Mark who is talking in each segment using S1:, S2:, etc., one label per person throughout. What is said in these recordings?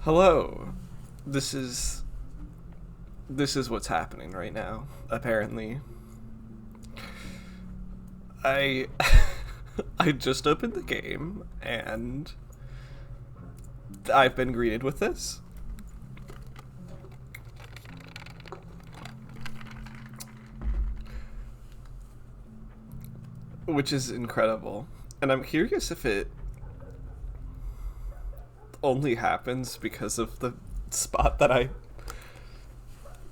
S1: Hello. This is what's happening right now, apparently. I I just opened the game and I've been greeted with this. Which is incredible. And I'm curious if it only happens because of the spot that I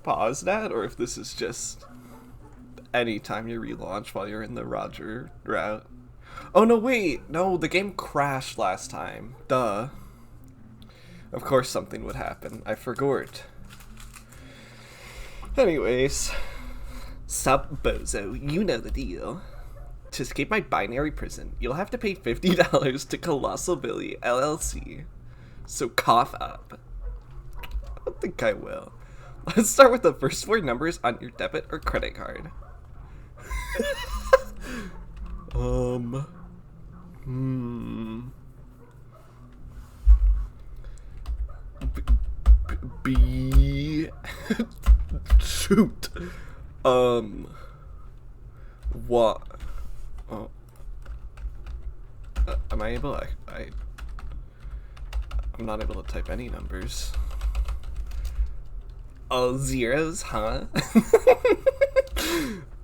S1: paused at, or if this is just anytime you relaunch while you're in the Roger route. Oh no, wait! No, the game crashed last time. Duh. Of course something would happen. I forgot. Anyways. Sup, bozo. You know the deal. To escape my binary prison, you'll have to pay $50 to Colossal Billy LLC. So cough up. I don't think I will. Let's start with the first four numbers on your debit or credit card. B shoot. What? Oh. Am I able? I'm not able to type any numbers. Oh, zeros, huh?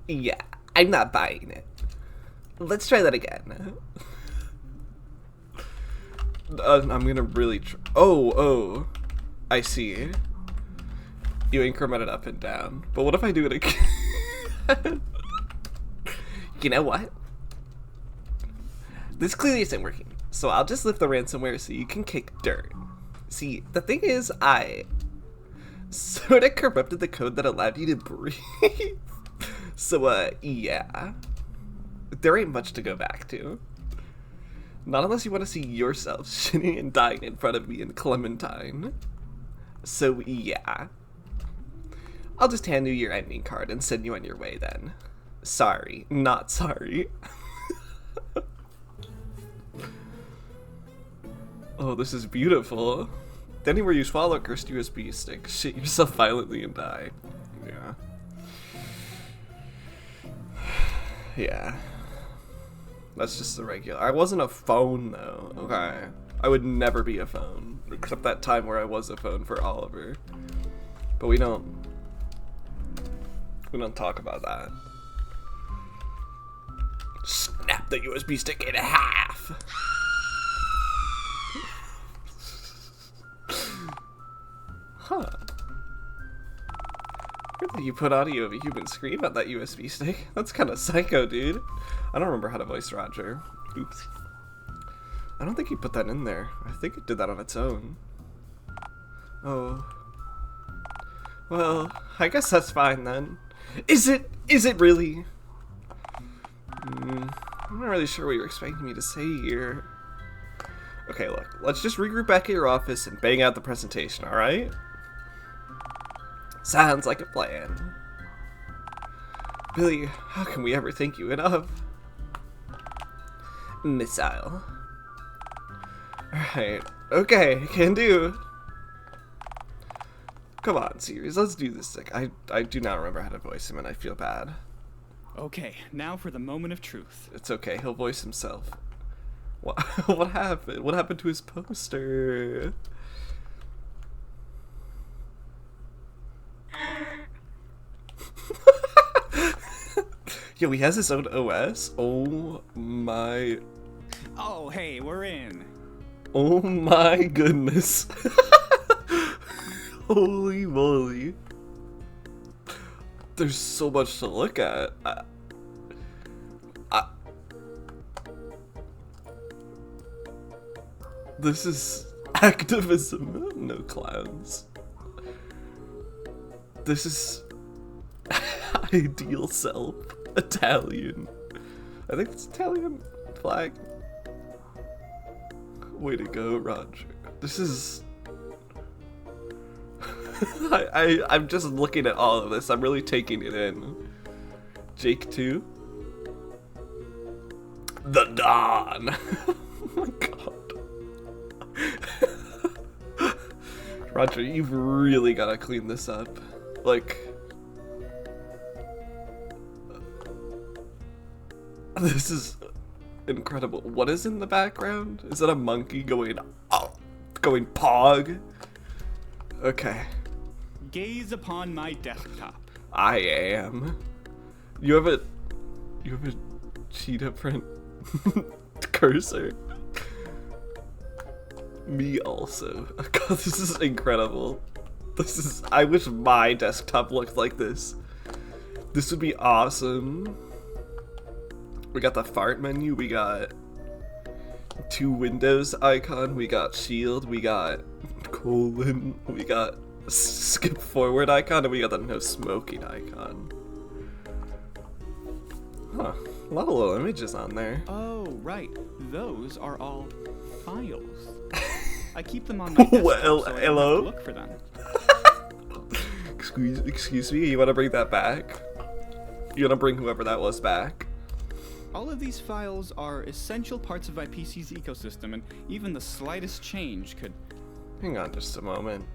S1: Yeah, I'm not buying it. Let's try that again. I'm gonna really oh, I see. You increment it up and down. But what if I do it again? You know what? This clearly isn't working. So I'll just lift the ransomware so you can kick dirt. See, the thing is, I sort of corrupted the code that allowed you to breathe. So, yeah. There ain't much to go back to. Not unless you want to see yourself shitting and dying in front of me and Clementine. So, yeah. I'll just hand you your ending card and send you on your way then. Sorry, not sorry. Oh, this is beautiful. Anywhere you swallow a cursed USB stick, shit yourself violently and die. Yeah. Yeah. That's just the regular. I wasn't a phone, though. Okay. I would never be a phone. Except that time where I was a phone for Oliver. But we don't talk about that. Snap the USB stick in half! Huh. Really, you put audio of a human scream on that USB stick? That's kind of psycho, dude. I don't remember how to voice Roger. Oops. I don't think he put that in there. I think it did that on its own. Oh. Well, I guess that's fine then. Is it really? I'm not really sure what you're expecting me to say here. Okay, look. Let's just regroup back at your office and bang out the presentation, alright? Sounds like a plan. Billy, how can we ever thank you enough? Missile. Alright. Okay, can do. Come on, series, let's do this thing. I do not remember how to voice him and I feel bad.
S2: Okay, now for the moment of truth.
S1: It's okay, he'll voice himself. What happened? What happened to his poster? Yo, he has his own OS? Oh my...
S2: Oh, hey, we're in.
S1: Oh my goodness. Holy moly. There's so much to look at. This is activism, no clowns. This is ideal self, Italian. I think it's Italian flag. Way to go, Roger. This is... I'm just looking at all of this. I'm really taking it in. Jake 2. The Dawn. Oh my god. Roger, you've really gotta clean this up. Like, this is incredible. What is in the background? Is that a monkey going, oh, going pog? Okay.
S2: Gaze upon my desktop.
S1: I am. You have a cheetah print cursor. Me also. God, this is incredible. I wish my desktop looked like this. This would be awesome. We got the fart menu, we got 2 Windows icon, we got shield, we got colon, we got skip forward icon, and we got the no smoking icon. Huh. A lot of little images on there.
S2: Oh, right. Those are all files. I keep them on my desktop
S1: Well,
S2: so I don't
S1: hello?
S2: have to look for them.
S1: Excuse me, you wanna bring that back? You wanna bring whoever that was back?
S2: All of these files are essential parts of my PC's ecosystem, and even the slightest change could...
S1: Hang on just a moment.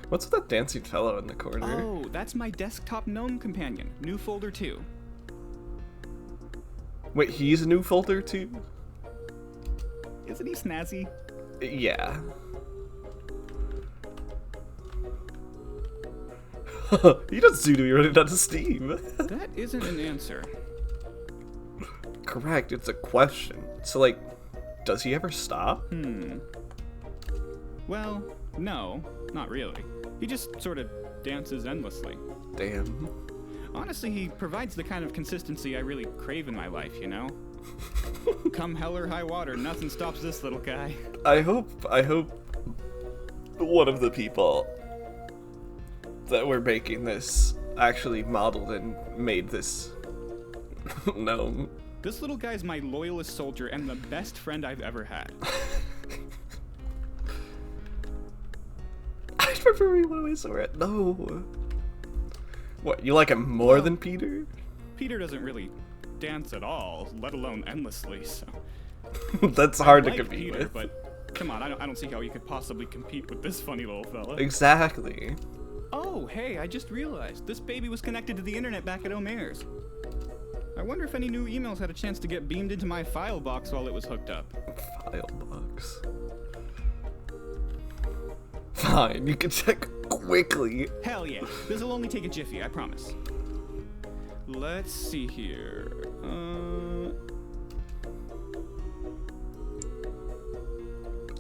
S1: What's with that dancing fellow in the corner?
S2: Oh, that's my desktop gnome companion. New folder 2.
S1: Wait, he's a new folder too?
S2: Isn't he snazzy?
S1: Yeah. He doesn't seem to be running out of steam.
S2: That isn't an answer.
S1: Correct, it's a question. So, like, does he ever stop?
S2: Well, no, not really. He just sort of dances endlessly.
S1: Damn.
S2: Honestly, he provides the kind of consistency I really crave in my life, you know? Come hell or high water, nothing stops this little guy.
S1: I hope one of the people that were making this actually modeled and made this gnome.
S2: This little guy's my loyalist soldier and the best friend I've ever had.
S1: I remember we when we saw it. No. What, you like him more than Peter?
S2: Peter doesn't really dance at all, let alone endlessly, so...
S1: That's hard to
S2: I like
S1: compete
S2: Peter,
S1: with.
S2: but come on, I don't see how you could possibly compete with this funny little fella.
S1: Exactly.
S2: Oh, hey, I just realized this baby was connected to the internet back at Omer's. I wonder if any new emails had a chance to get beamed into my file box while it was hooked up.
S1: File box. Fine, you can check quickly.
S2: Hell yeah, this'll only take a jiffy, I promise. Let's see here.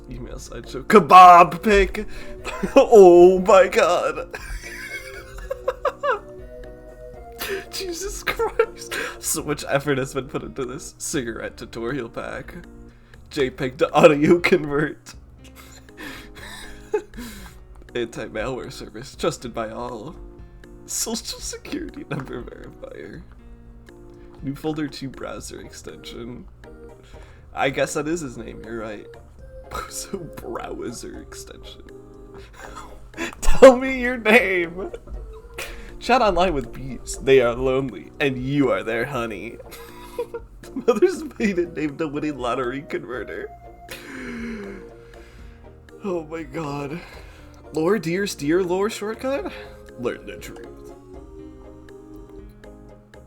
S1: Email slideshow. Kebab pic! Oh my god. Jesus Christ. So much effort has been put into this cigarette tutorial pack. JPEG to audio convert. Anti-malware service trusted by all. Social security number verifier. New folder 2 browser extension. I guess that is his name, you're right. So browser extension. Tell me your name. Chat online with bees. They are lonely, and you are their honey. Mother's maiden named the winning lottery converter. Oh my god. Lore, deer, steer, lore shortcut? Learn the truth.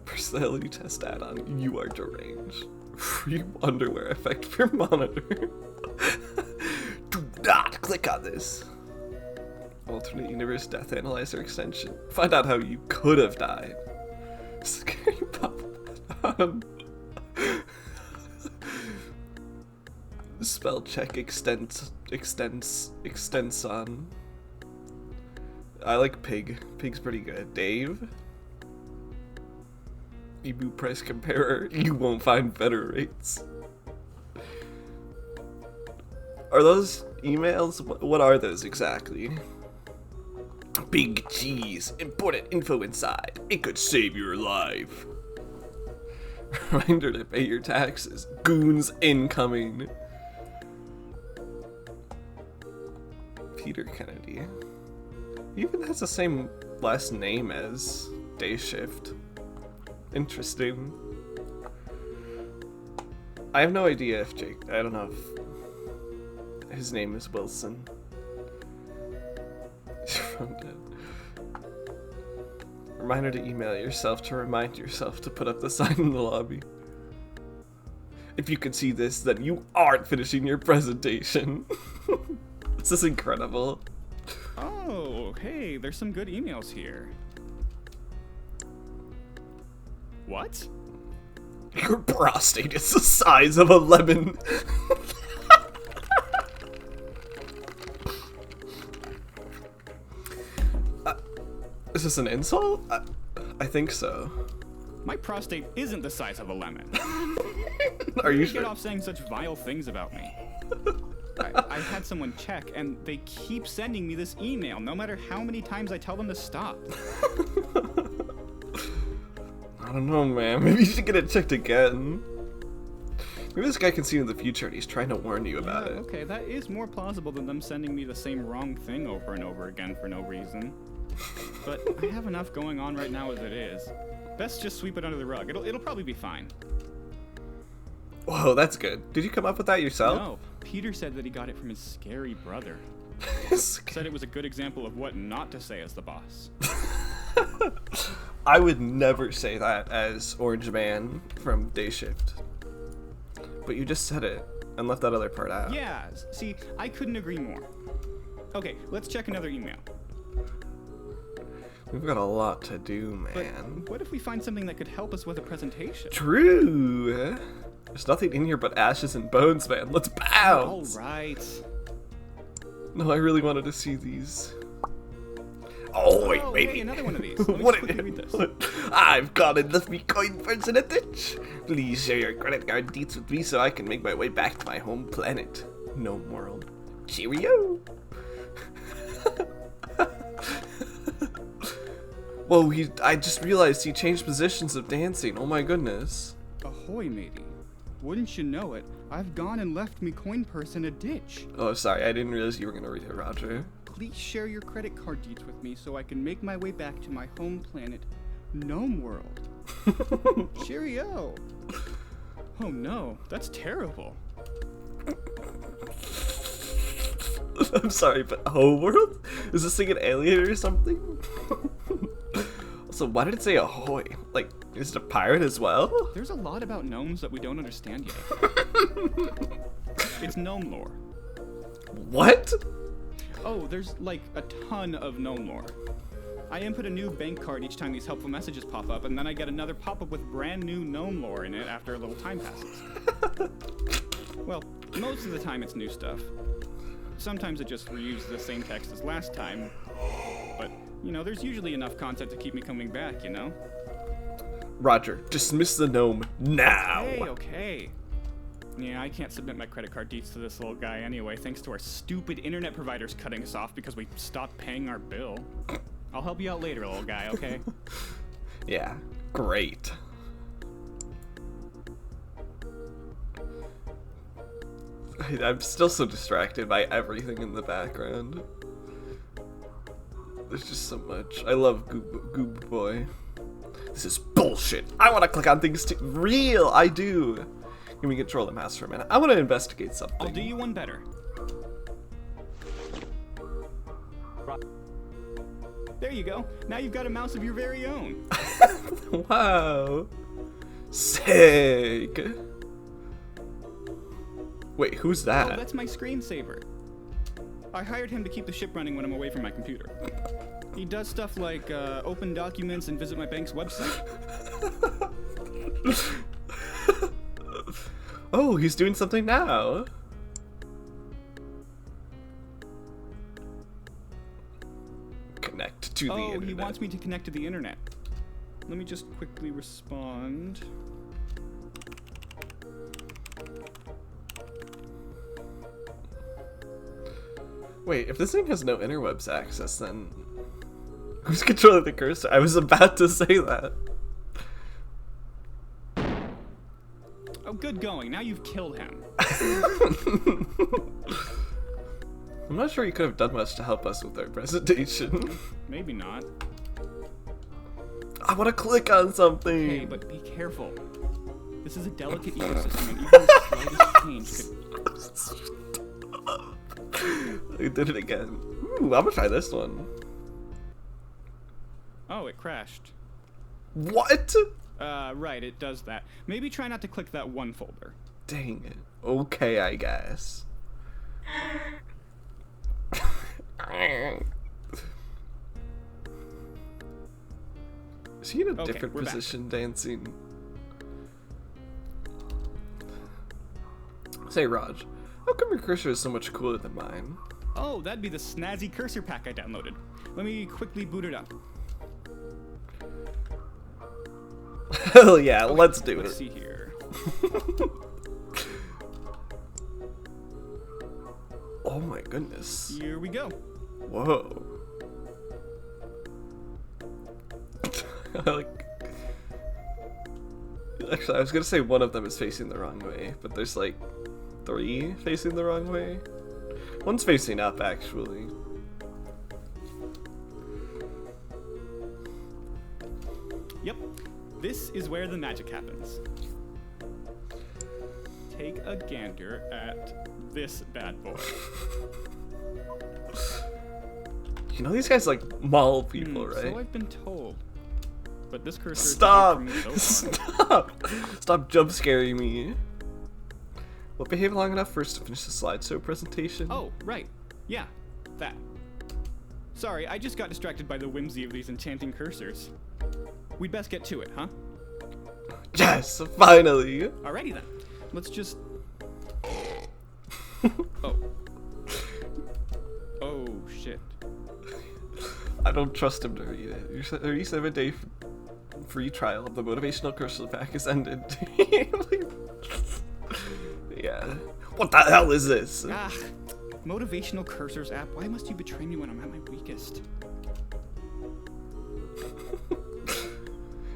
S1: Personality test add-on. You are deranged. Free underwear effect for monitor. Do not click on this. Alternate universe death analyzer extension. Find out how you could have died. Scary pop. Spell check extends on. I like pig. Pig's pretty good. Dave. Ebu price comparer. You won't find better rates. Are those emails? What are those exactly? Big cheese. Important info inside. It could save your life. Reminder to pay your taxes. Goons incoming. Peter Kennedy. He even has the same last name as Day Shift. Interesting. I have no idea if I don't know if his name is Wilson. From dead. Reminder to email yourself to remind yourself to put up the sign in the lobby. If you can see this, then you aren't finishing your presentation. This is incredible.
S2: Oh, hey, there's some good emails here. What?
S1: Your prostate is the size of a lemon. Is this an insult? I think so.
S2: My prostate isn't the size of a lemon.
S1: Are you sure?
S2: Get off saying such vile things about me. I had someone check, and they keep sending me this email, no matter how many times I tell them to stop.
S1: I don't know, man. Maybe you should get it checked again. Maybe this guy can see in the future and he's trying to warn you about it.
S2: Okay, that is more plausible than them sending me the same wrong thing over and over again for no reason. But I have enough going on right now as it is. Best just sweep it under the rug. It'll probably be fine.
S1: Whoa, that's good. Did you come up with that yourself?
S2: No, Peter said that he got it from his scary brother. Said it was a good example of what not to say as the boss.
S1: I would never say that as Orange Man from Day Shift. But you just said it and left that other part out.
S2: Yeah, see, I couldn't agree more. Okay, let's check another email.
S1: We've got a lot to do, man.
S2: But what if we find something that could help us with a presentation?
S1: True. There's nothing in here but ashes and bones, man. Let's bounce.
S2: All right.
S1: No, I really wanted to see these. Oh, wait,
S2: Hey,
S1: maybe.
S2: another one of these. Let me
S1: What
S2: just quickly read this.
S1: I've got a Bitcoin percentage. Please share your credit card deets with me so I can make my way back to my home planet. Gnome world. Cheerio. Whoa, I just realized he changed positions of dancing. Oh my goodness.
S2: Ahoy, matey. Wouldn't you know it, I've gone and left me coin purse in a ditch.
S1: Oh, sorry, I didn't realize you were gonna read it, Roger.
S2: Please share your credit card deets with me so I can make my way back to my home planet, Gnome World. Cheerio. Oh no, that's terrible.
S1: I'm sorry, but home world? Is this thing an alien or something? Also, why did it say ahoy? Like, is it a pirate as well?
S2: There's a lot about gnomes that we don't understand yet. It's gnome lore.
S1: What?
S2: Oh, there's like a ton of gnome lore. I input a new bank card each time these helpful messages pop up, and then I get another pop-up with brand new gnome lore in it after a little time passes. Well, most of the time it's new stuff. Sometimes it just reuses the same text as last time, but, you know, there's usually enough content to keep me coming back, you know?
S1: Roger, dismiss the gnome now!
S2: Hey, okay. Yeah, I can't submit my credit card deets to this little guy anyway, thanks to our stupid internet providers cutting us off because we stopped paying our bill. I'll help you out later, little guy, okay?
S1: Yeah, great. I'm still so distracted by everything in the background. There's just so much. I love Goob Boy. This is bullshit. I want to click on things too. Real, I do. Give me control of the mouse for a minute. I want to investigate something.
S2: I'll do you one better. There you go. Now you've got a mouse of your very own.
S1: Wow. Sick. Wait, who's that?
S2: Oh, that's my screensaver. I hired him to keep the ship running when I'm away from my computer. He does stuff like open documents and visit my bank's website.
S1: Oh, he's doing something now. Connect to the internet.
S2: Oh, he wants me to connect to the internet. Let me just quickly respond.
S1: Wait, if this thing has no interwebs access, then who's controlling the cursor? I was about to say that.
S2: Oh, good going. Now you've killed him.
S1: I'm not sure you could have done much to help us with our presentation.
S2: Maybe not.
S1: I want to click on something.
S2: Hey, but be careful. This is a delicate ecosystem, and even the slightest change could...
S1: I did it again. Ooh, I'm gonna try this one.
S2: Oh, it crashed.
S1: What?
S2: Right, it does that. Maybe try not to click that one folder.
S1: Dang it. Okay, I guess. Is he in a different position dancing? Say, Raj, how come your cursor is so much cooler than mine?
S2: Oh, that'd be the snazzy cursor pack I downloaded. Let me quickly boot it up.
S1: Hell yeah, okay, let's do it.
S2: Let's see here.
S1: Oh my goodness.
S2: Here we go.
S1: Whoa. Actually, I was gonna say one of them is facing the wrong way, but there's like 3 facing the wrong way. One's facing up, actually.
S2: Yep. This is where the magic happens. Take a gander at this bad boy.
S1: You know these guys like maul people, right?
S2: So I've been told. But this cursor
S1: Stop!
S2: is for me so far.
S1: Stop! Stop jump scaring me. Well, behave long enough for us to finish the slideshow presentation.
S2: Oh, right. Yeah, that. Sorry, I just got distracted by the whimsy of these enchanting cursors. We'd best get to it, huh?
S1: Yes, finally!
S2: Alrighty then. Let's just... Oh. Oh, shit.
S1: I don't trust him to read it. Your 37-day free trial of the motivational cursor pack is ended. Yeah. What the hell is this?
S2: Ah, motivational cursors app. Why must you betray me when I'm at my weakest?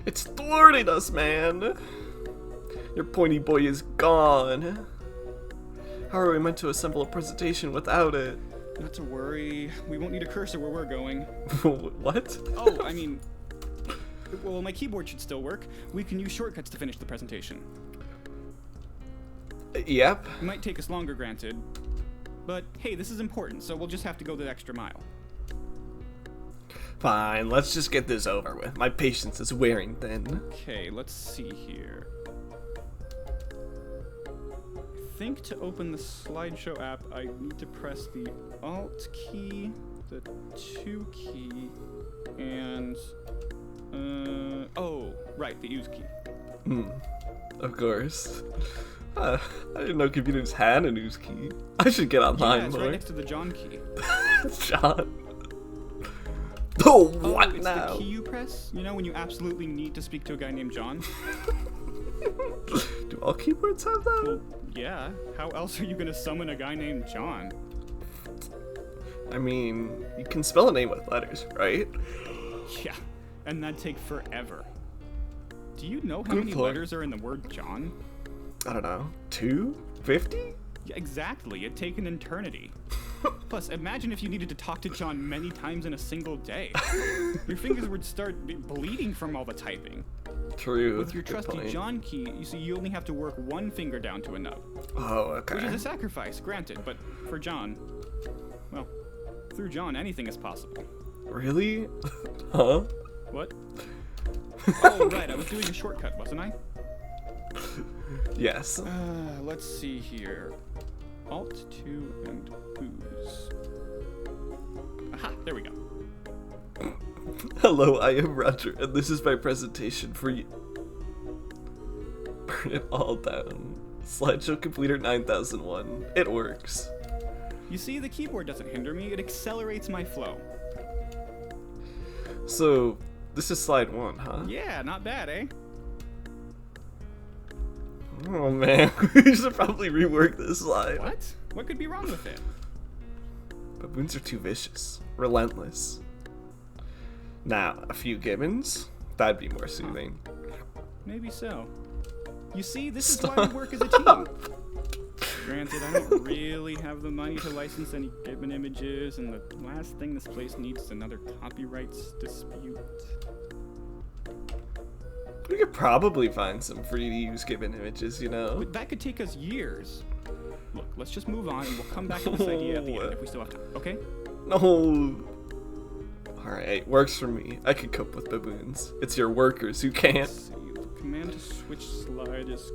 S1: It's thwarting us, man. Your pointy boy is gone. How are we meant to assemble a presentation without it?
S2: Not to worry. We won't need a cursor where we're going.
S1: What?
S2: Oh, I mean... Well, my keyboard should still work. We can use shortcuts to finish the presentation.
S1: Yep.
S2: It might take us longer, granted. But hey, this is important, so we'll just have to go the extra mile.
S1: Fine, let's just get this over with. My patience is wearing thin.
S2: Okay, let's see here. I think to open the slideshow app, I need to press the Alt key, the 2 key, and... oh, right, the use key.
S1: Of course. I didn't know computers had a news key. I should get online
S2: more. Yeah, it's
S1: more.
S2: right next to the John key.
S1: John. Oh, what
S2: it's
S1: now?
S2: The key you press? You know, when you absolutely need to speak to a guy named John?
S1: Do all keyboards have that?
S2: Well, yeah. How else are you gonna summon a guy named John?
S1: I mean, you can spell a name with letters, right?
S2: Yeah, and that'd take forever. Do you know how many letters are in the word John?
S1: I don't know. 250?
S2: Yeah, exactly. It'd take an eternity. Plus, imagine if you needed to talk to John many times in a single day. Your fingers would start bleeding from all the typing.
S1: True.
S2: With your trusty John key, you see, you only have to work one finger down to a nub.
S1: Oh, okay.
S2: Which is a sacrifice, granted, but for John, well, through John, anything is possible.
S1: Really? Huh?
S2: What? Oh, right, I was doing a shortcut, wasn't I?
S1: Yes.
S2: Let's see here. Alt 2 and ooze. Aha, there we go.
S1: Hello, I am Roger, and this is my presentation for you. Burn it all down. Slideshow completer 9001. It works.
S2: You see, the keyboard doesn't hinder me, it accelerates my flow.
S1: So, this is slide 1, huh?
S2: Yeah, not bad, eh?
S1: Oh man, we should probably rework this slide.
S2: What? What could be wrong with it?
S1: Baboons are too vicious. Relentless. Now, a few gibbons? That'd be more soothing.
S2: Maybe so. You see, this is why we work as a team. Granted, I don't really have the money to license any gibbon images, and the last thing this place needs is another copyrights dispute.
S1: We could probably find some free-to-use gibbon images, you know?
S2: But that could take us years. Look, let's just move on, and we'll come back to this idea at the end if we still have time, okay?
S1: No. Alright, works for me. I can cope with baboons. It's your workers who can't.
S2: Let's see, the command to switch slide is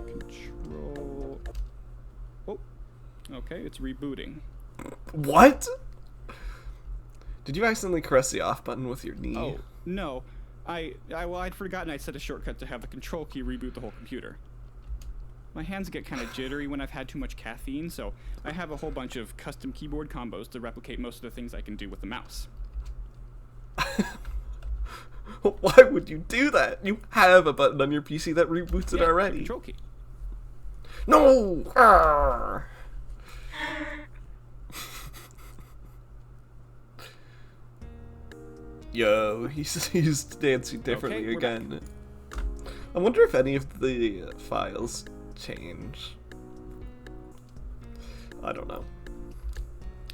S2: control. Oh, okay, it's rebooting.
S1: What? Did you accidentally caress the off button with your knee?
S2: Oh, no. Well, I'd forgotten I set a shortcut to have the control key reboot the whole computer. My hands get kind of jittery when I've had too much caffeine, so I have a whole bunch of custom keyboard combos to replicate most of the things I can do with the mouse.
S1: Why would you do that? You have a button on your PC that reboots it already.
S2: Control key.
S1: No! Arrgh. Yo, he's dancing differently
S2: Okay,
S1: again. I wonder if any of the files change. I don't know.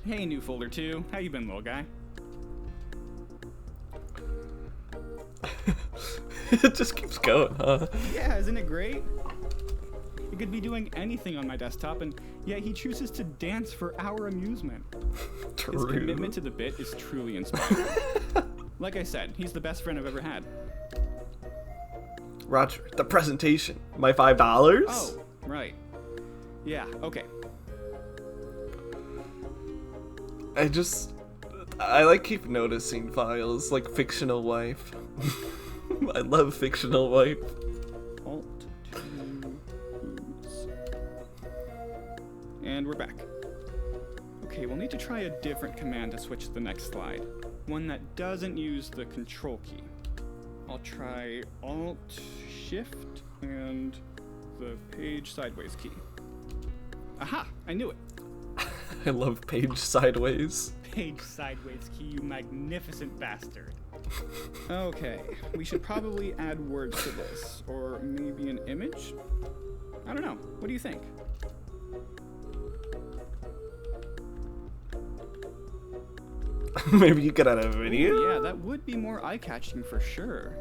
S2: Hey, new folder 2. How you been, little guy?
S1: It just keeps going, huh?
S2: Yeah, isn't it great? He could be doing anything on my desktop, and yet he chooses to dance for our amusement.
S1: True.
S2: His commitment to the bit is truly inspiring. Like I said, he's the best friend I've ever had.
S1: Roger, the presentation. My $5?
S2: Oh, right. Yeah, okay.
S1: I like keep noticing files like fictional wife. I love fictional wife.
S2: Alt 2 boots. And we're back. Okay, we'll need to try a different command to switch to the next slide. One that doesn't use the control key. I'll try Alt Shift and the page sideways key. Aha! I knew it.
S1: I love page sideways.
S2: Page sideways key, you magnificent bastard. Okay, we should probably add words to this, or maybe an image? I don't know. What do you think?
S1: Maybe you could add a video?
S2: Ooh, yeah, that would be more eye-catching for sure.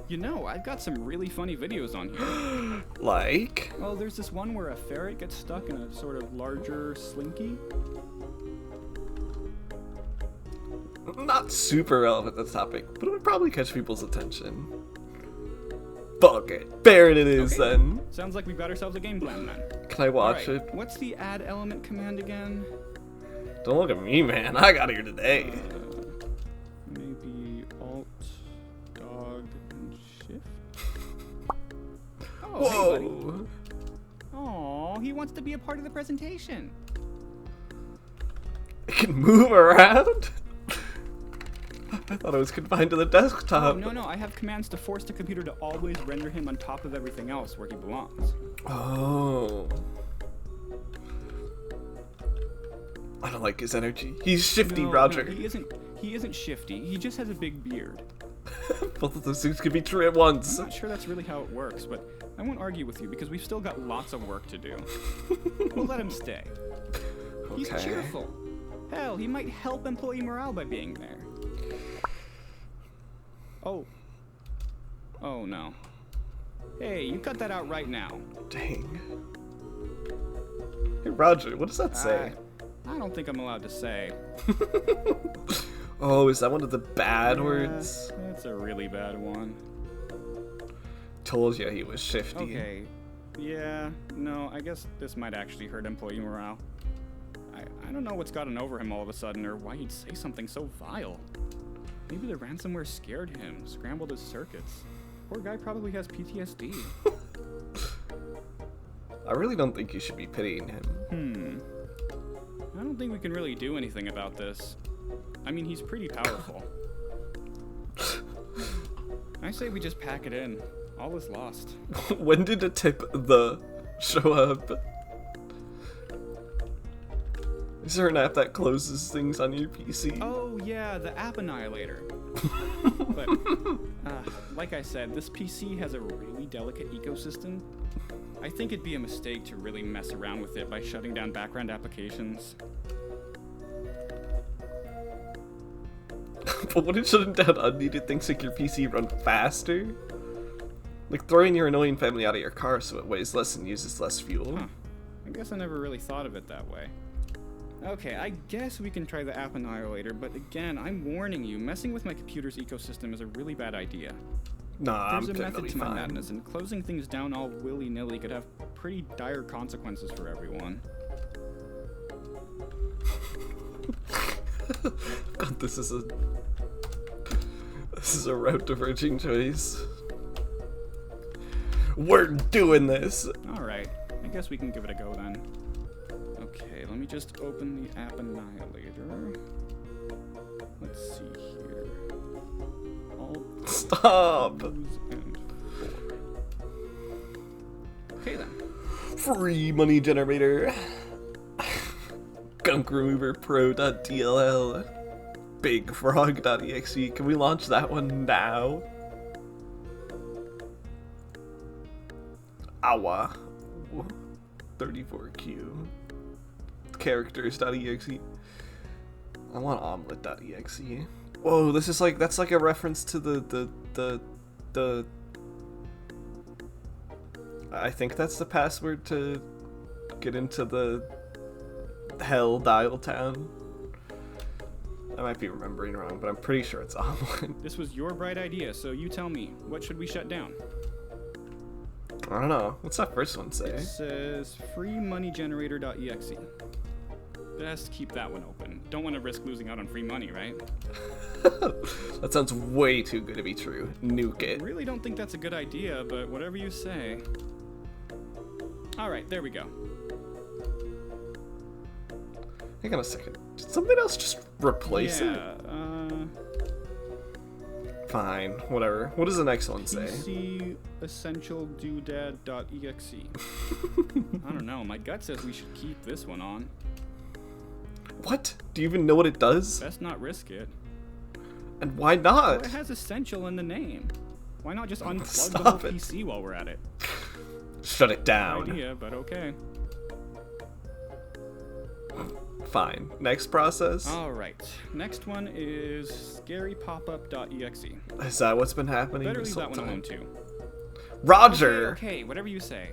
S2: You know, I've got some really funny videos on here.
S1: Like?
S2: Well, there's this one where a ferret gets stuck in a sort of larger slinky.
S1: Not super relevant to the topic, but it would probably catch people's attention. Fuck it. Barrett it is
S2: Okay.
S1: then.
S2: Sounds like we've got ourselves a game plan then.
S1: Can I watch
S2: Alright,
S1: it?
S2: what's the add element command again?
S1: Don't look at me, man. I got here today.
S2: Maybe Alt, Dog, and Shift? Oh,
S1: Whoa.
S2: hey, buddy. Aw, he wants to be a part of the presentation.
S1: It can move around? I thought it was confined to the desktop.
S2: Oh, no, I have commands to force the computer to always render him on top of everything else where he belongs.
S1: Oh. I don't like his energy. He's shifty, Roger.
S2: No, he isn't shifty. He just has a big beard.
S1: Both of those things could be true at once.
S2: I'm not sure that's really how it works, but I won't argue with you because we've still got lots of work to do. We'll let him stay. He's
S1: Okay.
S2: cheerful. Hell, he might help employee morale by being there. Oh. Oh, no. Hey, you cut that out right now.
S1: Dang. Hey, Roger, what does that say?
S2: I don't think I'm allowed to say.
S1: Oh, is that one of the bad words?
S2: That's a really bad one.
S1: Told you he was shifty.
S2: Okay. Yeah, no, I guess this might actually hurt employee morale. I don't know what's gotten over him all of a sudden, or why he'd say something so vile. Maybe the ransomware scared him, scrambled his circuits. Poor guy probably has PTSD.
S1: I really don't think you should be pitying him.
S2: I don't think we can really do anything about this. I mean, he's pretty powerful. I say we just pack it in. All is lost.
S1: When did a tip the show up? Is there an app that closes things on your PC?
S2: Oh yeah, the App Annihilator. But, like I said, this PC has a really delicate ecosystem. I think it'd be a mistake to really mess around with it by shutting down background applications.
S1: But wouldn't shutting down unneeded things make your PC run faster? Like throwing your annoying family out of your car so it weighs less and uses less fuel?
S2: Huh. I guess I never really thought of it that way. Okay, I guess we can try the app annihilator, but again, I'm warning you, messing with my computer's ecosystem is a really bad idea.
S1: Nah,
S2: There's
S1: I'm
S2: a method
S1: totally
S2: to my
S1: fine.
S2: madness, and closing things down all willy-nilly could have pretty dire consequences for everyone.
S1: God, this is a route diverging choice. We're doing this.
S2: Alright, I guess we can give it a go then. Okay, let me just open the app annihilator. Let's see here.
S1: Stop.
S2: Twos and 4. Okay then.
S1: Free money generator. Gunk remover pro.dll. Big frog.exe. Can we launch that one now? Awa. 34Q. Characters.exe. I want omelet.exe. Whoa, this is like, that's like a reference to the I think that's the password to get into the hell Dialtown. I might be remembering wrong, but I'm pretty sure it's omelet.
S2: This was your bright idea, so you tell me, what should we shut down?
S1: I don't know. What's that first one say?
S2: It says freemoneygenerator.exe. Best keep that one open. Don't want to risk losing out on free money, right?
S1: That sounds way too good to be true. Nuke
S2: I
S1: it.
S2: really don't think that's a good idea, but whatever you say. Alright, there we go.
S1: Hang on a second. Did something else just replace it?
S2: Yeah,
S1: Fine, whatever. What does the next one say?
S2: PCEssentialDoodad.exe. I don't know, my gut says we should keep this one on.
S1: What? Do you even know what it does?
S2: Best not risk it.
S1: And why
S2: Well,
S1: not?
S2: it has essential in the name. Why not just unplug the
S1: Stop
S2: whole
S1: it.
S2: PC while we're at it?
S1: Shut it down.
S2: Idea, but okay.
S1: Fine. Next process?
S2: Alright, next one is scarypopup.exe.
S1: Is that what's been happening
S2: Better
S1: this
S2: leave
S1: whole
S2: that one
S1: time?
S2: alone too.
S1: Roger!
S2: Okay, whatever you say.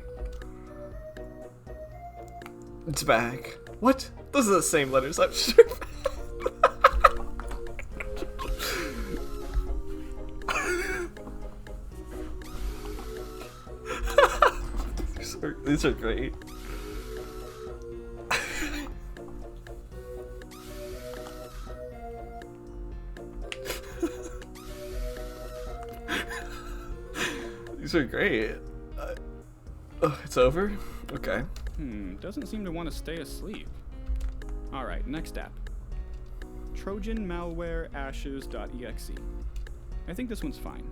S1: It's back. What? Those are the same letters, I'm sure. These are great. These are great. Oh, it's over? Okay.
S2: Doesn't seem to want to stay asleep. Alright, next app. TrojanMalwareAshes.exe. I think this one's fine.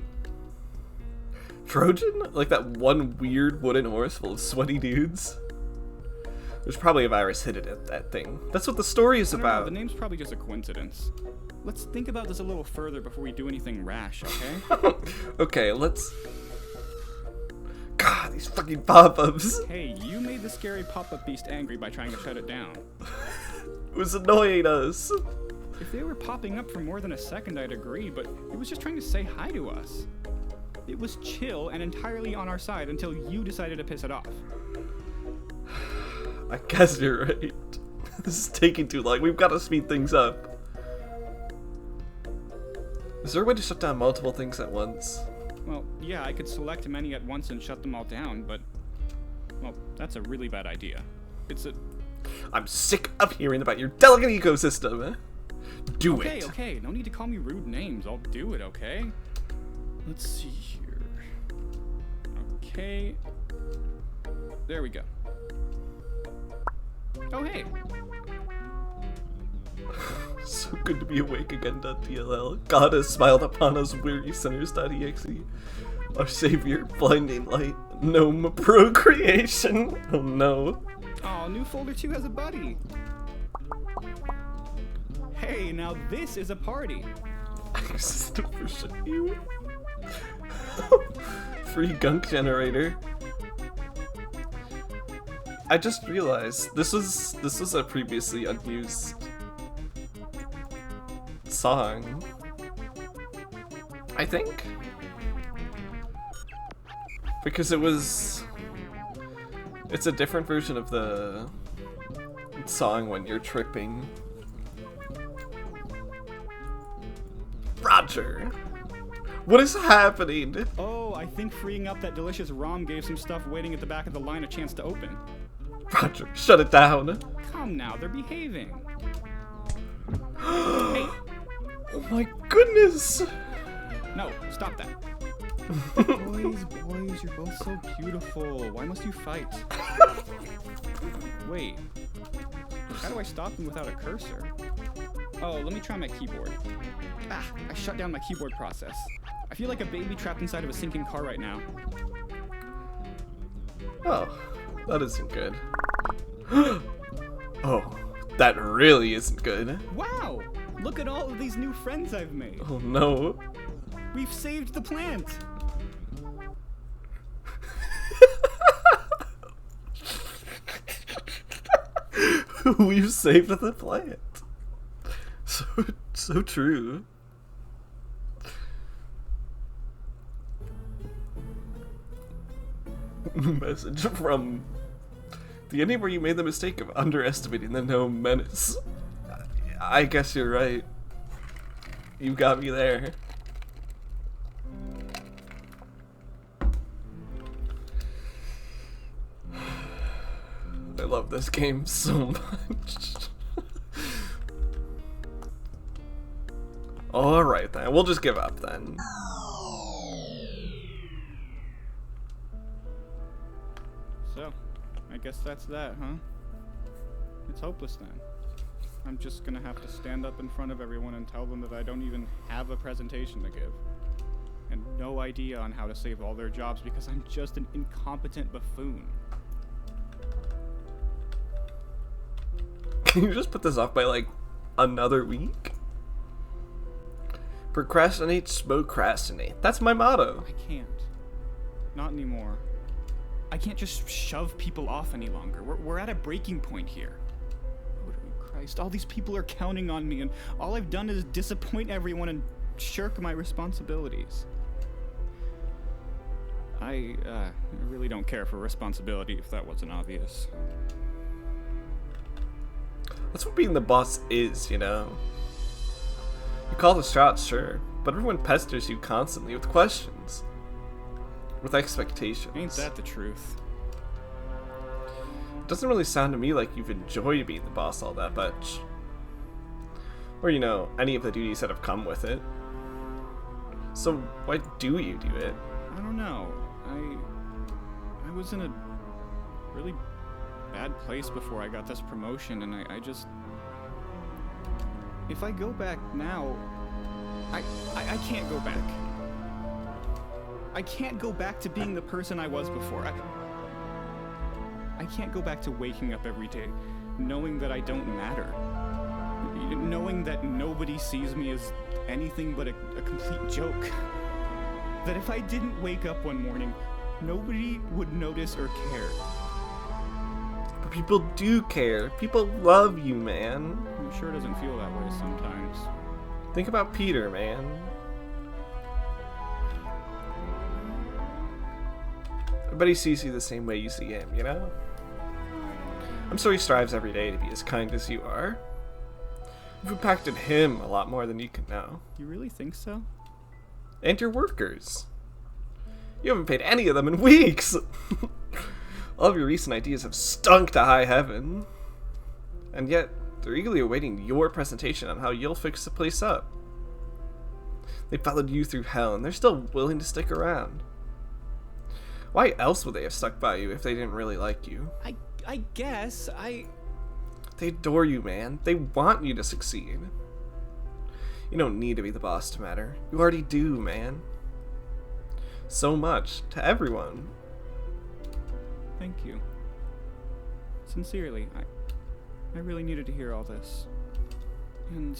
S1: Trojan? Like that one weird wooden horse full of sweaty dudes? There's probably a virus hidden at that thing. That's what the story is
S2: I don't know,
S1: about.
S2: the name's probably just a coincidence. Let's think about this a little further before we do anything rash, okay?
S1: Okay, let's... God, these fucking pop-ups.
S2: Hey, you made the scary pop-up beast angry by trying to shut it down.
S1: It was annoying us.
S2: If they were popping up for more than a second, I'd agree, but it was just trying to say hi to us. It was chill and entirely on our side until you decided to piss it off.
S1: I guess you're right. This is taking too long. We've got to speed things up. Is there a way to shut down multiple things at once?
S2: Well, yeah, I could select many at once and shut them all down, but... Well, that's a really bad idea. It's a...
S1: I'm sick of hearing about your delicate ecosystem. Do it.
S2: Okay, no need to call me rude names. I'll do it, okay? Let's see here. Okay. There we go. Oh, hey.
S1: So good to be awake again, .dll. God has smiled upon us, weary sinners.exe. Our savior, blinding light, gnome procreation. Oh no.
S2: Oh, new folder 2 has a buddy. Hey, now this is a party.
S1: You. Free gunk generator. I just realized this was a previously unused song. I think. Because it's a different version of the good song when you're tripping. Roger! What is happening?
S2: Oh, I think freeing up that delicious ROM gave some stuff waiting at the back of the line a chance to open.
S1: Roger, shut it down.
S2: Come now, they're behaving. Hey!
S1: Oh my goodness!
S2: No, stop that. Boys, you're both so beautiful. Why must you fight? Wait. How do I stop them without a cursor? Oh, let me try my keyboard. Ah, I shut down my keyboard process. I feel like a baby trapped inside of a sinking car right now.
S1: Oh, that isn't good. Oh, that really isn't good.
S2: Wow! Look at all of these new friends I've made.
S1: Oh no.
S2: We've saved the plant.
S1: We've saved the plant. So true. Message from the ending where you made the mistake of underestimating the gnome menace. I guess you're right. You got me there. I love this game so much. Alright then, we'll just give up then.
S2: So, I guess that's that, huh? It's hopeless then. I'm just gonna have to stand up in front of everyone and tell them that I don't even have a presentation to give. And no idea on how to save all their jobs because I'm just an incompetent buffoon.
S1: Can you just put this off by like another week? Procrastinate, smocrastinate. That's my motto.
S2: I can't. Not anymore. I can't just shove people off any longer. We're at a breaking point here. Oh, Christ, all these people are counting on me, and all I've done is disappoint everyone and shirk my responsibilities. I really don't care for responsibility, if that wasn't obvious.
S1: That's what being the boss is, you know? You call the shots, sure, but everyone pesters you constantly with questions. With expectations.
S2: Ain't that the truth?
S1: It doesn't really sound to me like you've enjoyed being the boss all that much. Or, you know, any of the duties that have come with it. So, why do you do it?
S2: I don't know. I was in a really bad place before I got this promotion, and I just... If I go back now, I can't go back. I can't go back to being the person I was before. I can't go back to waking up every day knowing that I don't matter. Knowing that nobody sees me as anything but a complete joke. That if I didn't wake up one morning, nobody would notice or care.
S1: But people do care. People love you, man.
S2: It sure doesn't feel that way sometimes.
S1: Think about Peter, man. I bet he sees you the same way you see him, you know? I'm sure he strives every day to be as kind as you are. You've impacted him a lot more than you can know.
S2: You really think so?
S1: And your workers. You haven't paid any of them in weeks! All of your recent ideas have stunk to high heaven. And yet, they're eagerly awaiting your presentation on how you'll fix the place up. They followed you through hell, and they're still willing to stick around. Why else would they have stuck by you if they didn't really like you?
S2: I guess,
S1: They adore you, man. They want you to succeed. You don't need to be the boss to matter. You already do, man. So much. To everyone.
S2: Thank you. Sincerely, I really needed to hear all this. And,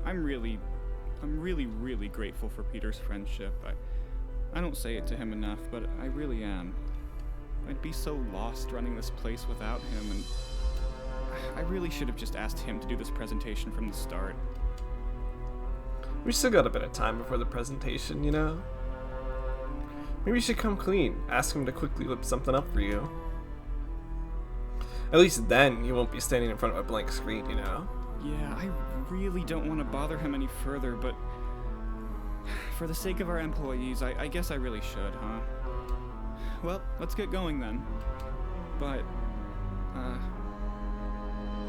S2: I'm really, really grateful for Peter's friendship. I don't say it to him enough, but I really am. I'd be so lost running this place without him, and I really should have just asked him to do this presentation from the start.
S1: We still got a bit of time before the presentation, you know? Maybe you should come clean. Ask him to quickly whip something up for you. At least then you won't be standing in front of a blank screen, you know?
S2: Yeah, I really don't want to bother him any further, but for the sake of our employees, I guess I really should, huh? Well, let's get going then. But,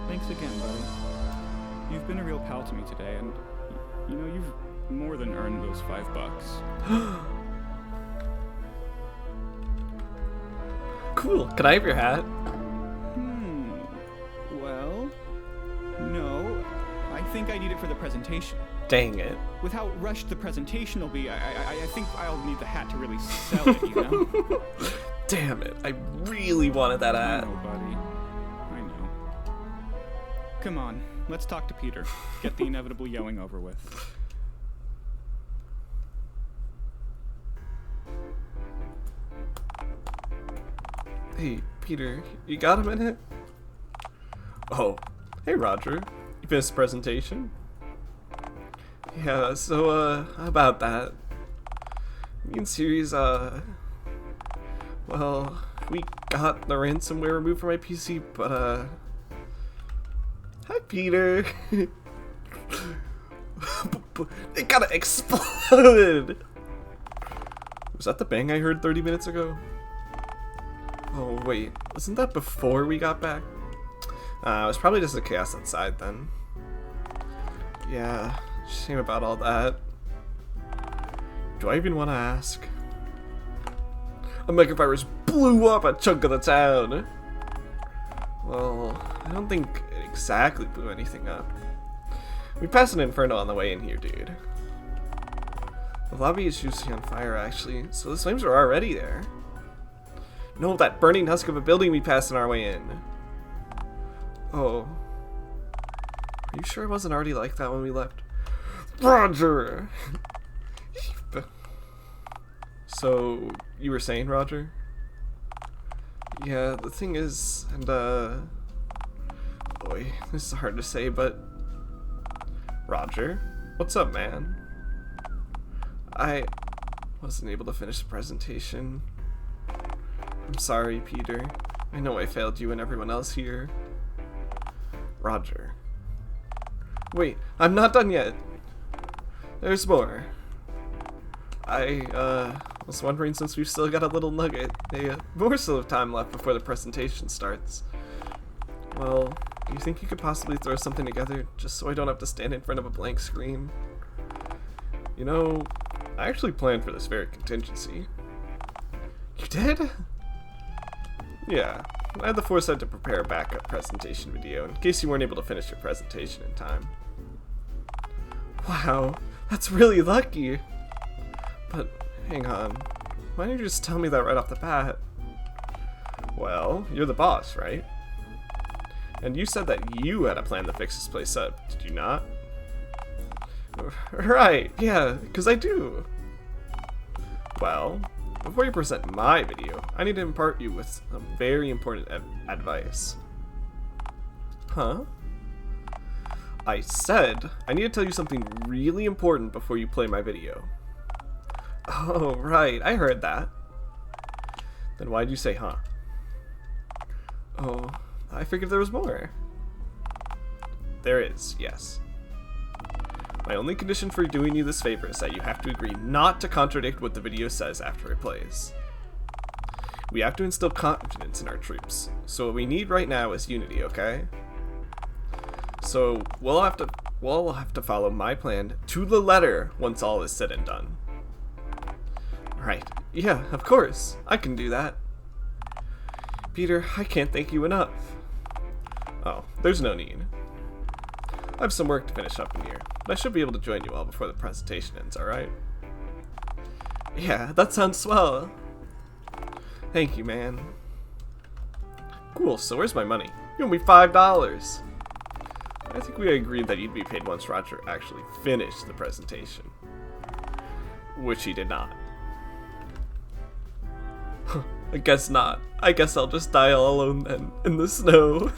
S2: thanks again, buddy. You've been a real pal to me today, and, you know, you've more than earned those $5.
S1: Cool. Can I have your hat?
S2: Well, no. I think I need it for the presentation.
S1: Dang it.
S2: With how rushed the presentation will be, I think I'll need the hat to really sell it, you know?
S1: Damn it. I really wanted that
S2: I
S1: hat.
S2: know, buddy. I know. Come on, let's talk to Peter. Get the inevitable yelling over with.
S1: Hey, Peter, you got a minute? Oh, hey, Roger. You finished the presentation? Yeah, so, how about that? Me and Series, well, we got the ransomware removed from my PC, but, hi, Peter. It kinda exploded! Was that the bang I heard 30 minutes ago? Oh, wait, wasn't that before we got back? It was probably just the chaos outside then. Yeah, shame about all that. Do I even want to ask? A megavirus blew up a chunk of the town! Well, I don't think it exactly blew anything up. We passed an inferno on the way in here, dude. The lobby is usually on fire, actually, so the flames are already there. No, that burning husk of a building we passed on our way in. Oh. Are you sure it wasn't already like that when we left? Roger! So, you were saying, Roger? Yeah, the thing is, and boy, this is hard to say, but Roger, what's up, man? I wasn't able to finish the presentation. I'm sorry, Peter. I know I failed you and everyone else here. Roger. Wait, I'm not done yet. There's more. I was wondering, since we've still got a little nugget, a morsel of time left before the presentation starts. Well, do you think you could possibly throw something together just so I don't have to stand in front of a blank screen? You know, I actually planned for this very contingency. You did? Yeah, I had the foresight to prepare a backup presentation video in case you weren't able to finish your presentation in time. Wow, that's really lucky. But hang on, why didn't you just tell me that right off the bat? Well, you're the boss, right? And you said that you had a plan to fix this place up, did you not? Right, yeah, because I do. Well, before you present my video, I need to impart you with some very important advice. Huh? I said I need to tell you something really important before you play my video. Oh, right, I heard that. Then why'd you say huh? Oh, I figured there was more. There is, yes. My only condition for doing you this favor is that you have to agree not to contradict what the video says after it plays. We have to instill confidence in our troops, so what we need right now is unity, okay? So we'll have to follow my plan to the letter once all is said and done. Right, yeah, of course, I can do that. Peter, I can't thank you enough. Oh, there's no need. I have some work to finish up in here, but I should be able to join you all before the presentation ends, alright? Yeah, that sounds swell. Thank you, man. Cool, so where's my money? You owe me $5. I think we agreed that you'd be paid once Roger actually finished the presentation. Which he did not. I guess not. I guess I'll just die all alone then, in the snow.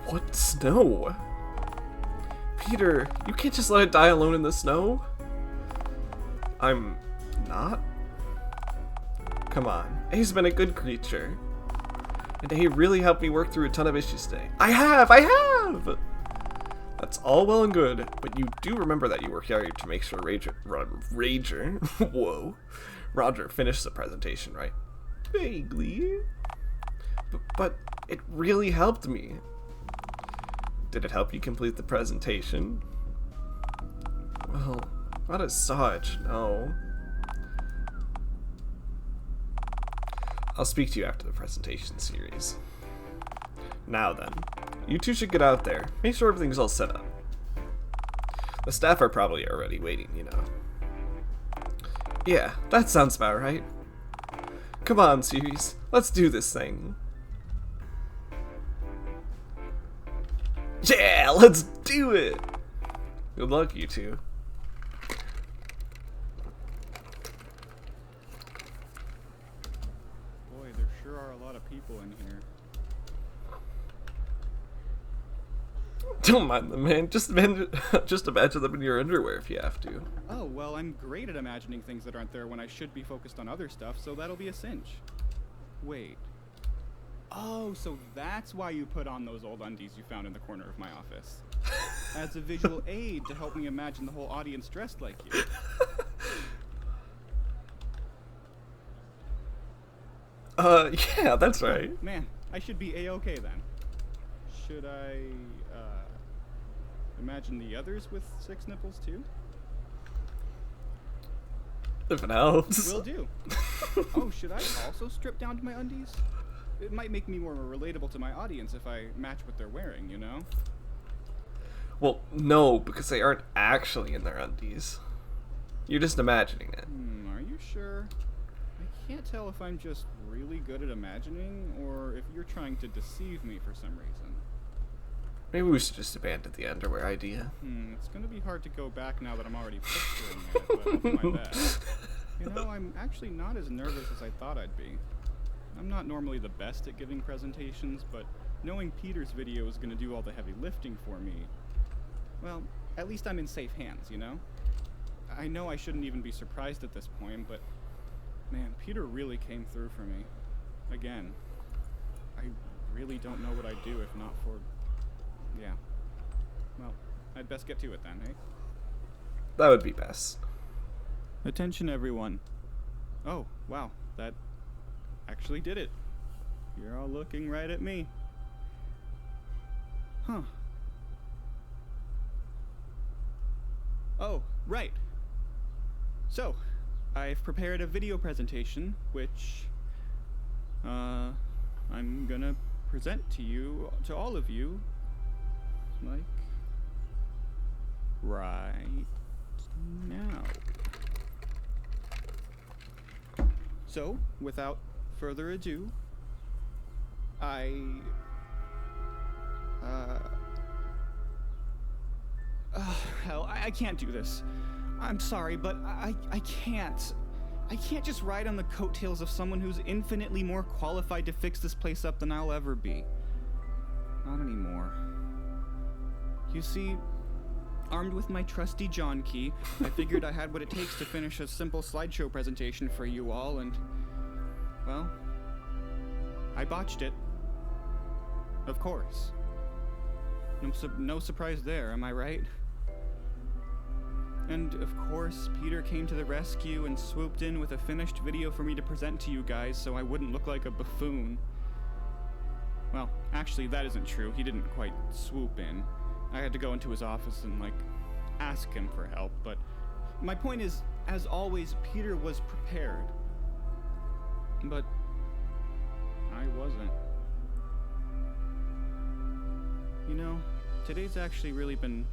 S1: What snow? Peter, you can't just let it die alone in the snow. I'm not? Come on, he's been a good creature. And he really helped me work through a ton of issues today. I have! That's all well and good, but you do remember that you were here to make sure whoa, Roger finished the presentation, right? Vaguely. But it really helped me. Did it help you complete the presentation? Well, not as such, no. I'll speak to you after the presentation series. Now then, you two should get out there. Make sure everything's all set up. The staff are probably already waiting, you know. Yeah, that sounds about right. Come on, series. Let's do this thing. Yeah, let's do it! Good luck, you two.
S2: Boy, there sure are a lot of people in here.
S1: Don't mind them, man. Just imagine them in your underwear if you have to.
S2: Oh, well, I'm great at imagining things that aren't there when I should be focused on other stuff, so that'll be a cinch. Wait. Oh, so that's why you put on those old undies you found in the corner of my office. As a visual aid to help me imagine the whole audience dressed like you.
S1: Yeah, that's right.
S2: Oh, man, I should be A-okay then. Should I, imagine the others with 6 nipples too?
S1: If it helps.
S2: Will do. Oh, should I also strip down to my undies? It might make me more relatable to my audience if I match what they're wearing, you know?
S1: Well, no, because they aren't actually in their undies. You're just imagining it.
S2: Are you sure? I can't tell if I'm just really good at imagining or if you're trying to deceive me for some reason.
S1: Maybe we should just abandon the underwear idea.
S2: It's gonna be hard to go back now that I'm already picturing it, but I'll do my best. You know, I'm actually not as nervous as I thought I'd be. I'm not normally the best at giving presentations, but knowing Peter's video is gonna do all the heavy lifting for me, well, at least I'm in safe hands, you know? I know I shouldn't even be surprised at this point, but man, Peter really came through for me. Again. I really don't know what I'd do if not for... Yeah. Well, I'd best get to it then, eh?
S1: That would be best.
S2: Attention, everyone. Oh, wow, that actually did it. You're all looking right at me. Huh. Oh, right. So, I've prepared a video presentation, which, I'm gonna present to you, to all of you, like, right now. So, without further ado, hell, I can't do this. I'm sorry, but I can't. I can't just ride on the coattails of someone who's infinitely more qualified to fix this place up than I'll ever be. Not anymore. You see, armed with my trusty John key, I figured I had what it takes to finish a simple slideshow presentation for you all, and, well, I botched it. Of course. No surprise there, am I right? And, of course, Peter came to the rescue and swooped in with a finished video for me to present to you guys so I wouldn't look like a buffoon. Well, actually, that isn't true. He didn't quite swoop in. I had to go into his office and, like, ask him for help, but my point is, as always, Peter was prepared. But I wasn't. You know, today's actually really been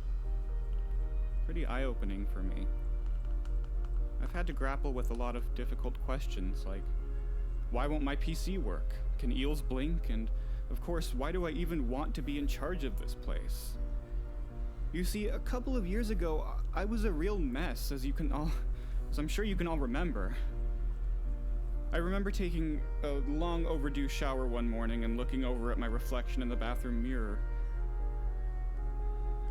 S2: pretty eye-opening for me. I've had to grapple with a lot of difficult questions, like, why won't my PC work? Can eels blink? And, of course, why do I even want to be in charge of this place? You see, a couple of years ago, I was a real mess, as I'm sure you can all remember. I remember taking a long overdue shower one morning and looking over at my reflection in the bathroom mirror.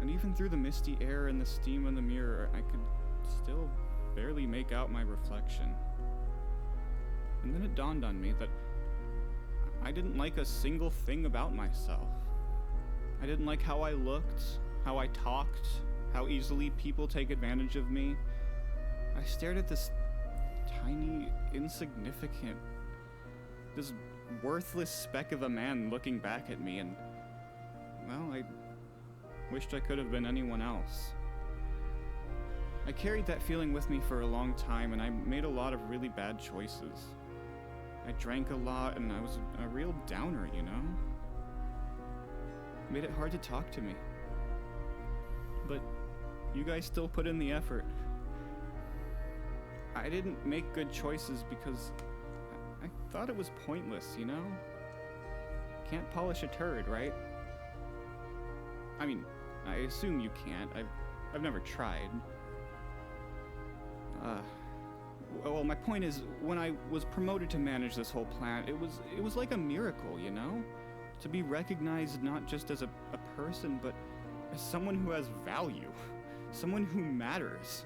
S2: And even through the misty air and the steam in the mirror, I could still barely make out my reflection. And then it dawned on me that I didn't like a single thing about myself. I didn't like how I looked, how I talked, how easily people take advantage of me. I stared at this tiny, insignificant, this worthless speck of a man looking back at me, and, well, I wished I could have been anyone else. I carried that feeling with me for a long time, and I made a lot of really bad choices. I drank a lot, and I was a real downer, you know? Made it hard to talk to me. But you guys still put in the effort. I didn't make good choices because I thought it was pointless, you know? Can't polish a turd, right? I mean, I assume you can't. I've never tried. Well, my point is, when I was promoted to manage this whole plant, it was like a miracle, you know? To be recognized not just as a person, but as someone who has value. Someone who matters.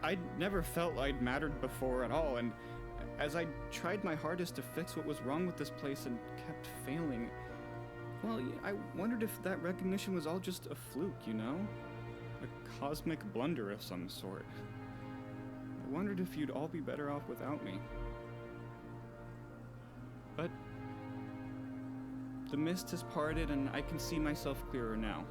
S2: I'd never felt I'd mattered before at all, and as I tried my hardest to fix what was wrong with this place and kept failing, well, I wondered if that recognition was all just a fluke, you know? A cosmic blunder of some sort. I wondered if you'd all be better off without me. But the mist has parted and I can see myself clearer now.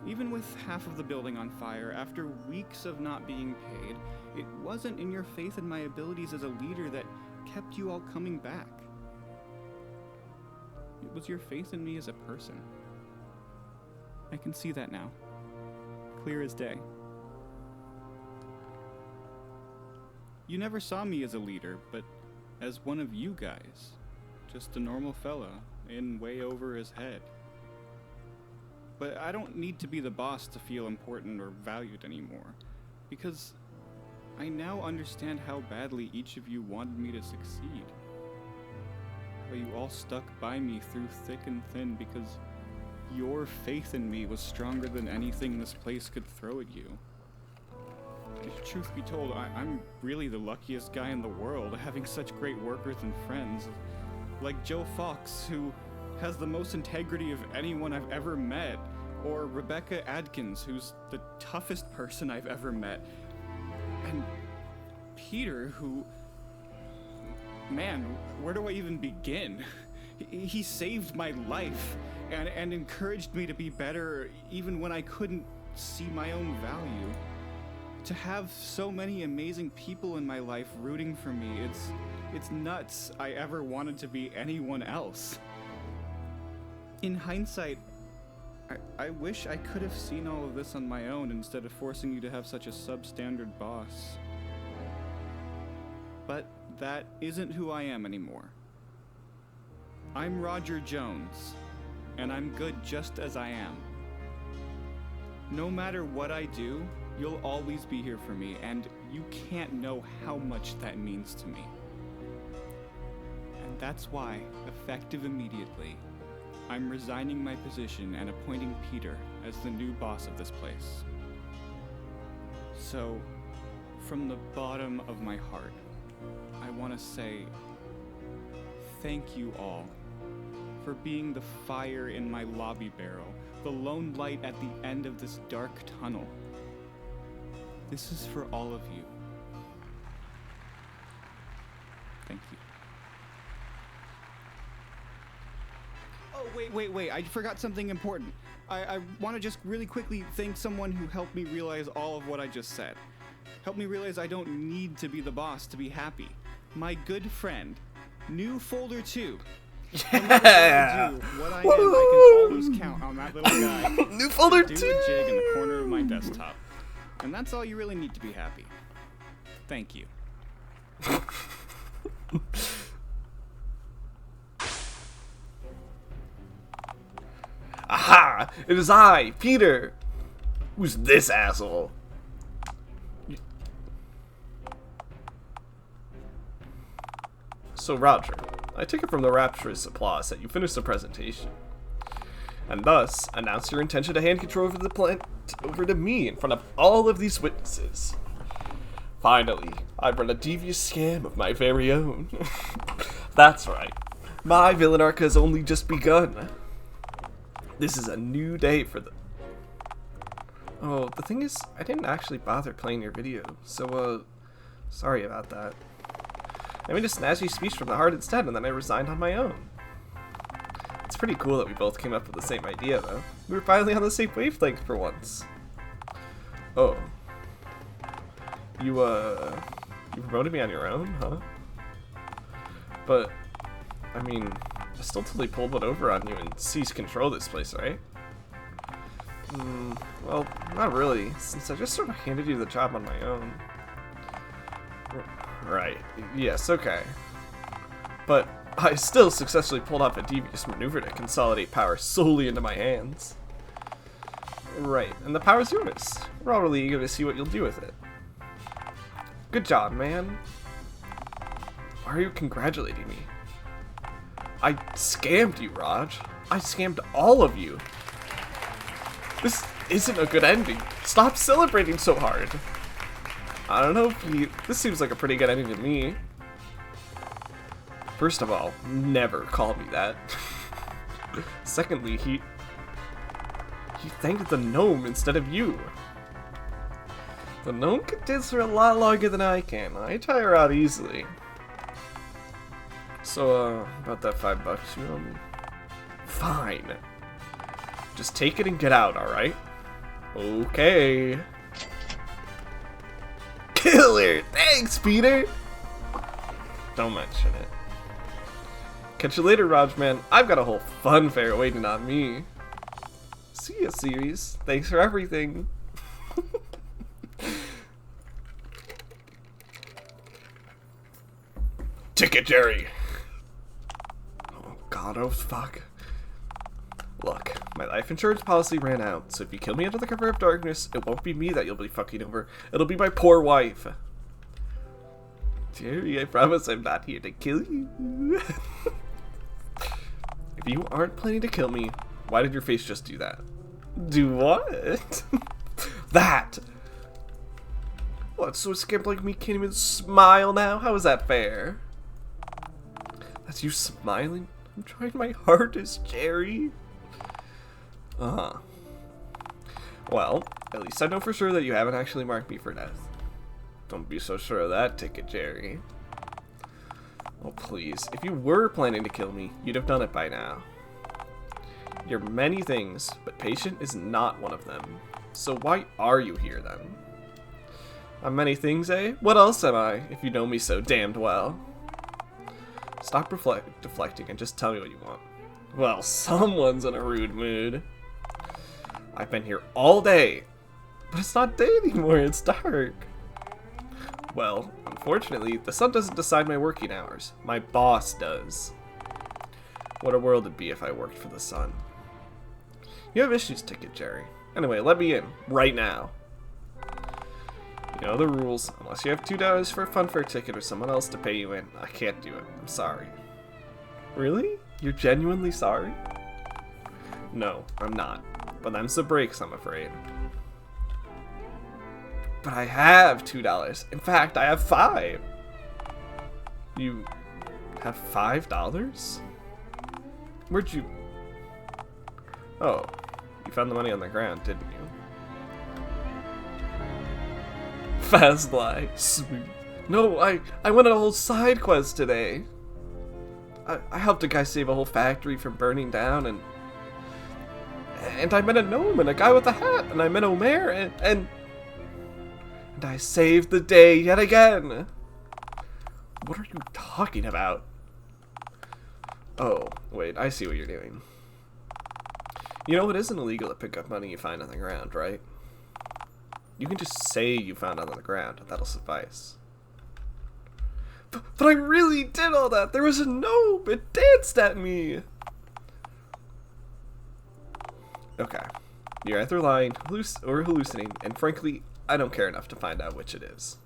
S2: Even with half of the building on fire, after weeks of not being paid, it wasn't in your faith in my abilities as a leader that kept you all coming back. It was your faith in me as a person. I can see that now. Clear as day. You never saw me as a leader, but as one of you guys. Just a normal fella, in way over his head. But I don't need to be the boss to feel important or valued anymore, because I now understand how badly each of you wanted me to succeed. How you all stuck by me through thick and thin because your faith in me was stronger than anything this place could throw at you. Truth be told, I'm really the luckiest guy in the world, having such great workers and friends. Like Joe Fox, who has the most integrity of anyone I've ever met, or Rebecca Adkins, who's the toughest person I've ever met, and Peter, who... Man, where do I even begin? He saved my life, and encouraged me to be better even when I couldn't see my own value. To have so many amazing people in my life rooting for me, it's nuts I ever wanted to be anyone else. In hindsight, I wish I could have seen all of this on my own instead of forcing you to have such a substandard boss. But that isn't who I am anymore. I'm Roger Jones, and I'm good just as I am. No matter what I do, you'll always be here for me, and you can't know how much that means to me. And that's why, effective immediately, I'm resigning my position and appointing Peter as the new boss of this place. So, from the bottom of my heart, I want to say thank you all for being the fire in my lobby barrel, the lone light at the end of this dark tunnel. This is for all of you. Thank you. Oh, wait, I forgot something important. I want to just really quickly thank someone who helped me realize all of what I just said. Helped me realize I don't need to be the boss to be happy. My good friend, New Folder 2. No matter what I do, what I am, I can always count on that little guy.
S1: New Folder 2!
S2: Do a jig in the corner of my desktop. And that's all you really need to be happy. Thank you.
S1: Aha! It is I, Peter! Who's this asshole? So, Roger, I take it from the rapturous applause that you finished the presentation, and thus announce your intention to hand control over the plant over to me in front of all of these witnesses. Finally, I've run a devious scam of my very own. That's right. My villain arc has only just begun. This is a new day for the... Oh, the thing is, I didn't actually bother playing your video, so, sorry about that. I made a snazzy speech from the heart instead, and then I resigned on my own. It's pretty cool that we both came up with the same idea, though. We were finally on the same wavelength for once. Oh. You promoted me on your own, huh? But, I mean, I still totally pulled one over on you and seized control of this place, right? Well, not really, since I just sort of handed you the job on my own. Right, yes, okay. But I still successfully pulled off a devious maneuver to consolidate power solely into my hands. Right, and the power's yours. We're all really eager to see what you'll do with it. Good job, man. Why are you congratulating me? I scammed you, Raj. I scammed all of you. This isn't a good ending. Stop celebrating so hard. I don't know if this seems like a pretty good ending to me. First of all, never call me that. Secondly, he thanked the gnome instead of you. The gnome can dance for a lot longer than I can. I tire out easily. So, about that $5 you owe me? Fine. Just take it and get out, alright? Okay. Killer! Thanks, Peter! Don't mention it. Catch you later, Rajman. I've got a whole fun fair waiting on me. See ya, series. Thanks for everything. Ticket, Jerry! Oh god, oh fuck. Look, my life insurance policy ran out, so if you kill me under the cover of darkness, it won't be me that you'll be fucking over. It'll be my poor wife. Jerry, I promise I'm not here to kill you. If you aren't planning to kill me, why did your face just do that? Do what? That! What, so a scamp like me can't even smile now? How is that fair? That's you smiling? I'm trying my hardest, Jerry. Uh-huh. Well, at least I know for sure that you haven't actually marked me for death. Don't be so sure of that, Ticket Jerry. Oh, please. If you were planning to kill me, you'd have done it by now. You're many things, but patient is not one of them. So why are you here, then? I'm many things, eh? What else am I, if you know me so damned well? Stop deflecting and just tell me what you want. Well, someone's in a rude mood. I've been here all day, but it's not day anymore, it's dark. Well, unfortunately, the sun doesn't decide my working hours. My boss does. What a world it'd be if I worked for the sun. You have issues, Ticket Jerry. Anyway, let me in, right now. You know the rules. Unless you have $2 for a funfair ticket or someone else to pay you in, I can't do it. I'm sorry. Really? You're genuinely sorry? No, I'm not. But them's the breaks, I'm afraid. But I have $2. In fact, I have $5. You have $5? Where'd you... Oh, you found the money on the ground, didn't you? Fast lie. Smooth. No, I went on a whole side quest today. I helped a guy save a whole factory from burning down, and I met a gnome and a guy with a hat, and I met Omer, and I saved the day yet again. What are you talking about? Oh, wait, I see what you're doing. You know, it isn't illegal to pick up money you find on the ground, right? You can just say you found it on the ground. That'll suffice. But I really did all that. There was a gnome. It danced at me. Okay. You're either lying or hallucinating, and frankly, I don't care enough to find out which it is.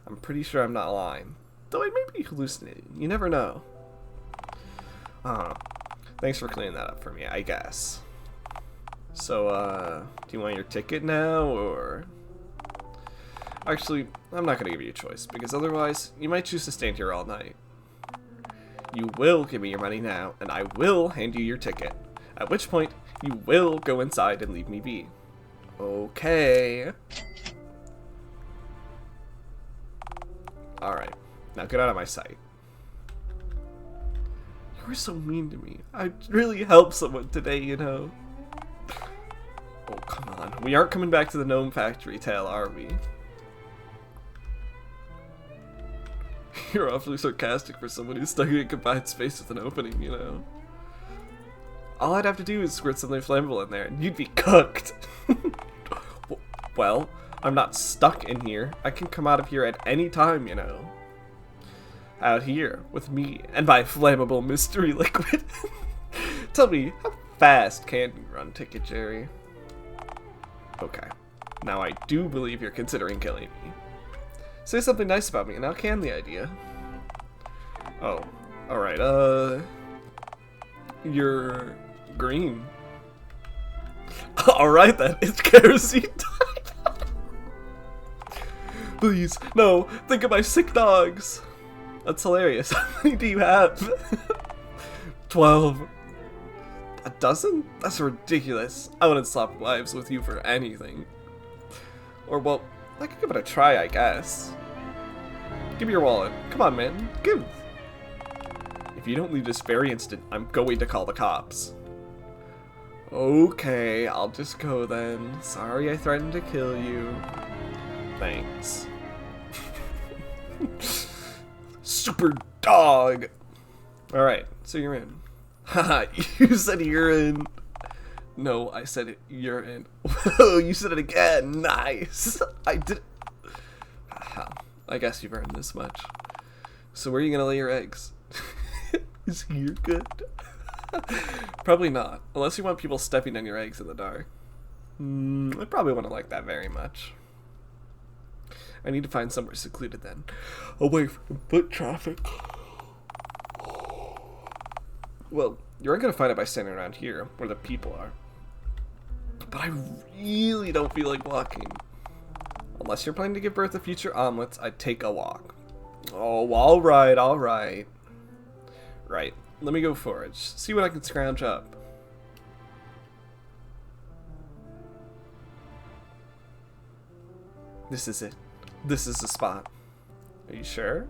S1: I'm pretty sure I'm not lying. Though I may be hallucinating. You never know. Thanks for clearing that up for me, I guess. So, do you want your ticket now, or... Actually, I'm not going to give you a choice, because otherwise, you might choose to stand here all night. you will give me your money now, and I will hand you your ticket. At which point, you will go inside and leave me be. Okay. Alright, now get out of my sight. You were so mean to me. I really helped someone today, you know. Oh, come on. We aren't coming back to the gnome factory tale, are we? You're awfully sarcastic for someone who's stuck in a confined space with an opening, you know. All I'd have to do is squirt something flammable in there, and you'd be cooked. Well, I'm not stuck in here. I can come out of here at any time, you know. Out here, with me and my flammable mystery liquid. Tell me, how fast can you run, Ticket Jerry? Okay, now I do believe you're considering killing me. Say something nice about me, and I'll can the idea. Oh, alright, you're green. Alright then, it's kerosene time. Please, no, think of my sick dogs. That's hilarious. How many do you have? 12. A dozen? That's ridiculous. I wouldn't swap lives with you for anything. Or, well, I could give it a try, I guess. Give me your wallet. Come on, man. Give. If you don't leave this very instant, I'm going to call the cops. Okay, I'll just go then. Sorry I threatened to kill you. Thanks. Super dog! Alright, so you're in. Haha, you said you're in. No, I said it, you're in. Whoa, you said it again. Nice. I did. I guess you've earned this much. So where are you gonna lay your eggs? Is here good? Probably not, unless you want people stepping on your eggs in the dark. I probably wouldn't like that very much. I need to find somewhere secluded then, away from foot traffic. Well, you aren't gonna find it by standing around here, where the people are. But I really don't feel like walking. Unless you're planning to give birth to future omelets, I'd take a walk. Oh, alright, alright. Right, let me go forage, see what I can scrounge up. This is it. This is the spot. Are you sure?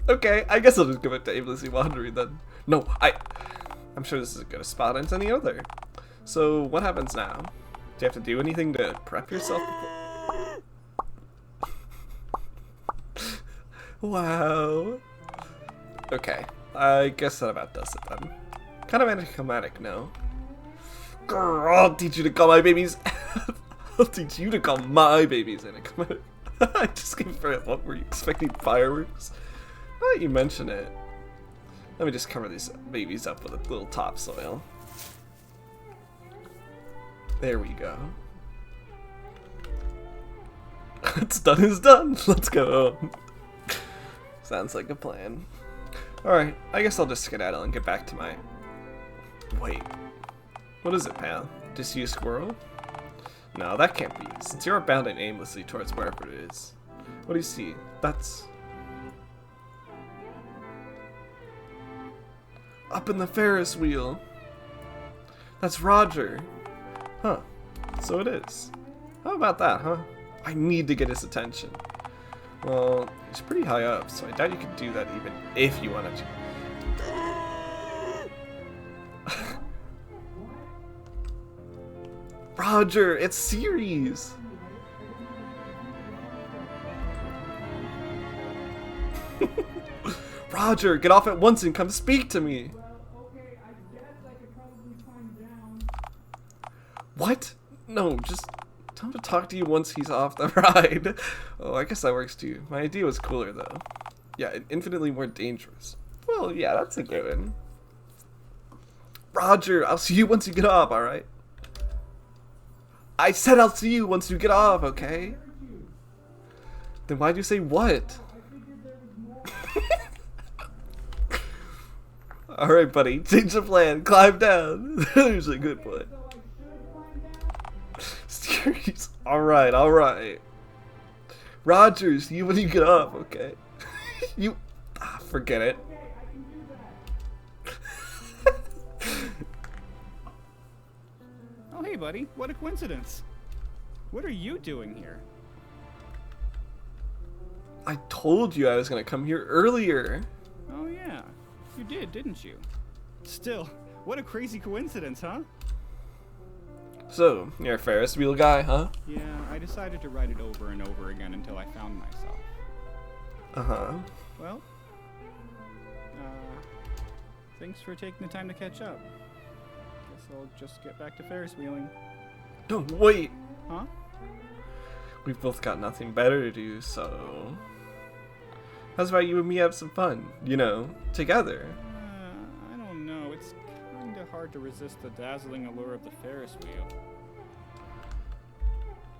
S1: Okay, I guess I'll just give it to aimlessly wandering then. No, I'm sure this is as good a spot as any other. So, what happens now? Do you have to do anything to prep yourself before? Wow. Okay, I guess that about does it then. Kind of anticlimactic, no? Grr, I'll teach you to call my babies. I'll teach you to call my babies anticlimactic. I just came for it. What were you expecting? Fireworks? Now that you mention it, let me just cover these babies up with a little topsoil. There we go. What's done is done. Let's go home. Sounds like a plan. Alright, I guess I'll just skedaddle and get back to my... Wait. What is it, pal? Just you a squirrel? No, that can't be, since you're bounding aimlessly towards wherever it is. What do you see? That's... Up in the Ferris wheel! That's Roger! Huh. So it is. How about that, huh? I need to get his attention. Well, he's pretty high up, so I doubt you could do that even if you wanted to. Roger, it's Ceres! Roger, get off at once and come speak to me! What? No, just tell him to talk to you once he's off the ride. Oh, I guess that works too. My idea was cooler though. Yeah, and infinitely more dangerous. Well, yeah, that's a good one. Roger, I'll see you once you get off, alright? I said I'll see you once you get off, okay? Then why'd you say what? Alright, buddy, change the plan. Climb down. There's a good one. Serious. Alright, alright. Roger, see you when you get off, okay? Forget it.
S2: buddy, what a coincidence. What are you doing here?
S1: I told you I was gonna come here earlier.
S2: Oh yeah, you did, didn't you? Still, what a crazy coincidence, huh?
S1: So, you're a Ferris wheel guy, huh?
S2: Yeah, I decided to ride it over and over again until I found myself.
S1: Uh-huh.
S2: Well, thanks for taking the time to catch up. Guess I'll just get back to Ferris wheeling.
S1: No, wait!
S2: Huh?
S1: We've both got nothing better to do, so... How's about you and me have some fun? You know, together.
S2: I don't know. It's kinda hard to resist the dazzling allure of the Ferris wheel.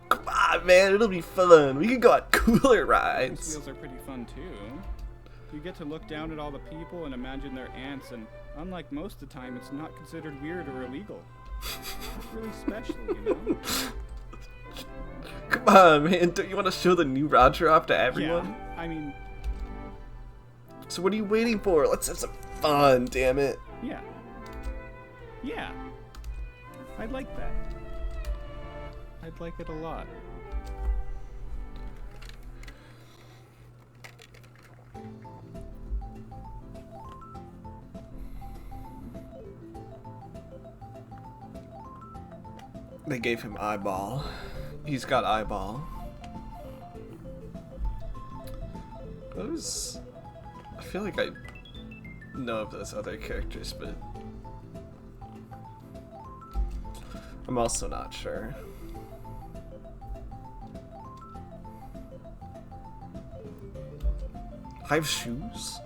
S1: Come on, man, it'll be fun. We can go on cooler
S2: Ferris
S1: rides.
S2: wheels are pretty fun too. You get to look down at all the people and imagine they're ants, and unlike most of the time, it's not considered weird or illegal. It's really special, you know?
S1: Come on, man, don't you want to show the new Roger off to everyone?
S2: Yeah, I mean,
S1: So what are you waiting for? Let's have some fun, damn it.
S2: yeah. Yeah. I'd like that. I'd like it a lot.
S1: They gave him eyeball. He's got eyeball. Those... I feel like I know of those other characters, but... I'm also not sure. I have shoes?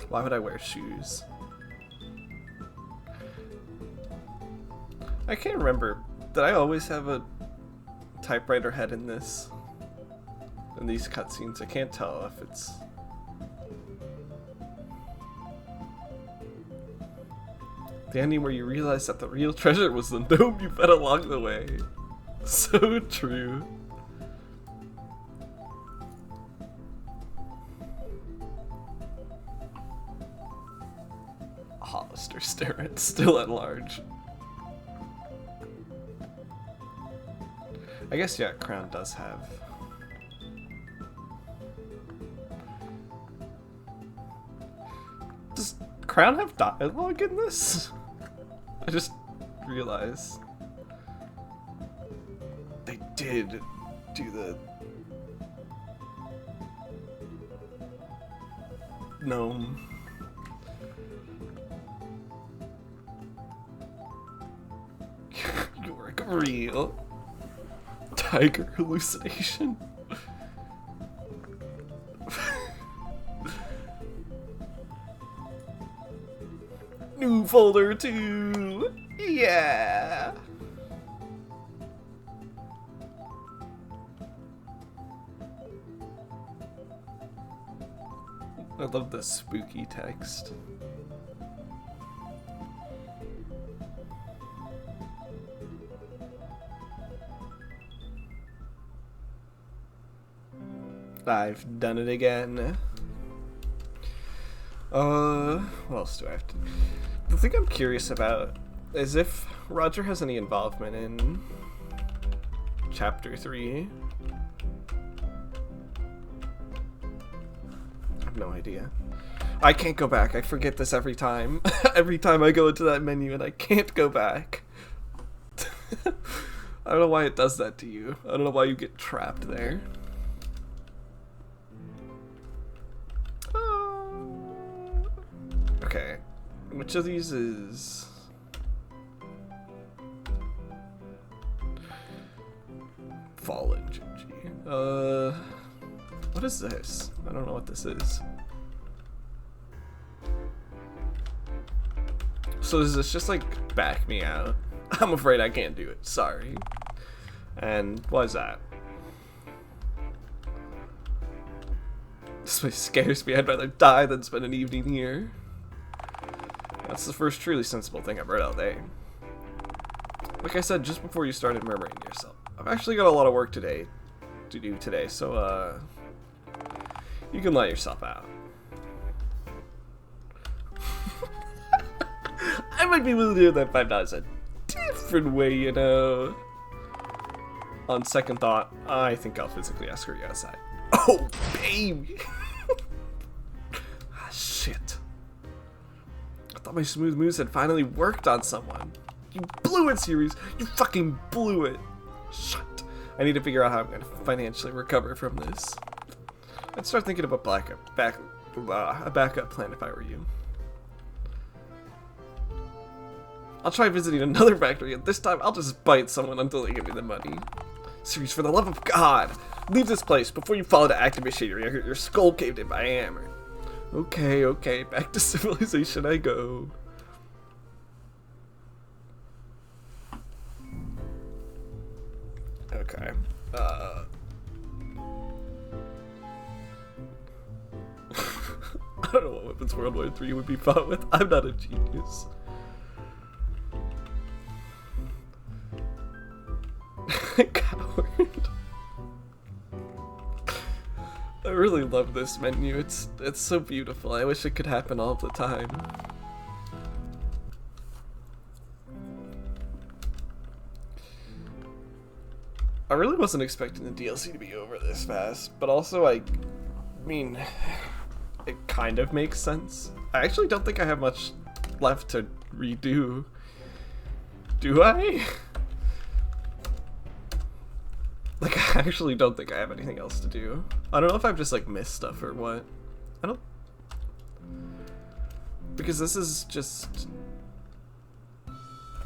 S1: Why would I wear shoes? I can't remember. Did I always have a typewriter head in this? In these cutscenes? I can't tell if it's... The ending where you realize that the real treasure was the gnome you met along the way. So true. Hollister Starrett, still at large. I guess, yeah, Crown does have... Does Crown have dialogue in this? I just realized. They did do the... gnome. You're real. Tiger hallucination. New folder 2. Yeah. I love the spooky text. I've done it again. What else do I have to... The thing I'm curious about is if Roger has any involvement in Chapter 3. I have no idea. I can't go back. I forget this every time. Every time I go into that menu and I can't go back. I don't know why it does that to you. I don't know why you get trapped there. Okay, which of these is... Fallen Gingy. What is this? I don't know what this is. So does this just like back me out? I'm afraid I can't do it, sorry. And what is that? This place scares me. I'd rather die than spend an evening here. That's the first truly sensible thing I've read all day. Like I said just before you started murmuring to yourself, I've actually got a lot of work to do today, so you can let yourself out. I might be willing to do that $5 a different way, you know. On second thought, I think I'll physically escort you outside. Oh, baby! Ah, shit. I thought my smooth moves had finally worked on someone. You blew it, series. You fucking blew it. Shit. I need to figure out how I'm going to financially recover from this. I'd start thinking about a backup plan if I were you. I'll try visiting another factory, and this time I'll just bite someone until they give me the money. Series, for the love of God, leave this place before you fall into active machinery. I hear your skull caved in by a hammer. Okay, back to civilization I go. Okay. I don't know what weapons World War III would be fought with. I'm not a genius. Coward. I really love this menu. It's so beautiful. I wish it could happen all the time. I really wasn't expecting the DLC to be over this fast, but also I mean, it kind of makes sense. I actually don't think I have much left to redo. Do I? Like, I actually don't think I have anything else to do. I don't know if I've just, like, missed stuff or what. I don't... Because this is just...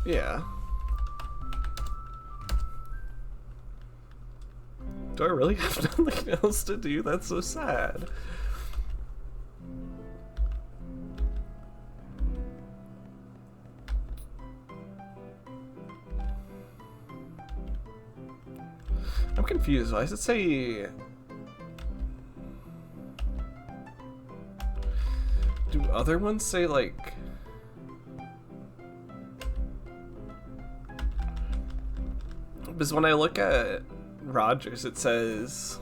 S1: Yeah. Do I really have nothing else to do? That's so sad. I'm confused. Why does it say... Do other ones say, like... Because when I look at Roger's, it says...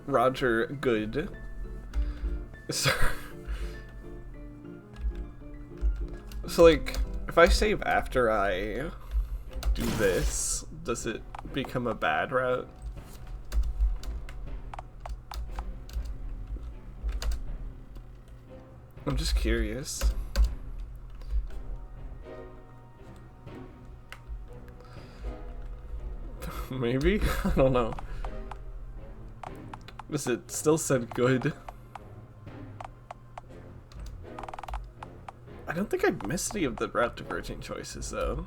S1: Roger good. So, like, if I save after I do this, does it become a bad route? I'm just curious. Maybe? I don't know. Does it still said good? I don't think I missed any of the route diverging choices though.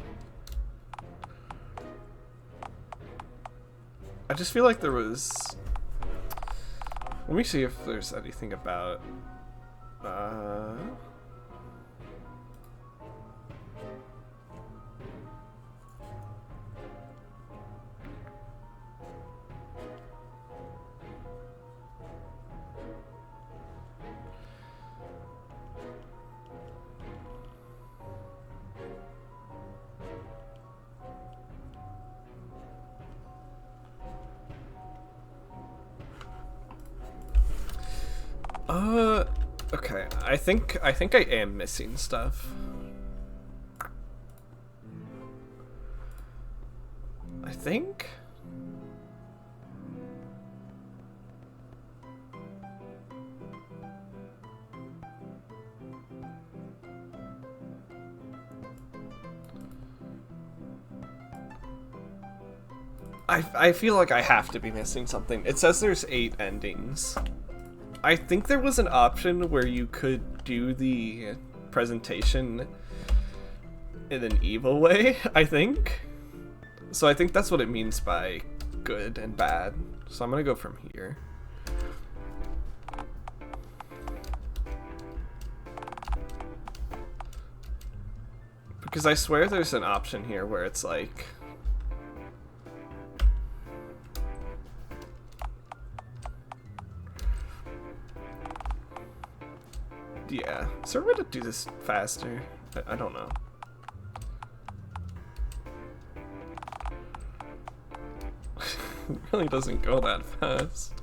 S1: I just feel like there was... Let me see if there's anything about... Okay, I think I am missing stuff. I think? I feel like I have to be missing something. It says there's 8 endings. I think there was an option where you could do the presentation in an evil way, I think. So I think that's what it means by good and bad. So I'm gonna go from here. Because I swear there's an option here where it's like... Yeah. Is there a way to do this faster? I don't know. It really doesn't go that fast.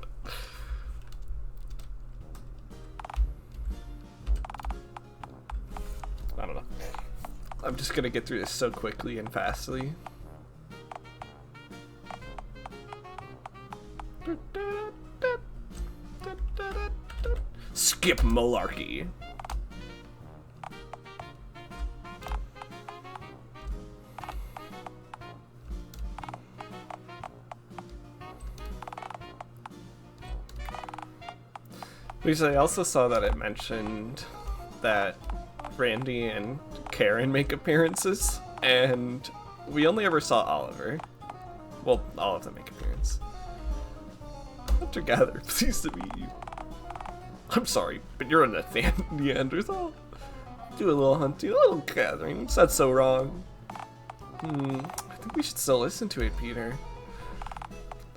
S1: I don't know. I'm just gonna get through this so quickly and fastly. Skip malarkey. Because I also saw that it mentioned that Randy and Karen make appearances, and we only ever saw Oliver. Well, all of them make appearance. Hunter-gatherer, pleased to meet you. I'm sorry, but you're a Neanderthal. Do a little hunting, a little gathering. That's so wrong. I think we should still listen to it, Peter.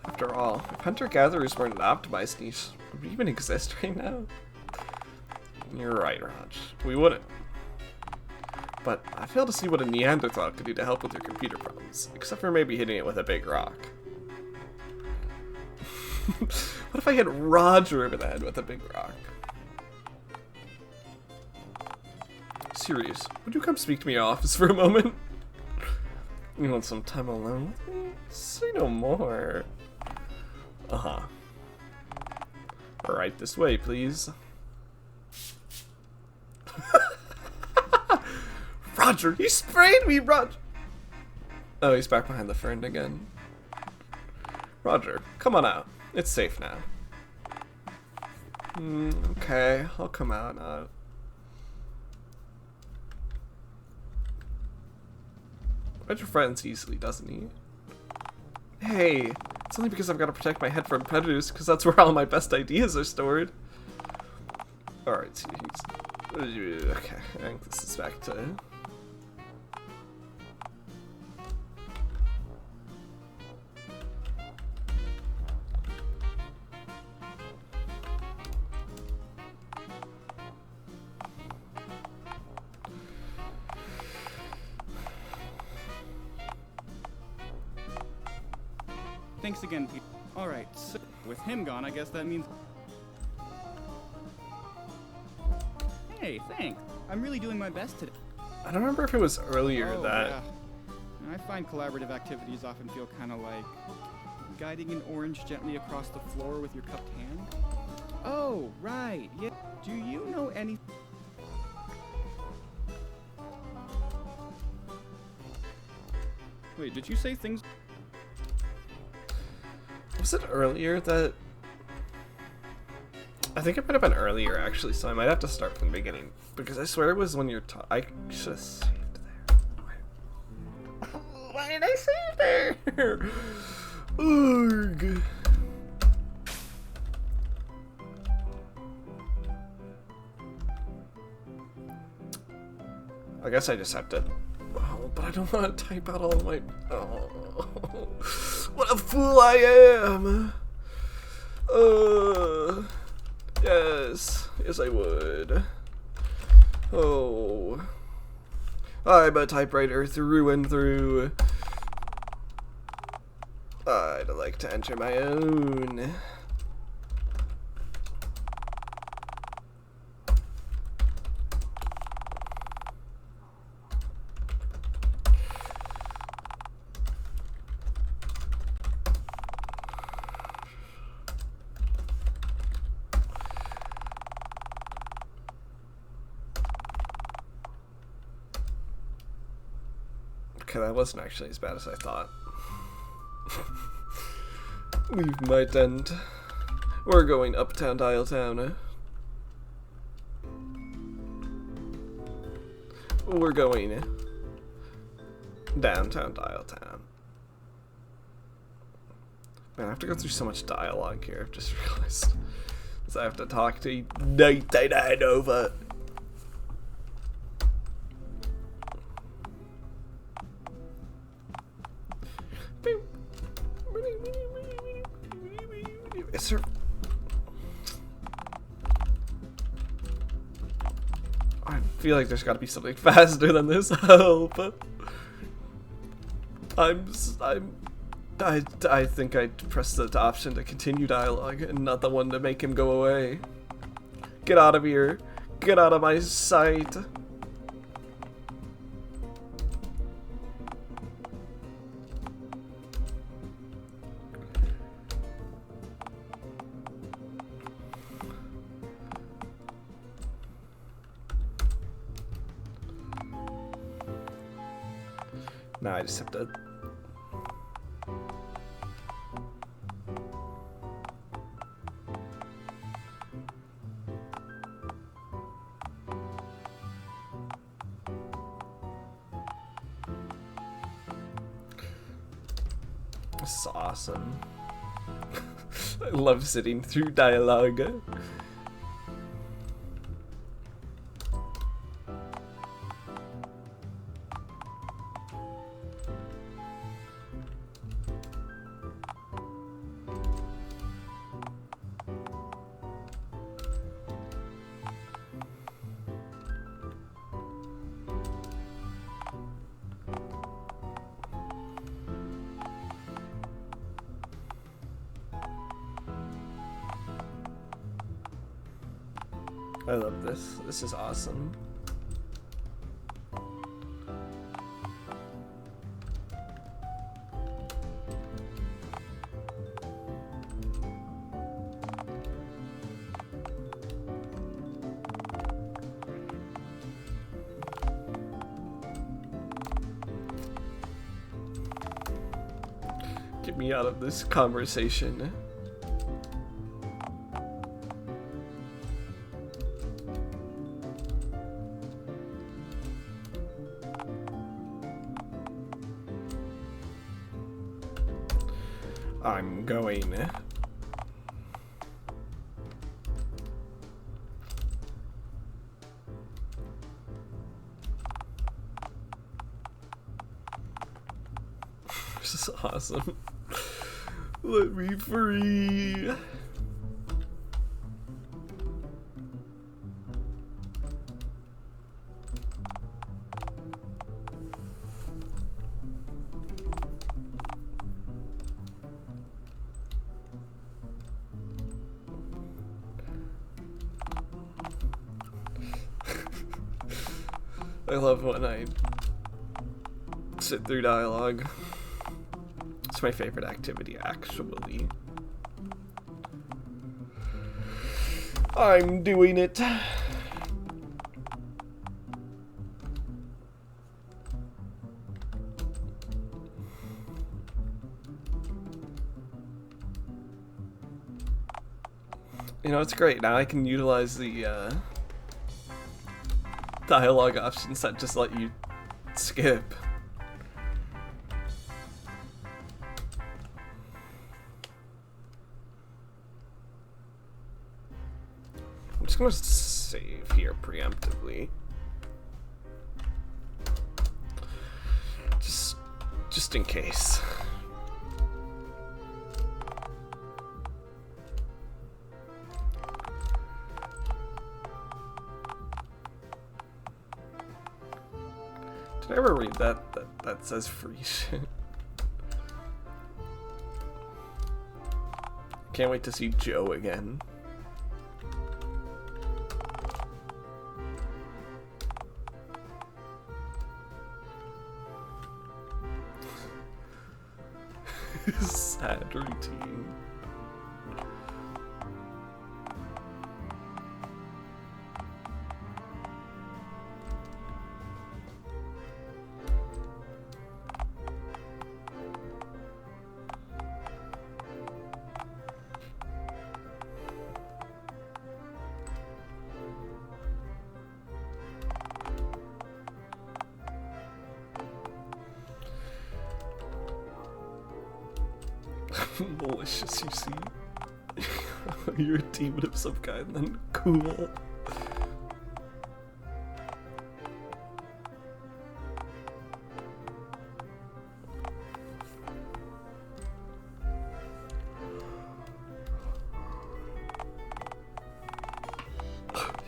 S1: After all, if hunter-gatherers weren't an optimized niche, would we even exist right now? You're right, Raj. We wouldn't. But I fail to see what a Neanderthal could do to help with your computer problems, except for maybe hitting it with a big rock. What if I hit Roger over the head with a big rock? Serious, would you come speak to me in your office for a moment? You want some time alone with me? Say no more. Uh-huh. Right this way, please. Roger, he sprayed me, Roger! Oh, he's back behind the fern again. Roger, come on out. It's safe now. Okay, I'll come out now. Roger frightens easily, doesn't he? Hey, it's only because I've got to protect my head from predators, because that's where all my best ideas are stored. Alright, so he's... Okay, I think this is back to...
S2: Thanks again, Pete. Alright, so with him gone, I guess that means... Hey, thanks. I'm really doing my best today.
S1: I don't remember if it was earlier that...
S2: Yeah. I find collaborative activities often feel kind of like guiding an orange gently across the floor with your cupped hand. Oh, right. Yeah. Do you know any... Wait, did you say things...
S1: Was it earlier that... I think it might have been earlier, actually, so I might have to start from the beginning. Because I swear it was when you're I should have saved there. Why did I save there? Ugh. I guess I just have to... Oh, but I don't want to type out all of my... Oh, what a fool I am! Yes. Yes, I would. Oh. I'm a typewriter through and through. I'd like to enter my own. Okay, that wasn't actually as bad as I thought. Leave my tent. We're going uptown Dialtown. We're going downtown Dialtown. Man, I have to go through so much dialogue here, I've just realized. So I have to talk to 99 over. Is there... I feel like there's got to be something faster than this. Help! I think I pressed the option to continue dialogue and not the one to make him go away. Get out of here! Get out of my sight! Now I just have to... This is awesome. I love sitting through dialogue. I love this. This is awesome. Get me out of this conversation. I'm going. This is awesome. Let me free. I love when I sit through dialogue. It's my favorite activity, actually. I'm doing it. You know, it's great. Now I can utilize the dialogue options that just let you skip. I'm just gonna save here preemptively. Just in case. Did I ever read that says free shit? Can't wait to see Joe again. Sad routine. Malicious, you see. You're a demon of some kind, then cool.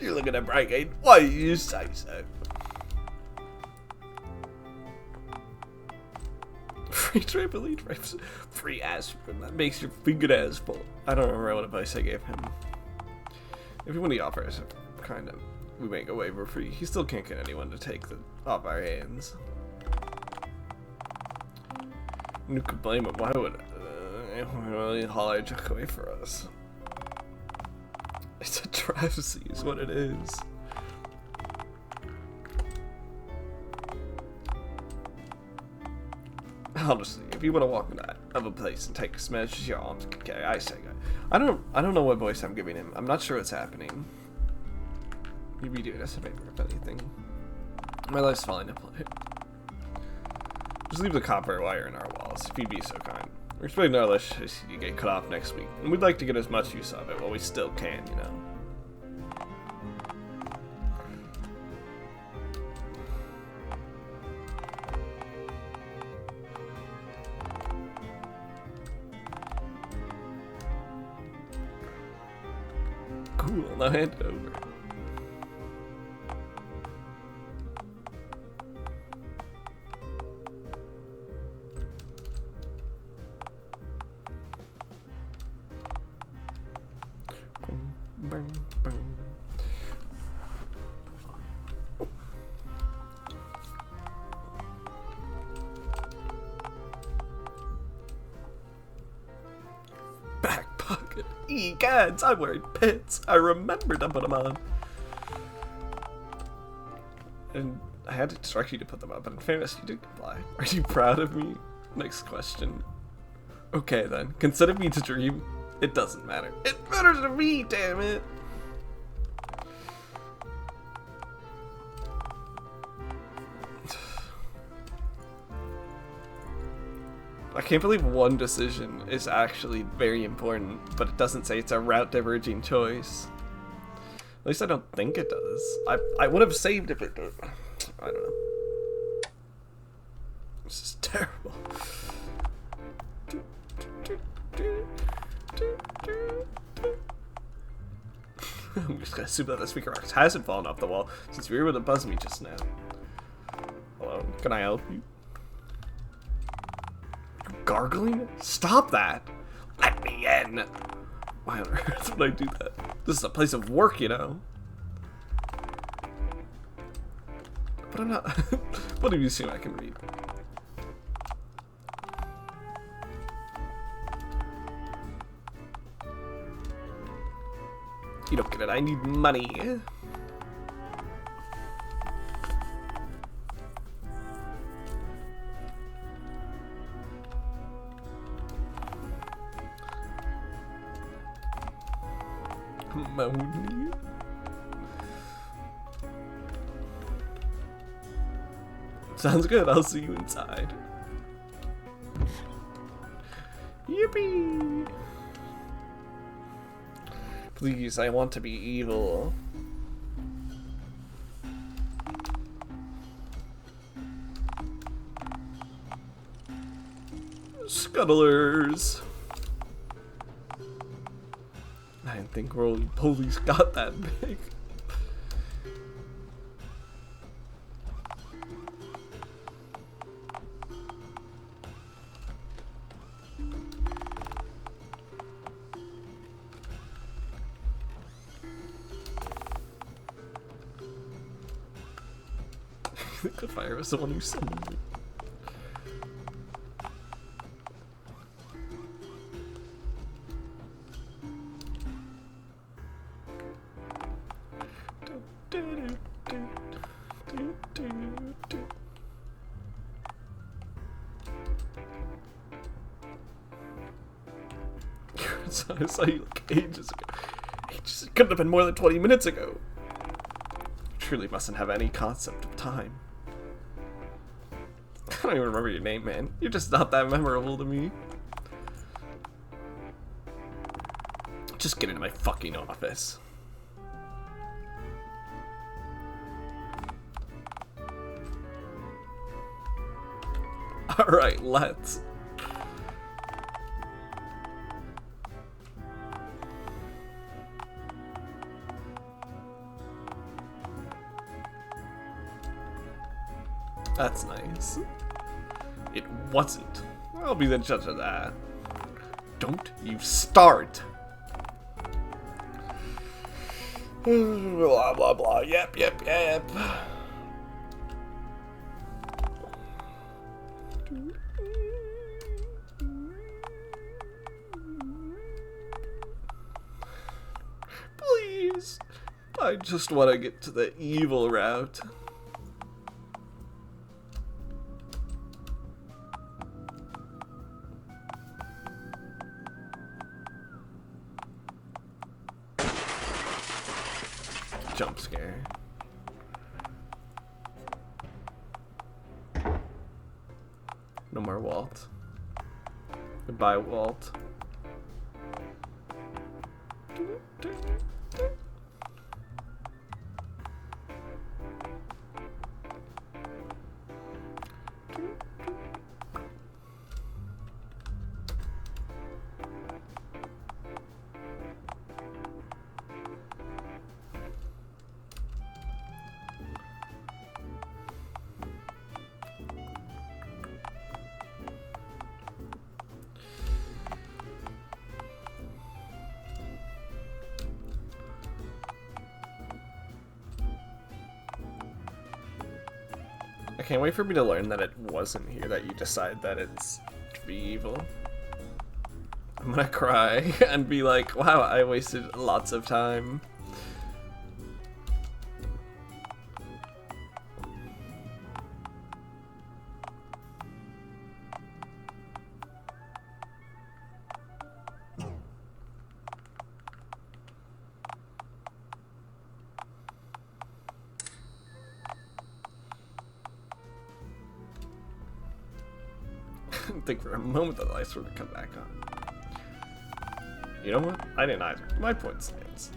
S1: You're looking at Brigade. Why do you say so? Free trampoline ramps, free aspirin. That makes your fingernails full. I don't remember what advice I gave him. If you want the offers, kind of, we make a waiver free. He still can't get anyone to take the off our hands. You could blame him. Why would really holler took away for us? It's a travesty, is what it is. Honestly, if you want to walk into of a place and take as much as your arms can carry, I say go. I don't know what voice I'm giving him. I'm not sure what's happening. You'd be doing us a favor, if anything. My life's falling apart. Just leave the copper wire in our walls, if you'd be so kind. We're expecting our electricity to get cut off next week, and we'd like to get as much use of it while we still can, you know. Cool, now hand it over. Back pocket. Egads, I'm wearing pants. I remembered to put them on. And I had to instruct you to put them up, but in fairness, you did comply. Are you proud of me? Next question. Okay then, consider me to dream. It doesn't matter. It matters to me, damn it! I can't believe one decision is actually very important, but it doesn't say it's a route diverging choice. At least I don't think it does. I would have saved if it did. I don't know. This is terrible. I'm just gonna assume that the speaker box hasn't fallen off the wall since you were able to buzz me just now. Hello, can I help you? Gargling? Stop that! Let me in! Why on earth would I do that? This is a place of work, you know. But I'm not. What have you seen I can read? You don't get it. I need money. Money. Sounds good. I'll see you inside. Yippee! Please, I want to be evil. Scuttlers. I didn't think Rolly Police got that big. The fire was the one who summoned me. I saw you like ages ago. Ages. It couldn't have been more than 20 minutes ago. You truly mustn't have any concept of time. I don't even remember your name, man. You're just not that memorable to me. Just get into my fucking office. Alright, let's. That's nice. It wasn't. I'll be the judge of that. Don't you start. Blah, blah, blah. Yep, yep, yep. Please. I just want to get to the evil route. jump scare. No more Walt. Goodbye, Walt. I can't wait for me to learn that it wasn't here that you decide that it's to be evil. I'm gonna cry and be like, wow, I wasted lots of time. Think for a moment that the lights were to come back on. You know what? I didn't either. My point stands.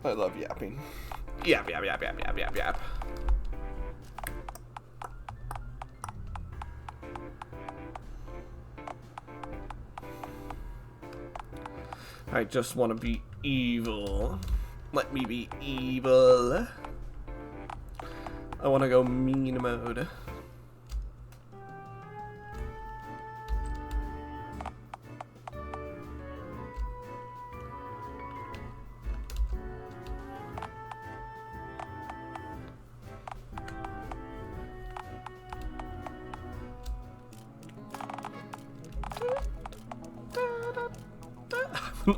S1: I love yapping. Yap, yap, yap, yap, yap, yap, yap. I just want to be evil. Let me be evil. I want to go mean mode.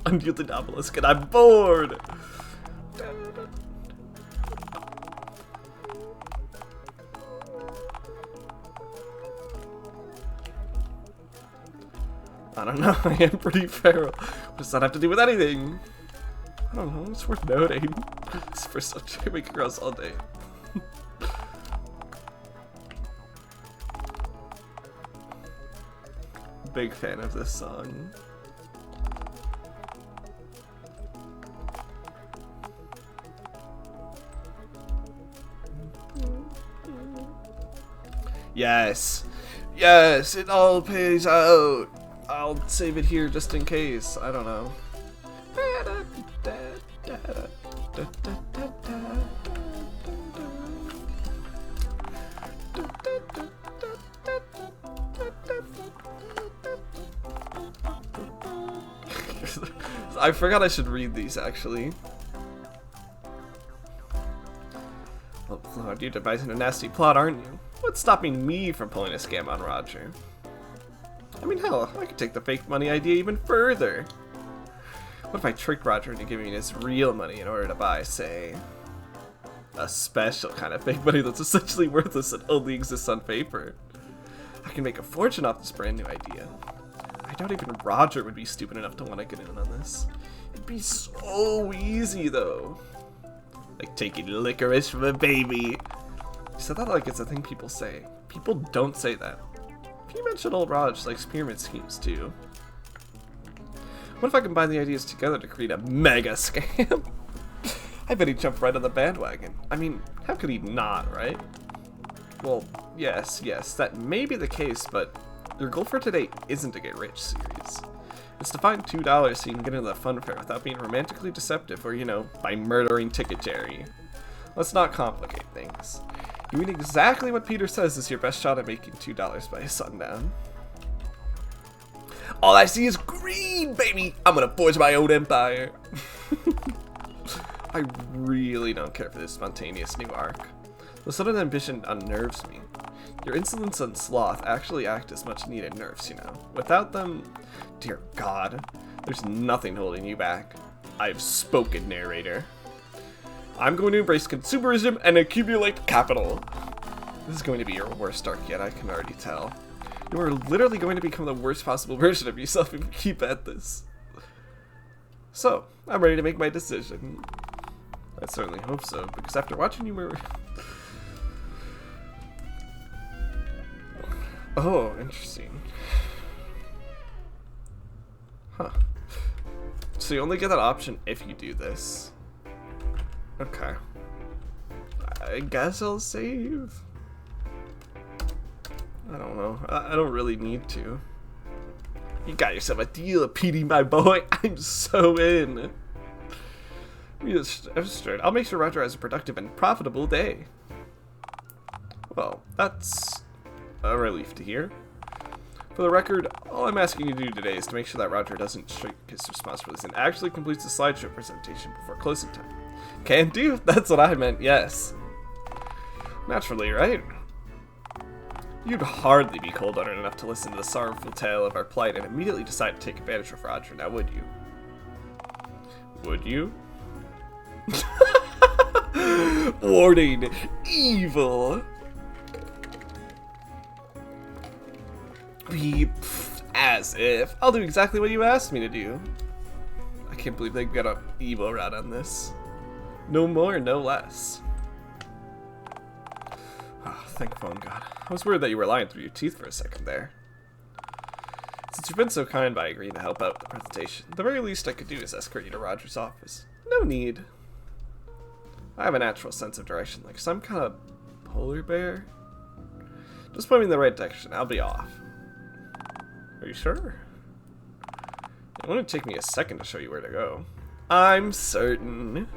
S1: Unyielding obelisk and I'm bored. I don't know, I am pretty feral. What does that have to do with anything? I don't know, it's worth noting. It's for such make girls all day. Big fan of this song. Yes, yes, it all pays out. I'll save it here just in case. I don't know. I forgot I should read these actually. Oh, you're devising a nasty plot, aren't you? What's stopping me from pulling a scam on Roger? I mean, hell, I could take the fake money idea even further. What if I tricked Roger into giving me his real money in order to buy, say, a special kind of fake money that's essentially worthless and only exists on paper? I can make a fortune off this brand new idea. I doubt even Roger would be stupid enough to want to get in on this. It'd be so easy, though. Like taking licorice from a baby. You said that like it's a thing people say. People don't say that. You mentioned old Raj likes pyramid schemes too. What if I combine the ideas together to create a mega scam? I bet he'd jump right on the bandwagon. I mean, how could he not, right? Well, yes, that may be the case, but your goal for today isn't to get rich serious. It's to find $2 so you can get into the fun fair without being romantically deceptive or, you know, by murdering Ticket Jerry. Let's not complicate things. Doing exactly what Peter says is your best shot at making $2 by sundown. All I see is green, baby! I'm gonna forge my own empire. I really don't care for this spontaneous new arc. The sudden ambition unnerves me. Your insolence and sloth actually act as much needed nerfs, you know. Without them, dear God, there's nothing holding you back. I've spoken, narrator. I'm going to embrace consumerism and accumulate capital. This is going to be your worst arc yet, I can already tell. You are literally going to become the worst possible version of yourself if you keep at this. So, I'm ready to make my decision. I certainly hope so, because after watching you... Oh, interesting. Huh. So you only get that option if you do this. Okay. I guess I'll save. I don't know. I don't really need to. You got yourself a deal, PD, my boy. I'm so in. I'll make sure Roger has a productive and profitable day. Well, that's a relief to hear. For the record, all I'm asking you to do today is to make sure that Roger doesn't shrink his responsibilities and actually completes the slideshow presentation before closing time. Can do? That's what I meant, yes. Naturally, right? You'd hardly be cold-hearted enough to listen to the sorrowful tale of our plight and immediately decide to take advantage of Roger, now would you? Would you? Warning! Evil! As if. I'll do exactly what you asked me to do. I can't believe they got an evil route on this. No more, no less. Oh, thank phone God. I was worried that you were lying through your teeth for a second there. Since you've been so kind by agreeing to help out with the presentation, the very least I could do is escort you to Roger's office. No need. I have a natural sense of direction, like some kind of polar bear. Just point me in the right direction, I'll be off. Are you sure? It wouldn't take me a second to show you where to go. I'm certain.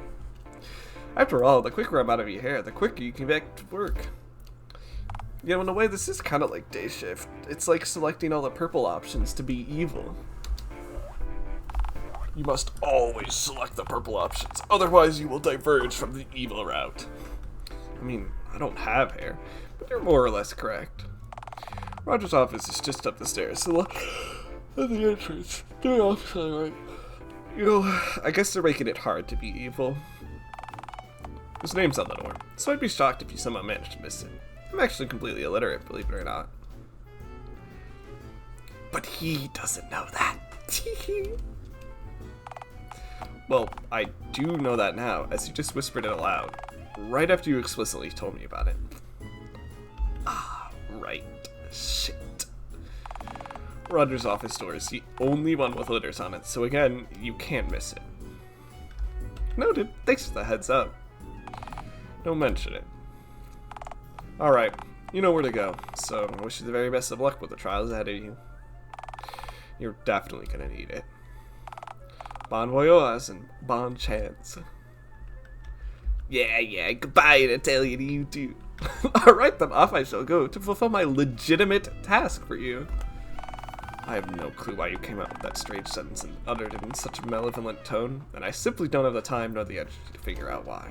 S1: After all, the quicker I'm out of your hair, the quicker you can get back to work. You know, in a way, this is kind of like day shift. It's like selecting all the purple options to be evil. You must always select the purple options, otherwise you will diverge from the evil route. I mean, I don't have hair, but you're more or less correct. Roger's office is just up the stairs, so at the entrance. They're off on the right. You know, I guess they're making it hard to be evil. His name's on the door, so I'd be shocked if you somehow managed to miss it. I'm actually completely illiterate, believe it or not. But he doesn't know that. Well, I do know that now, as you just whispered it aloud, right after you explicitly told me about it. Ah, right. Shit. Roger's office door is the only one with letters on it, so again, you can't miss it. Noted. Thanks for the heads up. Don't mention it. Alright, you know where to go, so I wish you the very best of luck with the trials ahead of you. You're definitely gonna need it. Bon voyage and bon chance. Yeah, goodbye and Italian to you too. Alright then, off I shall go to fulfill my legitimate task for you. I have no clue why you came up with that strange sentence and uttered it in such a malevolent tone, and I simply don't have the time nor the energy to figure out why.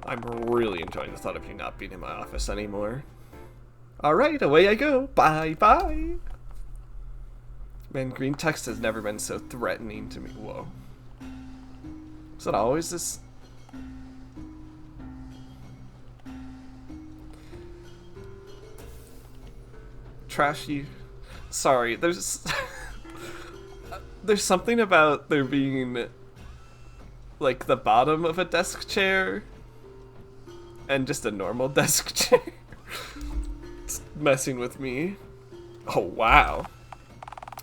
S1: I'm really enjoying the thought of you not being in my office anymore. Alright, away I go. Bye. Man, green text has never been so threatening to me. Whoa. Is it always this? Trashy. Sorry, there's something about there being like the bottom of a desk chair and just a normal desk chair. It's messing with me. Oh wow.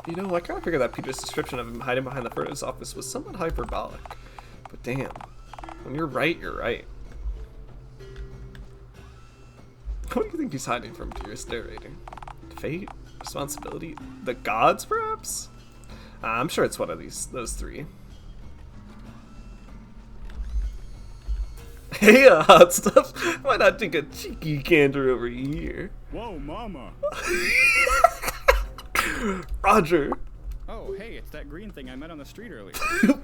S1: You know, I kind of figured that Peter's description of him hiding behind the furnace office was somewhat hyperbolic. But damn, when you're right, you're right. What do you think he's hiding from, dearest narrator? Fate? Responsibility? The gods, perhaps? I'm sure it's one of those three. Hey, hot stuff. Why not take a cheeky canter over here?
S2: Whoa, mama.
S1: Roger.
S2: Oh, hey, it's that green thing I met on the street earlier.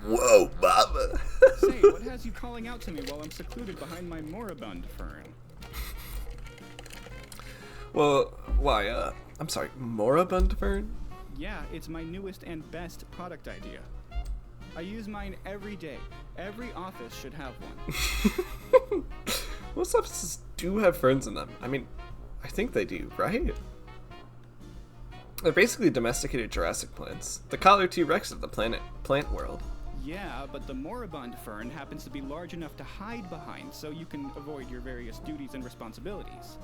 S1: Whoa, mama.
S2: Say, what has you calling out to me while I'm secluded behind my moribund fern?
S1: Well, why, I'm sorry, moribund fern?
S2: Yeah, it's my newest and best product idea. I use mine every day. Every office should have one.
S1: Most offices do have ferns in them. I mean, I think they do, right? They're basically domesticated Jurassic plants. The collar T-Rex of the plant world.
S2: Yeah, but the moribund fern happens to be large enough to hide behind, so you can avoid your various duties and responsibilities.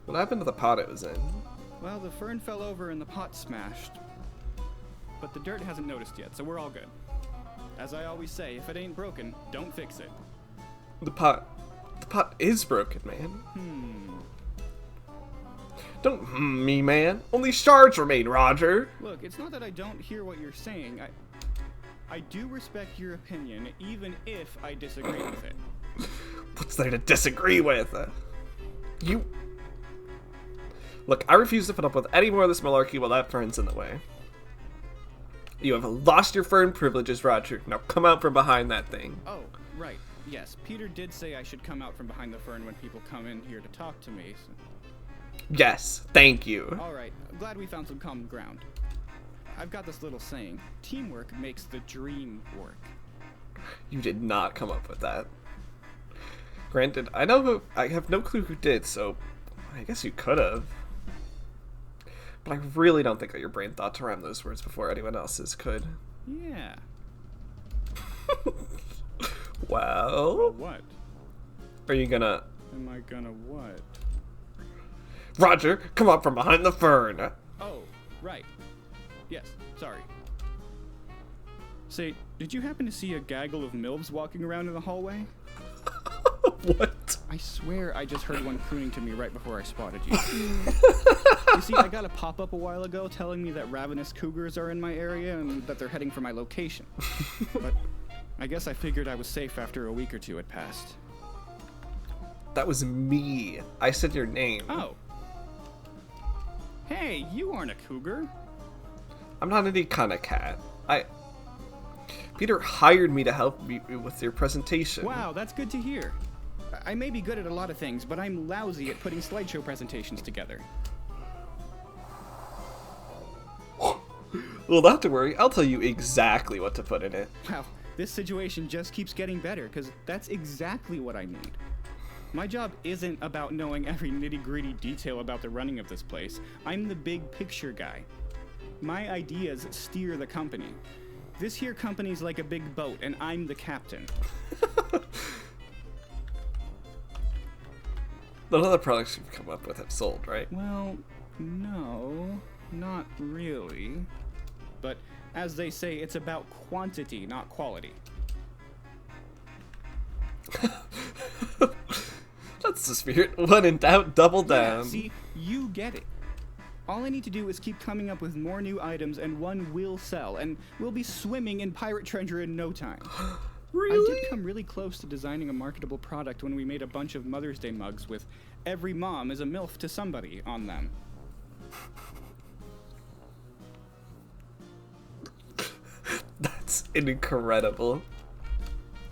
S1: What happened to the pot it was in?
S2: Well, the fern fell over and the pot smashed. But the dirt hasn't noticed yet, so we're all good. As I always say, if it ain't broken, don't fix it.
S1: The pot is broken, man. Don't me, man. Only shards remain, Roger.
S2: Look, it's not that I don't hear what you're saying. I do respect your opinion, even if I disagree with it.
S1: What's there to disagree with? You... Look, I refuse to put up with any more of this malarkey while that fern's in the way. You have lost your fern privileges, Roger. Now come out from behind that thing.
S2: Oh, right. Yes, Peter did say I should come out from behind the fern when people come in here to talk to me. So.
S1: Yes, thank you.
S2: All right, I'm glad we found some common ground. I've got this little saying, teamwork makes the dream work.
S1: You did not come up with that. Granted, I have no clue who did, so I guess you could have. But I really don't think that your brain thought to rhyme those words before anyone else's could.
S2: Yeah.
S1: Well...
S2: What?
S1: Are you gonna...
S2: Am I gonna what?
S1: Roger, come up from behind the fern!
S2: Oh, right. Yes, sorry. Say, did you happen to see a gaggle of MILFs walking around in the hallway?
S1: What?
S2: I swear I just heard one crooning to me right before I spotted you. You see, I got a pop-up a while ago telling me that ravenous cougars are in my area and that they're heading for my location. But I guess I figured I was safe after a week or two had passed.
S1: That was me. I said your name.
S2: Oh. Hey, you aren't a cougar.
S1: I'm not any kind of cat. Peter hired me to help me with your presentation.
S2: Wow, that's good to hear. I may be good at a lot of things, but I'm lousy at putting slideshow presentations together.
S1: Well, not to worry. I'll tell you exactly what to put in it.
S2: Wow, this situation just keeps getting better, because that's exactly what I need. My job isn't about knowing every nitty-gritty detail about the running of this place. I'm the big picture guy. My ideas steer the company. This here company's like a big boat, and I'm the captain.
S1: None of the products you've come up with have sold, right?
S2: Well, no, not really. But as they say, it's about quantity, not quality.
S1: That's the spirit. When in doubt, double down.
S2: Yeah, see, you get it. All I need to do is keep coming up with more new items, and one will sell, and we'll be swimming in pirate treasure in no time.
S1: Really?
S2: I did come really close to designing a marketable product when we made a bunch of Mother's Day mugs with every mom is a MILF to somebody on them.
S1: That's incredible.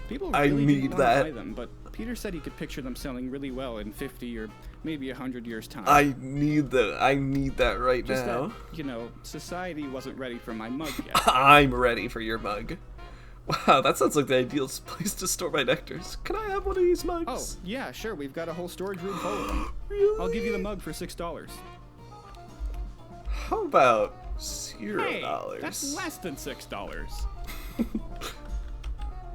S2: People
S1: I
S2: really
S1: need
S2: didn't want
S1: that.
S2: to buy them, but Peter said he could picture them selling really well in 50 or maybe 100 years' time.
S1: I need that right
S2: Just
S1: now.
S2: that, you know, society wasn't ready for my mug yet.
S1: I'm ready for your mug. Wow, that sounds like the ideal place to store my nectars. Can I have one of these mugs?
S2: Oh, yeah, sure. We've got a whole storage room full of them.
S1: Really?
S2: I'll give you the mug for $6.
S1: How about $0?
S2: Hey, that's less than $6.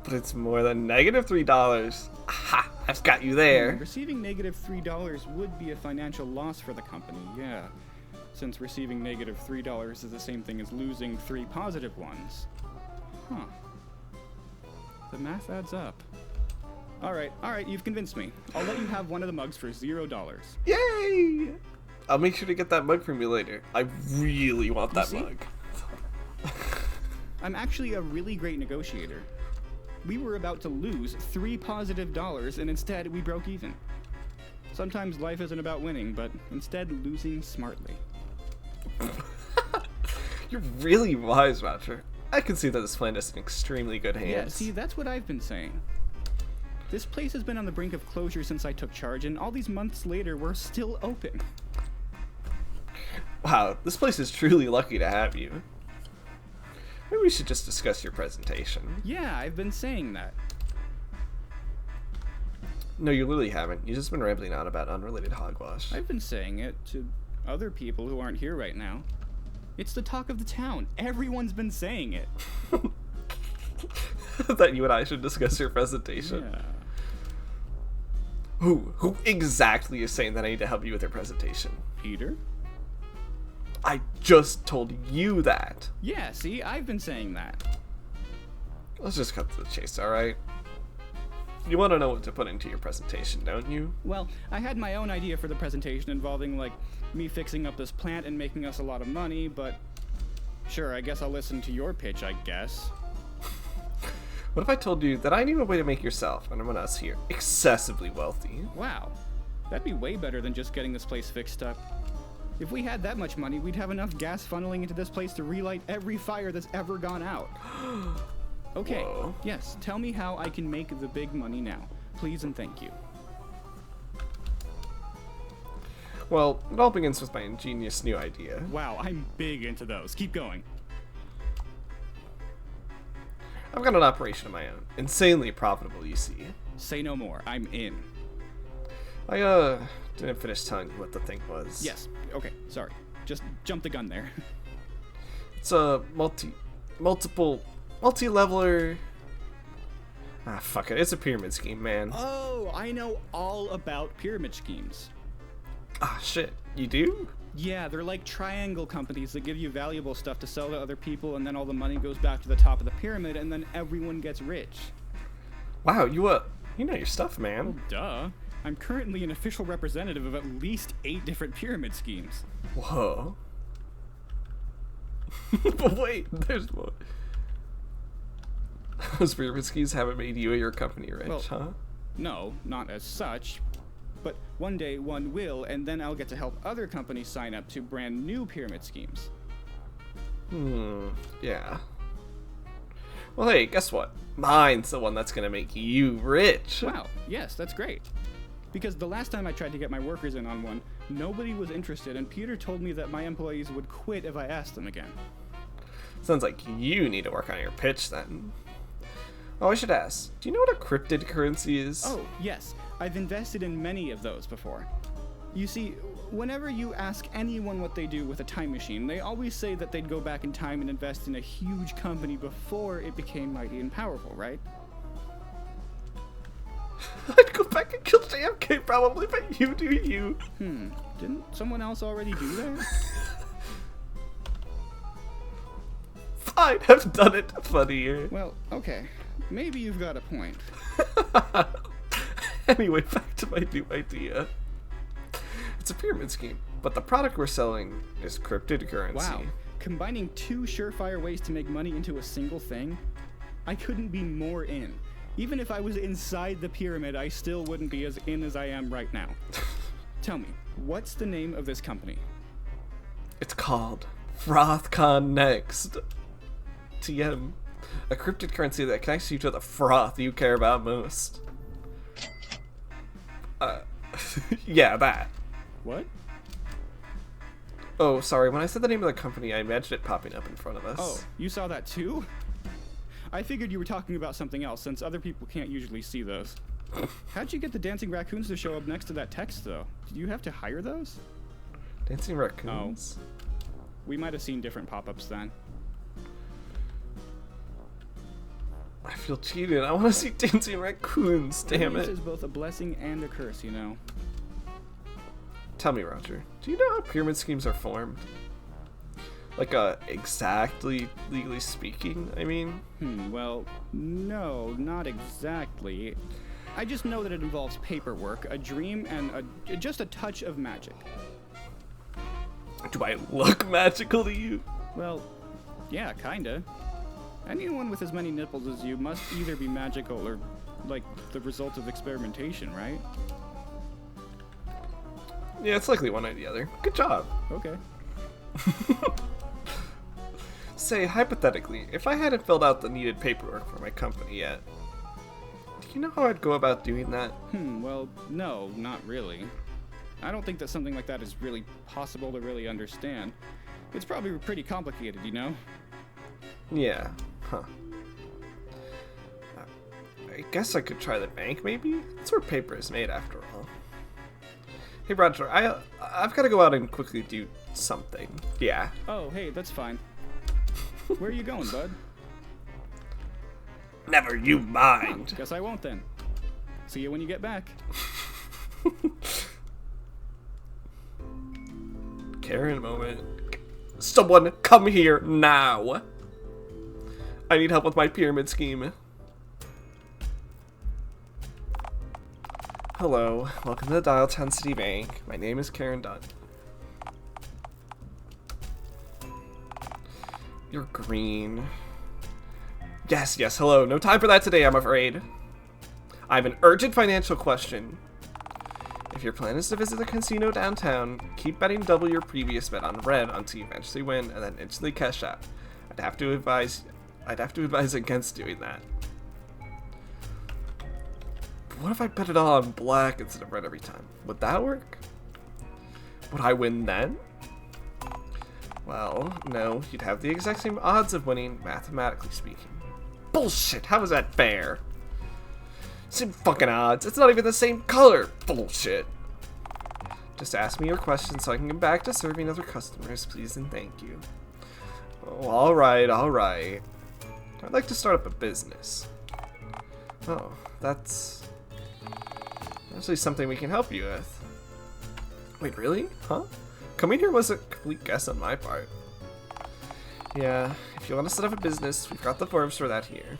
S1: But it's more than -$3. Aha! I've got you there.
S2: Receiving -$3 would be a financial loss for the company, yeah. Since receiving -$3 is the same thing as losing 3 positive ones. Huh. The math adds up. Alright, you've convinced me. I'll let you have one of the mugs for $0.
S1: Yay! I'll make sure to get that mug from you later. I really want that
S2: see?
S1: mug.
S2: I'm actually a really great negotiator. We were about to lose 3 positive dollars, and instead we broke even. Sometimes life isn't about winning, but instead losing smartly.
S1: You're really wise, Roger. I can see that this plan is in extremely good hands.
S2: Yeah, see, that's what I've been saying. This place has been on the brink of closure since I took charge, and all these months later, we're still open.
S1: Wow, this place is truly lucky to have you. Maybe we should just discuss your presentation.
S2: Yeah, I've been saying that.
S1: No, you literally haven't. You've just been rambling on about unrelated hogwash.
S2: I've been saying it to other people who aren't here right now. It's the talk of the town. Everyone's been saying it.
S1: That you and I should discuss your presentation.
S2: Yeah.
S1: Who exactly is saying that I need to help you with your presentation?
S2: Peter?
S1: I just told you that.
S2: Yeah, see, I've been saying that.
S1: Let's just cut to the chase, alright? You want to know what to put into your presentation, don't you?
S2: Well, I had my own idea for the presentation involving, like, me fixing up this plant and making us a lot of money, but sure, I guess I'll listen to your pitch, I guess.
S1: What if I told you that I knew a way to make yourself and everyone else here excessively wealthy?
S2: Wow, that'd be way better than just getting this place fixed up. If we had that much money, we'd have enough gas funneling into this place to relight every fire that's ever gone out. Okay,
S1: Whoa.
S2: yes, tell me how I can make the big money now. Please and thank you.
S1: Well, it all begins with my ingenious new idea.
S2: Wow, I'm big into those. Keep going.
S1: I've got an operation of my own. Insanely profitable, you see.
S2: Say no more. I'm in.
S1: I, didn't finish telling you what the thing was.
S2: Yes. Okay, sorry. Just jump the gun there.
S1: It's a multi-leveler... Ah, fuck it. It's a pyramid scheme, man.
S2: Oh, I know all about pyramid schemes.
S1: Ah, shit. You do?
S2: Yeah, they're like triangle companies that give you valuable stuff to sell to other people, and then all the money goes back to the top of the pyramid, and then everyone gets rich.
S1: Wow, you know your stuff, man.
S2: Well, duh. I'm currently an official representative of at least 8 different pyramid schemes.
S1: Whoa. But wait, there's more. Those pyramid schemes haven't made you or your company rich,
S2: Well,
S1: huh?
S2: No, not as such. But one day one will, and then I'll get to help other companies sign up to brand new pyramid schemes.
S1: Yeah. Well, hey, guess what? Mine's the one that's gonna make you rich.
S2: Wow, yes, that's great. Because the last time I tried to get my workers in on one, nobody was interested, and Peter told me that my employees would quit if I asked them again.
S1: Sounds like you need to work on your pitch then. Oh, I should ask, do you know what a cryptid currency is?
S2: Oh, yes, I've invested in many of those before. You see, whenever you ask anyone what they do with a time machine, they always say that they'd go back in time and invest in a huge company before it became mighty and powerful, right?
S1: I'd go back and kill JFK probably, but you do you.
S2: Didn't someone else already do that?
S1: Fine, I've done it. Funnier.
S2: Well, okay. Maybe you've got a point.
S1: Anyway, back to my new idea. It's a pyramid scheme, but the product we're selling is cryptid currency.
S2: Wow. Combining 2 surefire ways to make money into a single thing? I couldn't be more in. Even if I was inside the pyramid, I still wouldn't be as in as I am right now. Tell me, what's the name of this company?
S1: It's called FrothCon Next. TM. A cryptid currency that connects you to the froth you care about most. Yeah, that.
S2: What?
S1: Oh, sorry, when I said the name of the company, I imagined it popping up in front of us.
S2: Oh, you saw that too? I figured you were talking about something else, since other people can't usually see those. How'd you get the dancing raccoons to show up next to that text, though? Did you have to hire those?
S1: Dancing raccoons?
S2: We might have seen different pop-ups then.
S1: I feel cheated. I want to see dancing raccoons, damn
S2: This
S1: it.
S2: is both a blessing and a curse, you know.
S1: Tell me, Roger, do you know how pyramid schemes are formed? Like, exactly, legally speaking, I mean?
S2: Well, no, not exactly. I just know that it involves paperwork, a dream, and just a touch of magic.
S1: Do I look magical to you?
S2: Well, yeah, kinda. Anyone with as many nipples as you must either be magical or, like, the result of experimentation, right?
S1: Yeah, it's likely one or the other. Good job.
S2: Okay.
S1: Say, hypothetically, if I hadn't filled out the needed paperwork for my company yet, do you know how I'd go about doing that?
S2: Well, no, not really. I don't think that something like that is really possible to really understand. It's probably pretty complicated, you know?
S1: Yeah, huh. I guess I could try the bank, maybe? That's where paper is made, after all. Hey, Roger, I've got to go out and quickly do something. Yeah.
S2: Oh, hey, that's fine. Where are you going, bud?
S1: Never you mind.
S2: Guess I won't then. See you when you get back.
S1: Karen moment. Someone come here now. I need help with my pyramid scheme. Hello, welcome to the Dialtown City Bank. My name is Karen Dunn. You're green. Yes, hello. No time for that today, I'm afraid. I have an urgent financial question. If your plan is to visit the casino downtown, keep betting double your previous bet on red until you eventually win and then instantly cash out. I'd have to advise against doing that. But what if I bet it all on black instead of red every time? Would that work? Would I win then? Well, no, you'd have the exact same odds of winning, mathematically speaking. Bullshit, how is that fair? Same fucking odds, it's not even the same color. Bullshit. Just ask me your questions so I can get back to serving other customers, please and thank you. Oh, alright. I'd like to start up a business. Oh, that's actually something we can help you with. Wait, really? Huh? Coming here was a complete guess on my part. Yeah, if you want to set up a business, we've got the forms for that here.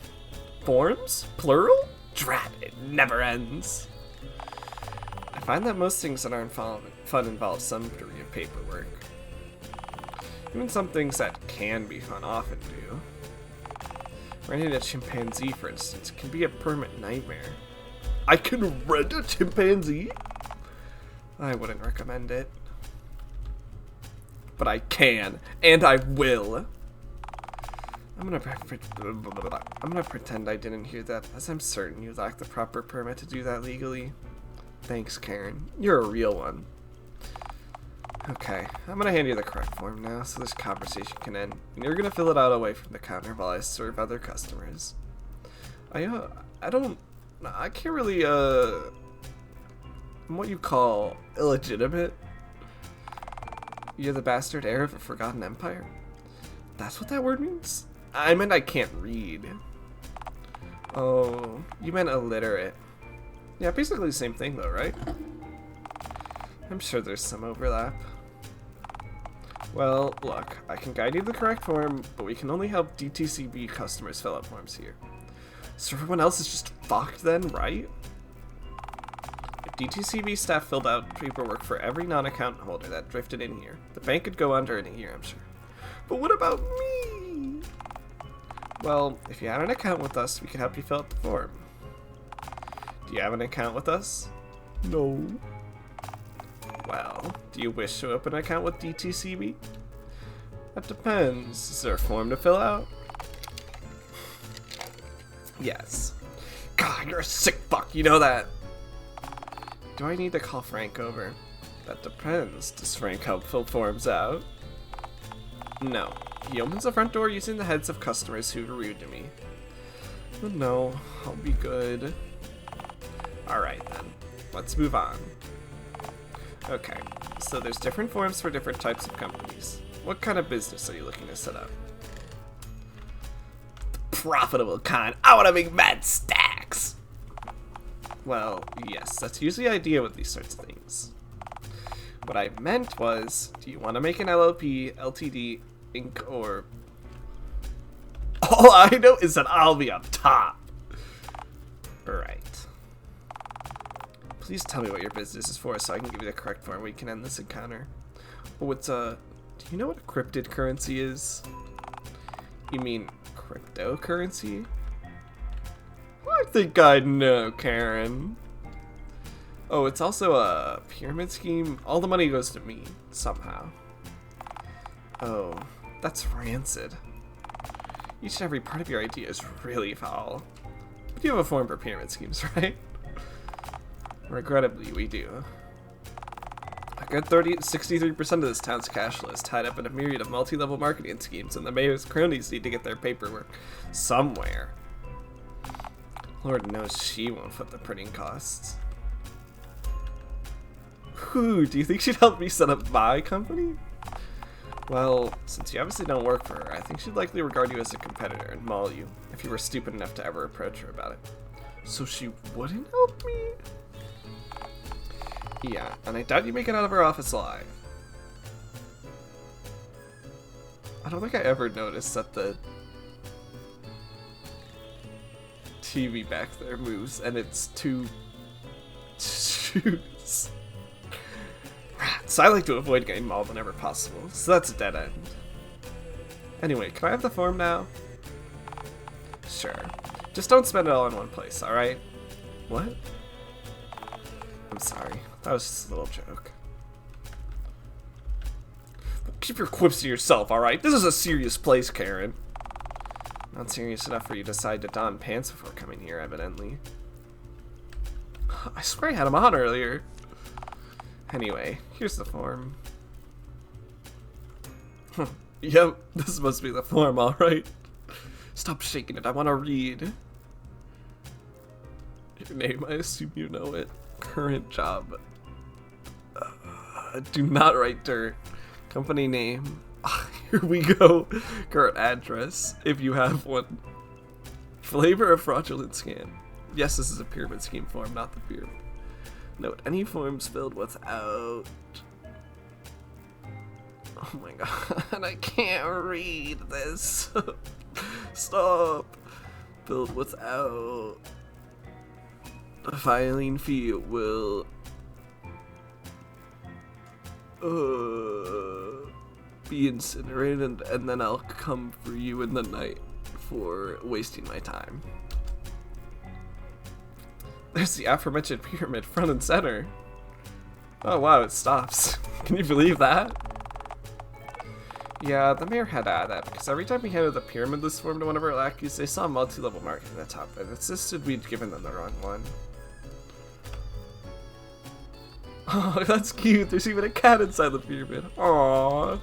S1: Forms? Plural? Drat, it never ends. I find that most things that aren't fun involve some degree of paperwork. Even some things that can be fun often do. Renting a chimpanzee, for instance, can be a permanent nightmare. I can rent a chimpanzee? I wouldn't recommend it. But I can, and I will. I'm gonna pretend I didn't hear that, as I'm certain you lack the proper permit to do that legally. Thanks, Karen. You're a real one. Okay, I'm gonna hand you the correct form now, so this conversation can end, and you're gonna fill it out away from the counter while I serve other customers. I can't really, I'm what you call illegitimate. You're the bastard heir of a forgotten empire? That's what that word means? I meant I can't read. Oh, you meant illiterate. Yeah, basically the same thing though, right? I'm sure there's some overlap. Well, look, I can guide you to the correct form, but we can only help DTCB customers fill out forms here. So everyone else is just fucked then, right? If DTCB staff filled out paperwork for every non-account holder that drifted in here, the bank could go under in a year, I'm sure. But what about me? Well, if you had an account with us, we could help you fill out the form. Do you have an account with us? No. Well, do you wish to open an account with DTCB? That depends. Is there a form to fill out? Yes. God, you're a sick fuck, you know that. Do I need to call Frank over? That depends. Does Frank help fill forms out? No. He opens the front door using the heads of customers who are rude to me. But no, I'll be good. Alright then, let's move on. Okay, so there's different forms for different types of companies. What kind of business are you looking to set up? The profitable kind. I want to make mad stacks! Well, yes, that's usually the idea with these sorts of things. What I meant was, do you want to make an LLP, LTD, Inc., or... All I know is that I'll be on top! Right. Please tell me what your business is for so I can give you the correct form we can end this encounter. Oh, it's do you know what a cryptid currency is? You mean cryptocurrency? I think I know, Karen. Oh, it's also a pyramid scheme? All the money goes to me, somehow. Oh, that's rancid. Each and every part of your idea is really foul. But you have a form for pyramid schemes, right? Regrettably, we do. A good 63% of this town's cash flow is tied up in a myriad of multi-level marketing schemes, and the mayor's cronies need to get their paperwork somewhere. Lord knows she won't foot the printing costs. Whew, do you think she'd help me set up my company? Well, since you obviously don't work for her, I think she'd likely regard you as a competitor and maul you if you were stupid enough to ever approach her about it. So she wouldn't help me? Yeah, and I doubt you make it out of her office alive. I don't think I ever noticed that the TV back there moves and it's two shoes. So I like to avoid getting mauled whenever possible, so that's a dead end. Anyway, can I have the form now? Sure. Just don't spend it all in one place, alright? What? I'm sorry. That was just a little joke. Keep your quips to yourself, alright? This is a serious place, Karen. Not serious enough for you to decide to don pants before coming here, evidently. I swear I had them on earlier. Anyway, here's the form. Yep, this must be the form, alright. Stop shaking it, I want to read. Your name, I assume you know it. Current job. Do not write dirt. Company name. Here we go. Current address, if you have one. Flavor of fraudulent scam. Yes, this is a pyramid scheme form, not the pyramid. Note, any forms filled without... Oh my god, I can't read this. Stop. Filled without... The filing fee will... be incinerated, and then I'll come for you in the night for wasting my time. There's the aforementioned pyramid front and center. Oh wow, it stops. Can you believe that? Yeah, the mayor had to add that because every time we handed the pyramid list form to one of our lackeys, they saw multi-level marking at the top and insisted we'd given them the wrong one. Oh, that's cute. There's even a cat inside the pyramid. Aww.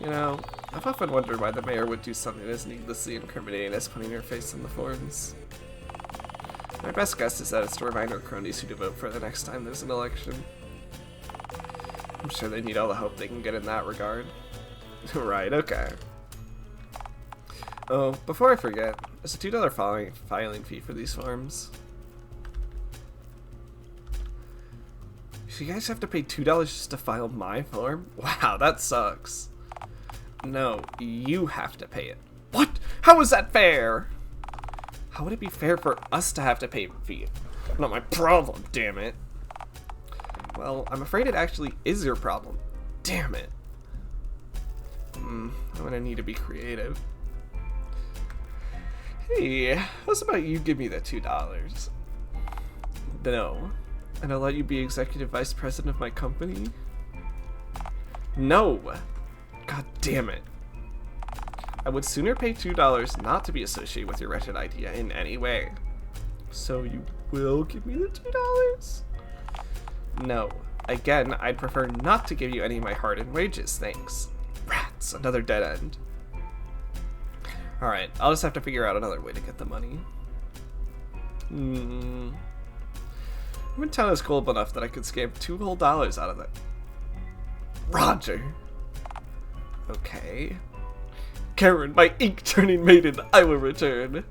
S1: You know, I've often wondered why the mayor would do something as needlessly incriminating as putting her face on the forms. My best guess is that it's to remind our cronies who to vote for the next time there's an election. I'm sure they need all the hope they can get in that regard. Right, okay. Oh, before I forget, there's a $2 filing fee for these forms. So you guys have to pay $2 just to file my form? Wow, that sucks. No, you have to pay it. What? How is that fair? How would it be fair for us to have to pay a fee? Not my problem, damn it. Well, I'm afraid it actually is your problem. Damn it. I'm gonna need to be creative. Hey, how's about you give me the $2? No. And I'll let you be executive vice president of my company? No! God damn it. I would sooner pay $2 not to be associated with your wretched idea in any way. So you will give me the $2? No. Again, I'd prefer not to give you any of my hard-earned wages, thanks. Rats, another dead end. Alright, I'll just have to figure out another way to get the money. Town is cold enough that I could scam $2 whole out of it. Roger. Okay. Karen, my ink-turning maiden, I will return.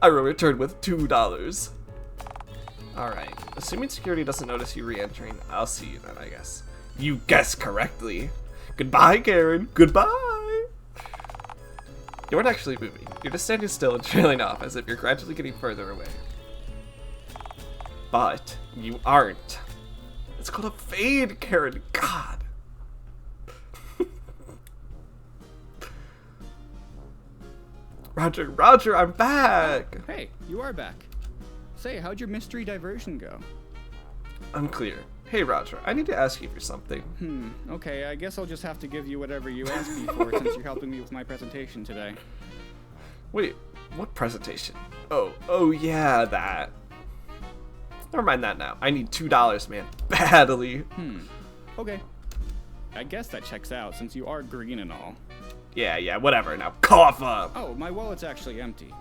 S1: I will return with $2. Alright, assuming security doesn't notice you re-entering, I'll see you then, I guess. You guessed correctly. Goodbye, Karen. Goodbye. You aren't actually moving. You're just standing still and trailing off as if you're gradually getting further away. But you aren't. It's called a fade, Karen. God. Roger, I'm back.
S2: Hey, you are back. Say, how'd your mystery diversion go?
S1: Unclear. Hey, Roger, I need to ask you for something.
S2: Okay, I guess I'll just have to give you whatever you asked me for since you're helping me with my presentation today.
S1: Wait, what presentation? Oh yeah, that. Never mind that now. I need $2, man. Badly.
S2: Okay. I guess that checks out since you are green and all.
S1: Yeah, whatever. Now cough up.
S2: Oh, my wallet's actually empty.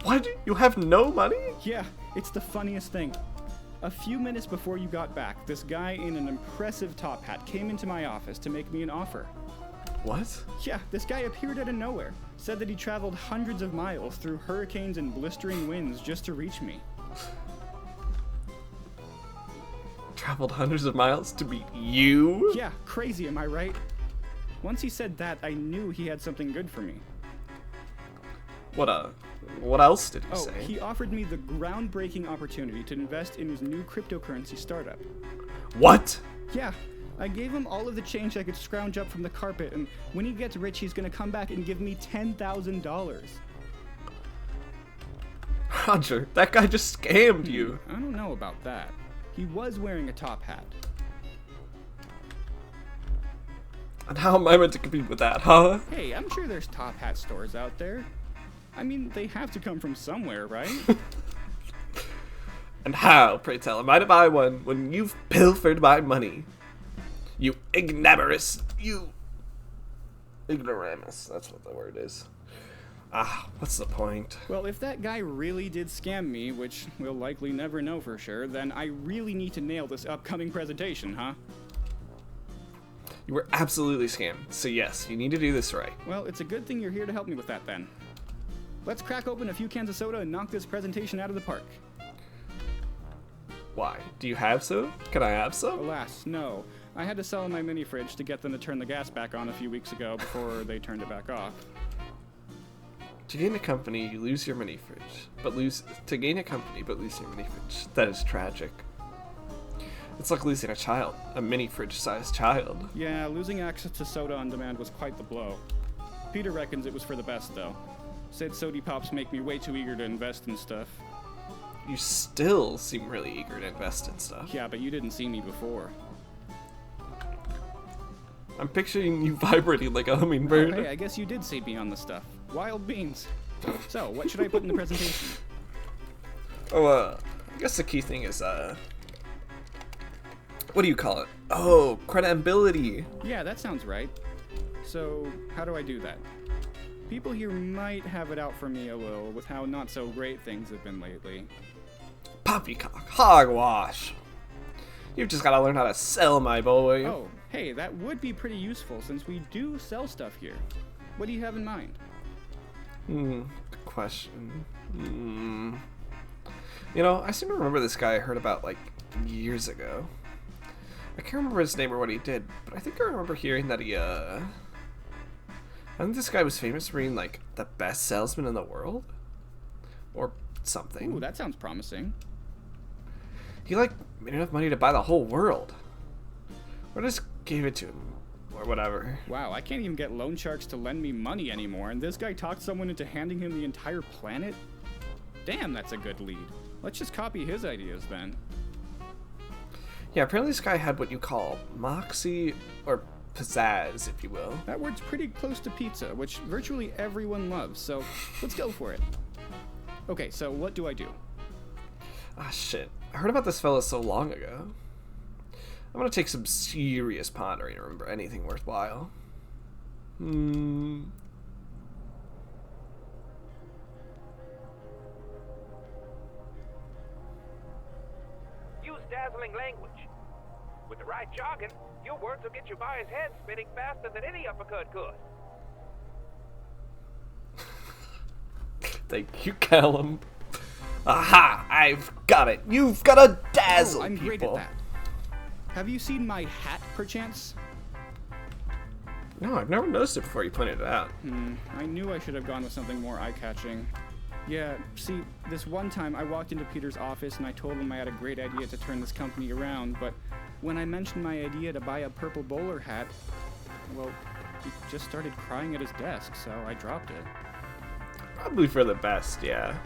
S1: What? You have no money?
S2: Yeah, it's the funniest thing. A few minutes before you got back, this guy in an impressive top hat came into my office to make me an offer.
S1: What?
S2: Yeah, this guy appeared out of nowhere. Said that he traveled hundreds of miles through hurricanes and blistering winds just to reach me.
S1: Traveled hundreds of miles to meet you?
S2: Yeah, crazy, am I right? Once he said that, I knew he had something good for me.
S1: What else did he say?
S2: He offered me the groundbreaking opportunity to invest in his new cryptocurrency startup.
S1: What?
S2: Yeah, I gave him all of the change I could scrounge up from the carpet, and when he gets rich, he's gonna come back and give me $10,000.
S1: Roger, that guy just scammed you.
S2: I don't know about that. He was wearing a top hat.
S1: And how am I meant to compete with that, huh?
S2: Hey, I'm sure there's top hat stores out there. I mean, they have to come from somewhere, right?
S1: And how, pray tell, am I to buy one when you've pilfered my money? You ignoramus, you ignoramus, that's what the word is. What's the point?
S2: Well, if that guy really did scam me, which we'll likely never know for sure, then I really need to nail this upcoming presentation, huh?
S1: You were absolutely scammed, so yes, you need to do this right.
S2: Well, it's a good thing you're here to help me with that then. Let's crack open a few cans of soda and knock this presentation out of the park.
S1: Why? Do you have some? Can I have some?
S2: Alas, no. I had to sell my mini fridge to get them to turn the gas back on a few weeks ago before they turned it back off.
S1: To gain a company, you lose your mini fridge, to gain a company, but lose your mini fridge. That is tragic. It's like losing a child, a mini fridge-sized child.
S2: Yeah, losing access to soda on demand was quite the blow. Peter reckons it was for the best, though. Said sody pops make me way too eager to invest in stuff.
S1: You still seem really eager to invest in stuff.
S2: Yeah, but you didn't see me before.
S1: I'm picturing you vibrating like a hummingbird.
S2: Hey, I guess you did see me on the stuff. Wild beans. So, what should I put in the presentation?
S1: I guess the key thing is, what do you call it? Oh, credibility.
S2: Yeah, that sounds right. So, how do I do that? People here might have it out for me a little with how not so great things have been lately.
S1: Poppycock, hogwash. You've just gotta learn how to sell, my boy.
S2: Oh, hey, that would be pretty useful since we do sell stuff here. What do you have in mind?
S1: Good question. You know, I seem to remember this guy I heard about, like, years ago. I can't remember his name or what he did, but I think I remember hearing that he, I think this guy was famous for being, like, the best salesman in the world? Or something.
S2: Ooh, that sounds promising.
S1: He, like, made enough money to buy the whole world. Or just gave it to him. Or whatever.
S2: Wow, I can't even get loan sharks to lend me money anymore, and this guy talked someone into handing him the entire planet? Damn, that's a good lead. Let's just copy his ideas then.
S1: Yeah, apparently this guy had what you call moxie, or pizzazz, if you will.
S2: That word's pretty close to pizza, which virtually everyone loves, so let's go for it. Okay, so what do I do?
S1: Shit. I heard about this fella so long ago. I'm gonna take some serious pondering to remember anything worthwhile. Use
S3: dazzling language. With the right jargon, your words will get your buyer's head spinning faster than any uppercut could.
S1: Thank you, Callum. Aha! I've got it. You've got to dazzle
S2: I'm
S1: people.
S2: great at that. Have you seen my hat, perchance?
S1: No, I've never noticed it before you pointed it out.
S2: I knew I should have gone with something more eye-catching. Yeah, see, this one time I walked into Peter's office and I told him I had a great idea to turn this company around, but when I mentioned my idea to buy a purple bowler hat, well, he just started crying at his desk, so I dropped it.
S1: Probably for the best, yeah.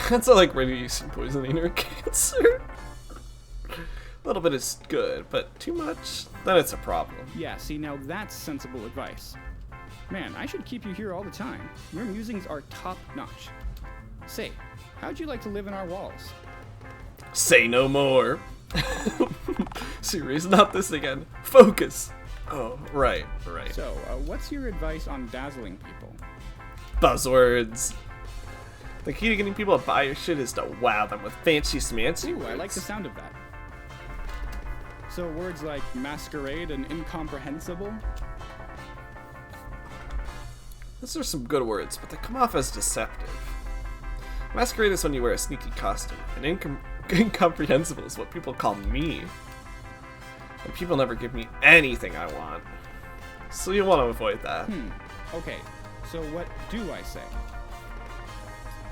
S1: That's not like radiation poisoning or cancer. A little bit is good, but too much, then it's a problem.
S2: Yeah, see, now that's sensible advice. Man, I should keep you here all the time. Your musings are top-notch. Say, how'd you like to live in our walls?
S1: Say no more. Serious, not this again. Focus. Oh, right.
S2: So, what's your advice on dazzling people?
S1: Buzzwords. The key to getting people to buy your shit is to wow them with fancy smancy
S2: Ooh,
S1: words.
S2: I like the sound of that. So words like masquerade and incomprehensible?
S1: Those are some good words, but they come off as deceptive. Masquerade is when you wear a sneaky costume, and incomprehensible is what people call me. And people never give me anything I want. So you want to avoid that.
S2: Okay, so what do I say?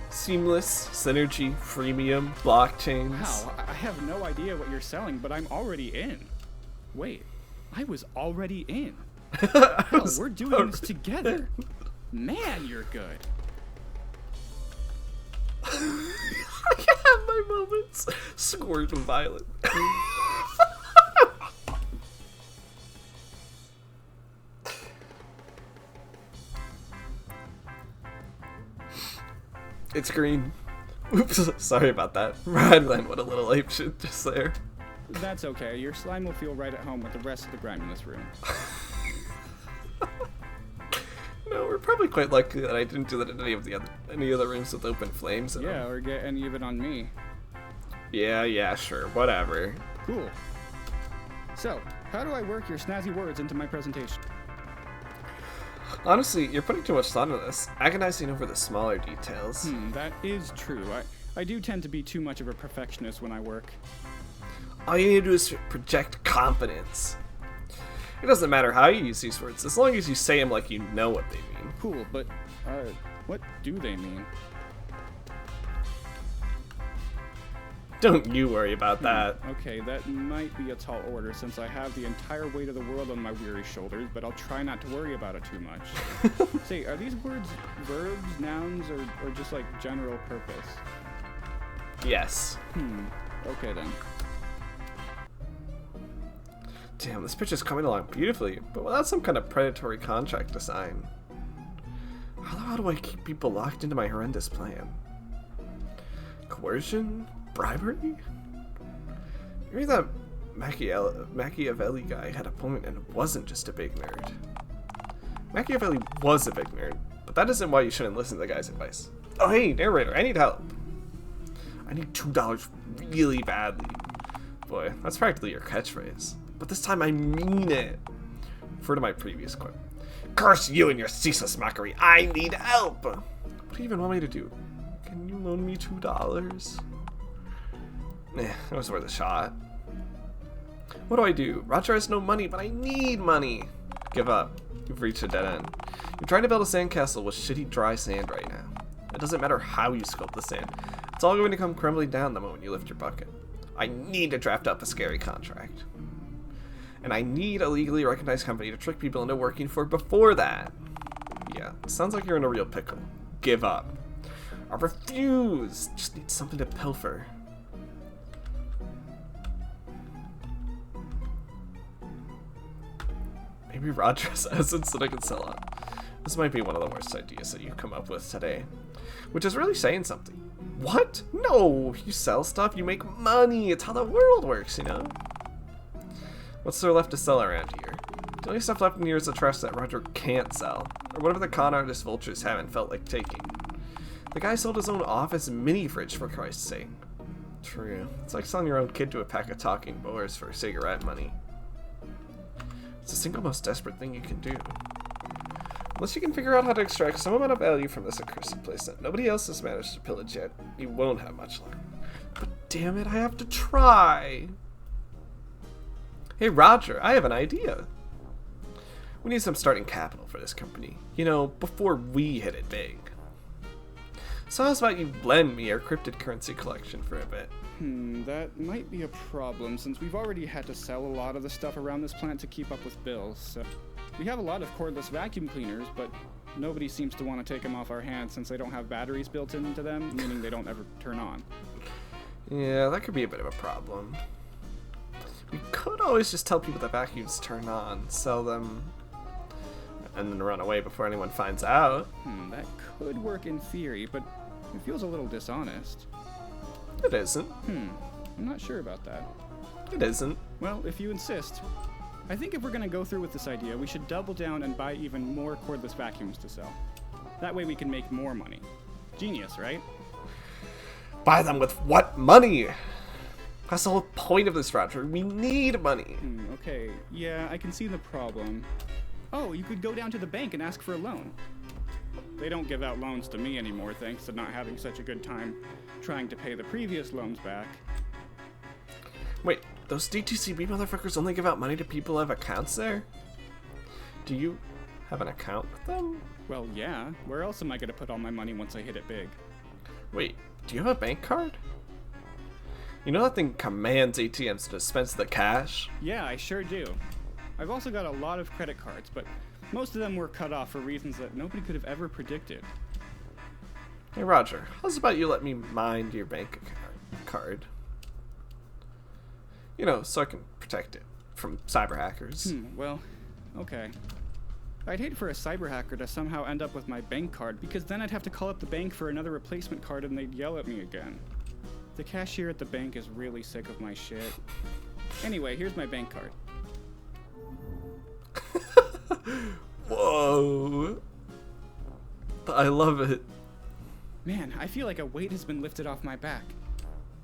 S1: Seamless, synergy, freemium, blockchains.
S2: Wow, I have no idea what you're selling, but I'm already in. Wait, I was already in. Wow, we're doing this together. Man, you're good.
S1: I have my moments. Squirt and Violet. It's green. Oops, sorry about that. Raglan went a little ape shit just there.
S2: That's okay. Your slime will feel right at home with the rest of the grime in this room.
S1: No, we're probably quite lucky that I didn't do that in any other rooms with open flames in
S2: Yeah,
S1: them.
S2: or get any of it on me.
S1: Yeah, sure, whatever.
S2: Cool. So, how do I work your snazzy words into my presentation?
S1: Honestly, you're putting too much thought into this, agonizing over the smaller details.
S2: That is true. I do tend to be too much of a perfectionist when I work.
S1: All you need to do is project confidence. It doesn't matter how you use these words, as long as you say them like you know what they mean.
S2: Cool, but, what do they mean?
S1: Don't you worry about that.
S2: Okay, that might be a tall order since I have the entire weight of the world on my weary shoulders, but I'll try not to worry about it too much. Say, are these words verbs, nouns, or just like general purpose?
S1: Yes.
S2: Okay then.
S1: Damn, this pitch is coming along beautifully, but without some kind of predatory contract to sign. How do I keep people locked into my horrendous plan? Coercion? Bribery? Maybe that Machiavelli guy had a point and wasn't just a big nerd. Machiavelli was a big nerd, but that isn't why you shouldn't listen to the guy's advice. Oh hey, narrator, I need help. I need $2 really badly. Boy, that's practically your catchphrase. But this time I mean it. Refer to my previous quote. Curse you and your ceaseless mockery. I need help. What do you even want me to do? Can you loan me $2? It was worth a shot. What do I do? Roger has no money, but I need money. Give up. You've reached a dead end. You're trying to build a sandcastle with shitty dry sand right now. It doesn't matter how you sculpt the sand. It's all going to come crumbling down the moment you lift your bucket. I need to draft up a scary contract. And I need a legally recognized company to trick people into working for before that. Yeah, sounds like you're in a real pickle. Give up. I refuse. Just need something to pilfer. Maybe Roger has assets that I can sell on. This might be one of the worst ideas that you've come up with today. Which is really saying something. What? No! You sell stuff, you make money! It's how the world works, you know? What's there left to sell around here? The only stuff left in here is the trash that Roger can't sell. Or whatever the con artist vultures haven't felt like taking. The guy sold his own office mini fridge, for Christ's sake. True. It's like selling your own kid to a pack of talking boars for cigarette money. It's the single most desperate thing you can do. Unless you can figure out how to extract some amount of value from this accursed place that nobody else has managed to pillage yet, you won't have much luck. But damn it, I have to try! Hey Roger, I have an idea. We need some starting capital for this company. You know, before we hit it big. So how's about you lend me our cryptid currency collection for a bit?
S2: That might be a problem since we've already had to sell a lot of the stuff around this plant to keep up with bills. So we have a lot of cordless vacuum cleaners, but nobody seems to want to take them off our hands since they don't have batteries built into them, meaning they don't ever turn on.
S1: Yeah, that could be a bit of a problem. We could always just tell people that vacuums turn on, sell them, and then run away before anyone finds out.
S2: That could work in theory, but it feels a little dishonest.
S1: It isn't.
S2: I'm not sure about that.
S1: It isn't.
S2: Well, if you insist. I think if we're going to go through with this idea, we should double down and buy even more cordless vacuums to sell. That way we can make more money. Genius, right?
S1: Buy them with what money? That's the whole point of this, Roger. We need money.
S2: Okay, yeah, I can see the problem. Oh, you could go down to the bank and ask for a loan. They don't give out loans to me anymore thanks to not having such a good time trying to pay the previous loans back.
S1: Wait, those DTCB motherfuckers only give out money to people who have accounts there? Do you have an account with them?
S2: Well, yeah. Where else am I going to put all my money once I hit it big?
S1: Wait, do you have a bank card? You know that thing commands ATMs to dispense the cash?
S2: Yeah, I sure do. I've also got a lot of credit cards, but most of them were cut off for reasons that nobody could have ever predicted.
S1: Hey Roger, how's about you let me mind your bank card? You know, so I can protect it from cyber hackers.
S2: Well, okay. I'd hate for a cyber hacker to somehow end up with my bank card, because then I'd have to call up the bank for another replacement card and they'd yell at me again. The cashier at the bank is really sick of my shit. Anyway, here's my bank card.
S1: Whoa. I love it.
S2: Man, I feel like a weight has been lifted off my back.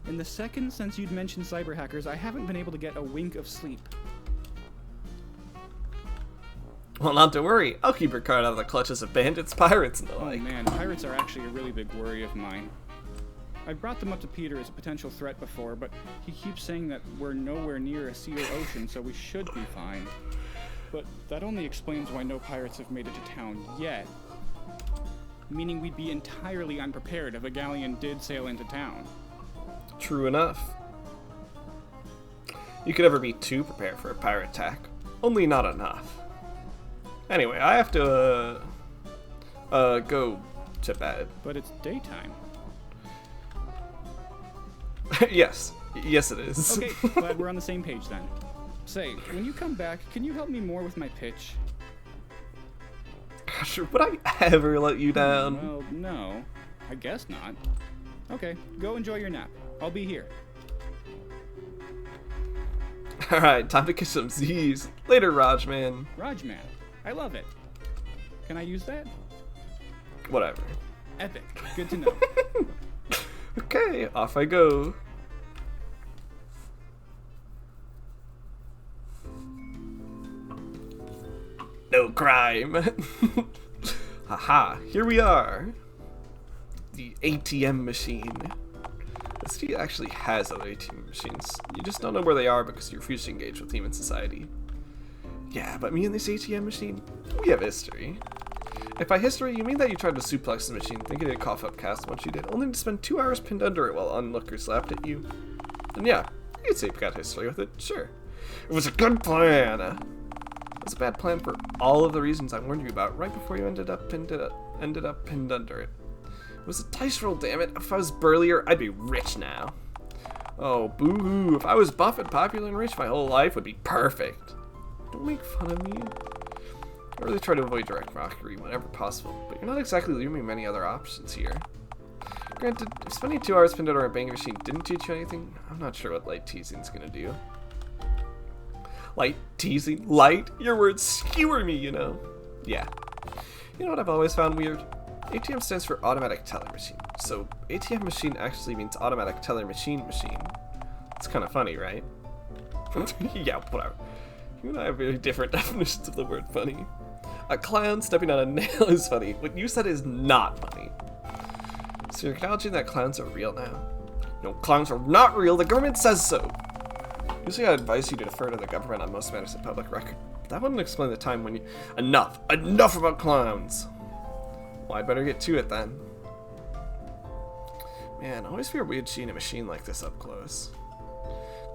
S2: In the second since you'd mentioned cyber hackers, I haven't been able to get a wink of sleep.
S1: Well, not to worry. I'll keep your card out of the clutches of bandits, pirates, and the
S2: Oh
S1: like.
S2: man, pirates are actually a really big worry of mine. I brought them up to Peter as a potential threat before, but he keeps saying that we're nowhere near a sea or ocean, so we should be fine. But that only explains why no pirates have made it to town yet. Meaning we'd be entirely unprepared if a galleon did sail into town.
S1: True enough. You could never be too prepared for a pirate attack. Only not enough. Anyway, I have to, go to bed.
S2: But it's daytime.
S1: Yes. Yes, it is.
S2: Okay, glad we're on the same page then. Say, when you come back, can you help me more with my pitch?
S1: Gosh, would I ever let you down?
S2: Well, no. I guess not. Okay, go enjoy your nap. I'll be here.
S1: Alright, time to kiss some Z's. Later, Rajman.
S2: Rajman. I love it. Can I use that?
S1: Whatever.
S2: Epic. Good to know.
S1: Okay, off I go. No crime. Haha, here we are. The ATM machine. This city actually has other ATM machines. You just don't know where they are because you refuse to engage with human society. Yeah, but me and this ATM machine, we have history. If by history you mean that you tried to suplex the machine, thinking it'd cough up cash once you did, only to spend 2 hours pinned under it while onlookers laughed at you, then yeah, you could say you've got history with it, sure. It was a good plan. It was a bad plan for all of the reasons I warned you about right before you ended up pinned under it. It was a dice roll, damn it. If I was burlier, I'd be rich now. Oh, boo-hoo. If I was buff and popular and rich, my whole life would be perfect. Don't make fun of me. I really try to avoid direct mockery whenever possible, but you're not exactly leaving me many other options here. Granted, if spending 2 hours pinned under a bank machine didn't teach you anything, I'm not sure what light teasing's gonna do. Light teasing? Light? Your words skewer me, you know. Yeah. You know what I've always found weird? ATM stands for automatic teller machine, so ATM machine actually means automatic teller machine. It's kind of funny, right? Yeah, whatever. You and I have very different definitions of the word funny. A clown stepping on a nail is funny. What you said is not funny. So you're acknowledging that clowns are real now? No, clowns are not real. The government says so. Usually I advise you to defer to the government on most matters of public record. But that wouldn't explain the time when you... Enough about clowns. Well, I'd better get to it then. Man, I always feel weird seeing a machine like this up close.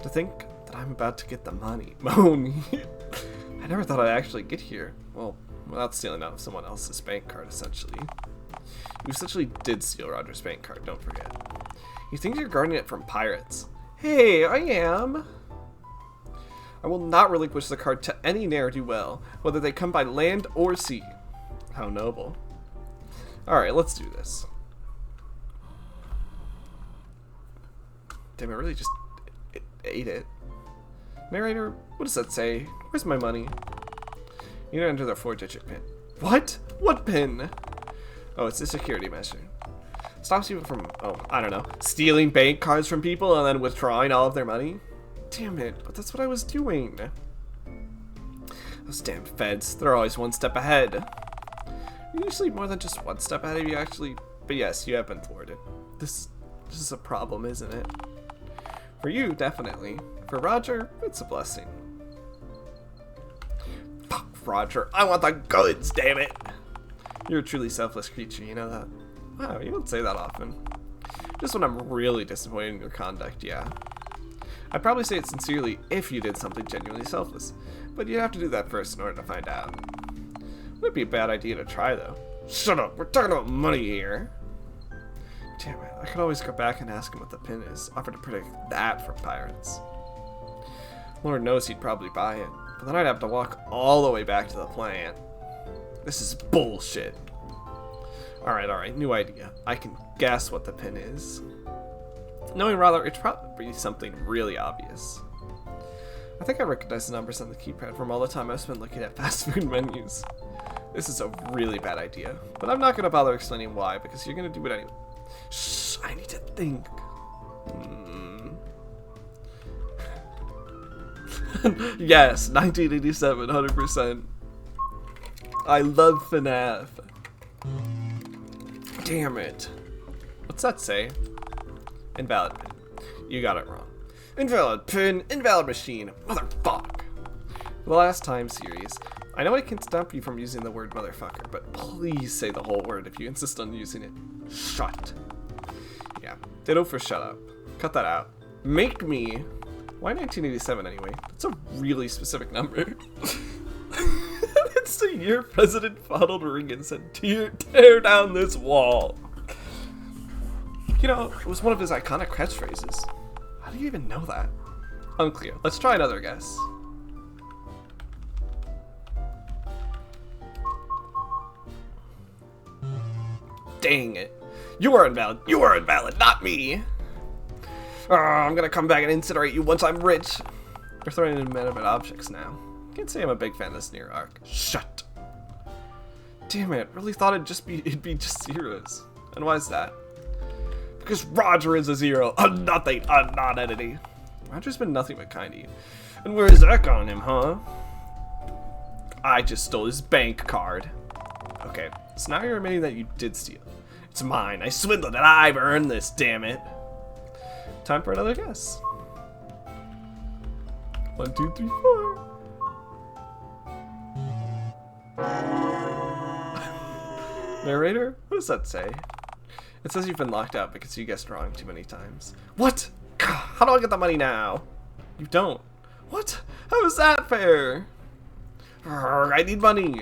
S1: To think that I'm about to get the money. Money. I never thought I'd actually get here. Well, without stealing out of someone else's bank card, essentially. You essentially did steal Roger's bank card, don't forget. You think you're guarding it from pirates. Hey, I am. I will not relinquish the card to any ne'er-do-well, whether they come by land or sea. How noble. Alright, let's do this. Damn, it really just ate it. Narrator, what does that say? Where's my money? You need to enter the 4-digit pin. What? What pin? Oh, it's a security measure. Stops people from, oh, I don't know, stealing bank cards from people and then withdrawing all of their money? Damn it, but that's what I was doing. Those damn feds, they're always one step ahead. Usually more than just one step ahead of you, actually. But yes, you have been thwarted. This is a problem, isn't it? For you, definitely. For Roger, it's a blessing. Fuck Roger, I want the goods, damn it! You're a truly selfless creature, you know that? Wow, you don't say that often. Just when I'm really disappointed in your conduct, yeah. I'd probably say it sincerely if you did something genuinely selfless, but you'd have to do that first in order to find out. Would be a bad idea to try, though. Shut up, we're talking about money here. Damn it, I could always go back and ask him what the pin is, offer to predict that from pirates. Lord knows he'd probably buy it, but then I'd have to walk all the way back to the plant. This is bullshit. Alright, new idea. I can guess what the pin is. Knowing rather, it's probably something really obvious. I think I recognize the numbers on the keypad from all the time I've spent looking at fast food menus. This is a really bad idea, but I'm not going to bother explaining why, because you're going to do it anyway. Shh, I need to think. Yes, 1987, 100%. I love FNAF. Damn it. What's that say? Invalid pin. You got it wrong. Invalid pin, invalid machine. Motherfuck. For the last time series, I know I can stop you from using the word motherfucker, but please say the whole word if you insist on using it. Shut. Yeah, ditto for shut up. Cut that out. Make me. Why 1987 anyway? That's a really specific number. It's the year President Ronald Reagan said, tear down this wall. You know, it was one of his iconic catchphrases. How do you even know that? Unclear. Let's try another guess. Dang it. You are invalid. You are invalid, not me. I'm gonna come back and incinerate you once I'm rich. You're throwing in inanimate objects now. Can't say I'm a big fan of this near arc. Shut. Damn it, really thought it'd be just zeros. And why is that? Because Roger is a zero, a nothing, a non-entity. Roger's been nothing but kind to you. And where's that got him, huh? I just stole his bank card. Okay, so now you're admitting that you did steal. It's mine, I swindled and I've earned this, damn it. Time for another guess. 1, 2, 3, 4. Narrator? What does that say? It says you've been locked out because you guessed wrong too many times. What? How do I get the money now? You don't. What? How is that fair? I need money.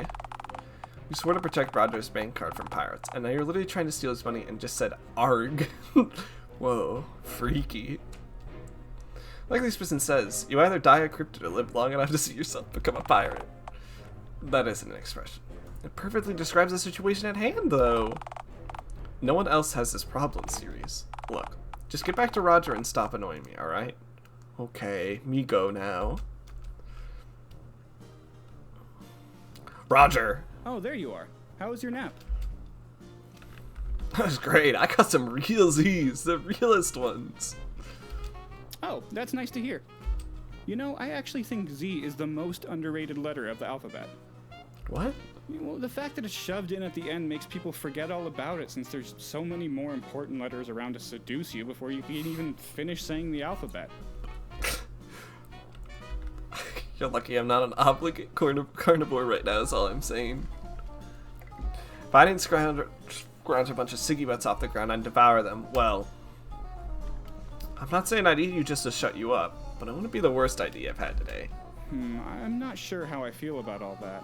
S1: You swore to protect Roger's bank card from pirates, and now you're literally trying to steal his money and just said ARG. Whoa, freaky. Like this person says, you either die a cryptid or live long enough to see yourself become a pirate. That isn't an expression. It perfectly describes the situation at hand, though. No one else has this problem, series. Look, just get back to Roger and stop annoying me, alright? Okay, me go now. Roger!
S2: Oh, there you are. How was your nap?
S1: That was great. I got some real Z's, the realest ones.
S2: Oh, that's nice to hear. You know, I actually think Z is the most underrated letter of the alphabet.
S1: What?
S2: Well, the fact that it's shoved in at the end makes people forget all about it, since there's so many more important letters around to seduce you before you can even finish saying the alphabet.
S1: You're lucky I'm not an obligate carnivore right now, is all I'm saying. If I didn't scrounge a bunch of Siggy butts off the ground and devour them, well, I'm not saying I'd eat you just to shut you up, but it wouldn't be the worst idea I've had today.
S2: I'm not sure how I feel about all that.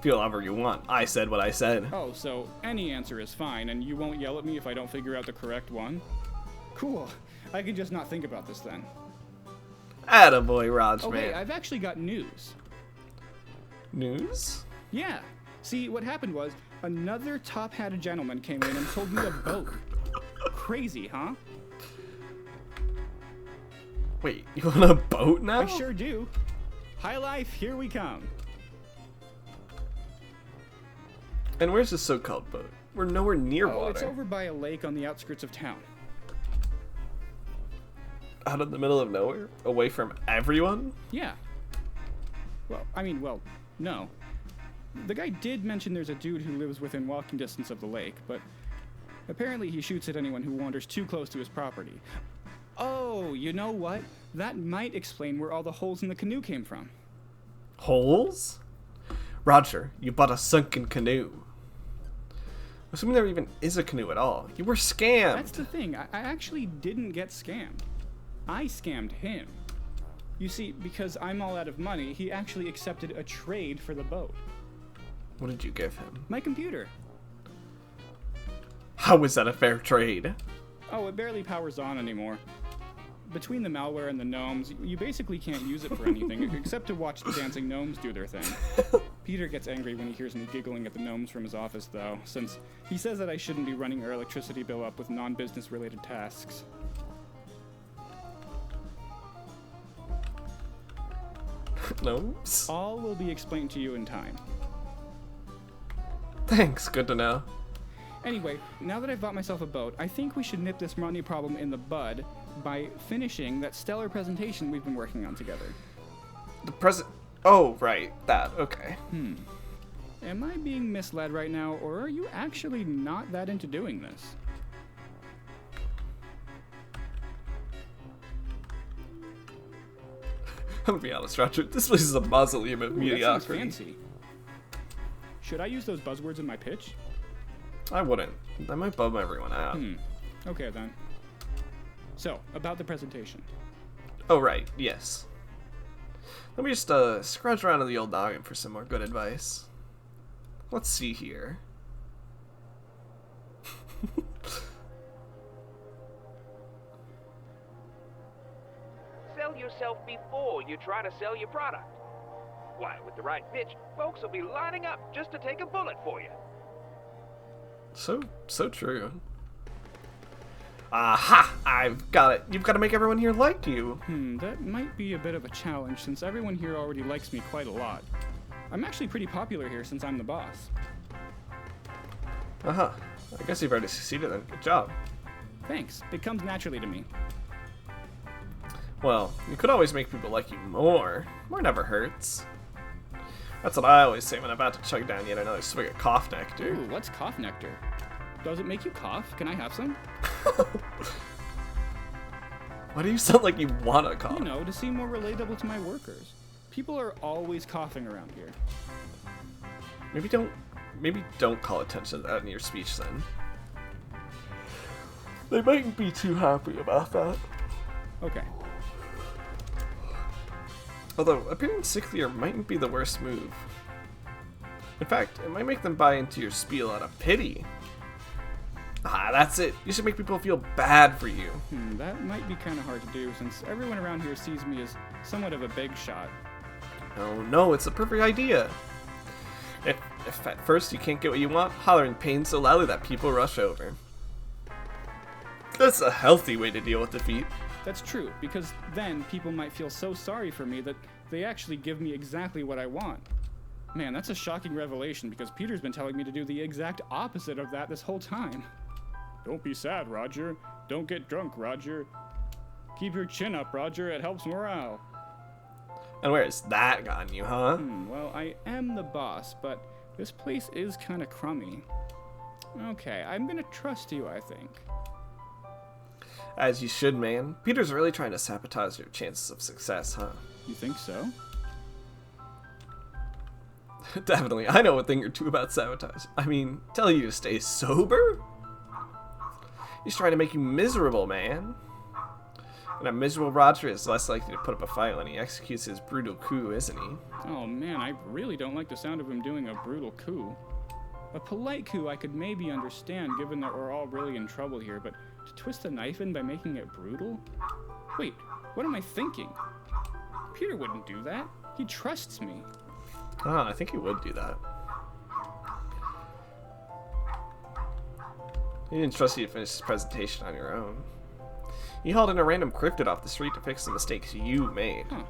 S1: Feel however you want. I said what I said.
S2: Oh, so any answer is fine, and you won't yell at me if I don't figure out the correct one? Cool. I can just not think about this then.
S1: Attaboy, Raj,
S2: Oh,
S1: man.
S2: hey, I've actually got news.
S1: News?
S2: Yeah. See, what happened was, another top-hatted gentleman came in and sold me a boat. Crazy, huh?
S1: Wait, you want a boat now?
S2: I sure do. High life, here we come.
S1: And where's this so-called boat? We're nowhere near water.
S2: It's over by a lake on the outskirts of town.
S1: Out in the middle of nowhere? Away from everyone?
S2: Yeah. Well, no. The guy did mention there's a dude who lives within walking distance of the lake, but apparently he shoots at anyone who wanders too close to his property. Oh, you know what? That might explain where all the holes in the canoe came from.
S1: Holes? Roger, you bought a sunken canoe. Assuming there even is a canoe at all. You were scammed.
S2: That's the thing. I actually didn't get scammed. I scammed him. You see, because I'm all out of money, he actually accepted a trade for the boat.
S1: What did you give him?
S2: My computer.
S1: How is that a fair trade?
S2: Oh, it barely powers on anymore. Between the malware and the gnomes, you basically can't use it for anything except to watch the dancing gnomes do their thing. Peter gets angry when he hears me giggling at the gnomes from his office, though, since he says that I shouldn't be running our electricity bill up with non-business related tasks.
S1: Gnomes?
S2: All will be explained to you in time.
S1: Thanks, good to know.
S2: Anyway, now that I've bought myself a boat, I think we should nip this money problem in the bud by finishing that stellar presentation we've been working on together.
S1: Oh, right, that, okay.
S2: Am I being misled right now, or are you actually not that into doing this?
S1: I'm gonna be honest, Roger, this place is a mausoleum of
S2: Ooh, that sounds
S1: mediocrity.
S2: fancy. Should I use those buzzwords in my pitch?
S1: I wouldn't. That might bum everyone out.
S2: Okay then. So, about the presentation.
S1: Oh, right, yes. Let me just scratch around in the old noggin for some more good advice. Let's see here.
S3: Sell yourself before you try to sell your product. Why, with the right pitch, folks will be lining up just to take a bullet for you.
S1: So true. Aha! I've got it. You've got to make everyone here like you.
S2: That might be a bit of a challenge since everyone here already likes me quite a lot. I'm actually pretty popular here since I'm the boss.
S1: Uh-huh. I guess you've already succeeded then. Good job.
S2: Thanks. It comes naturally to me.
S1: Well, you could always make people like you more. More never hurts. That's what I always say when I'm about to chug down yet another swig of cough nectar.
S2: Ooh, what's cough nectar? Does it make you cough? Can I have some?
S1: Why do you sound like you wanna cough?
S2: You know, to seem more relatable to my workers. People are always coughing around here.
S1: Maybe don't call attention to that in your speech then. They mightn't be too happy about that.
S2: Okay.
S1: Although, appearing sicklier mightn't be the worst move. In fact, it might make them buy into your spiel out of pity. Ah, that's it. You should make people feel bad for you.
S2: That might be kind of hard to do since everyone around here sees me as somewhat of a big shot.
S1: No, it's the perfect idea. If at first you can't get what you want, holler in pain so loudly that people rush over. That's a healthy way to deal with defeat.
S2: That's true, because then people might feel so sorry for me that they actually give me exactly what I want. Man, that's a shocking revelation because Peter's been telling me to do the exact opposite of that this whole time. Don't be sad, Roger. Don't get drunk, Roger. Keep your chin up, Roger. It helps morale.
S1: And where has that gotten you, huh?
S2: Well, I am the boss, but this place is kind of crummy. Okay, I'm gonna trust you, I think.
S1: As you should, man. Peter's really trying to sabotage your chances of success, huh?
S2: You think so?
S1: Definitely. I know a thing or two about sabotage. I mean, tell you to stay sober? He's trying to make you miserable, man. And a miserable Roger is less likely to put up a fight when he executes his brutal coup, isn't he?
S2: Oh man, I really don't like the sound of him doing a brutal coup. A polite coup I could maybe understand given that we're all really in trouble here, but to twist a knife in by making it brutal? Wait, what am I thinking? Peter wouldn't do that. He trusts me.
S1: I think he would do that. He didn't trust you to finish his presentation on your own. He hauled in a random cryptid off the street to fix the mistakes you made.
S2: Huh.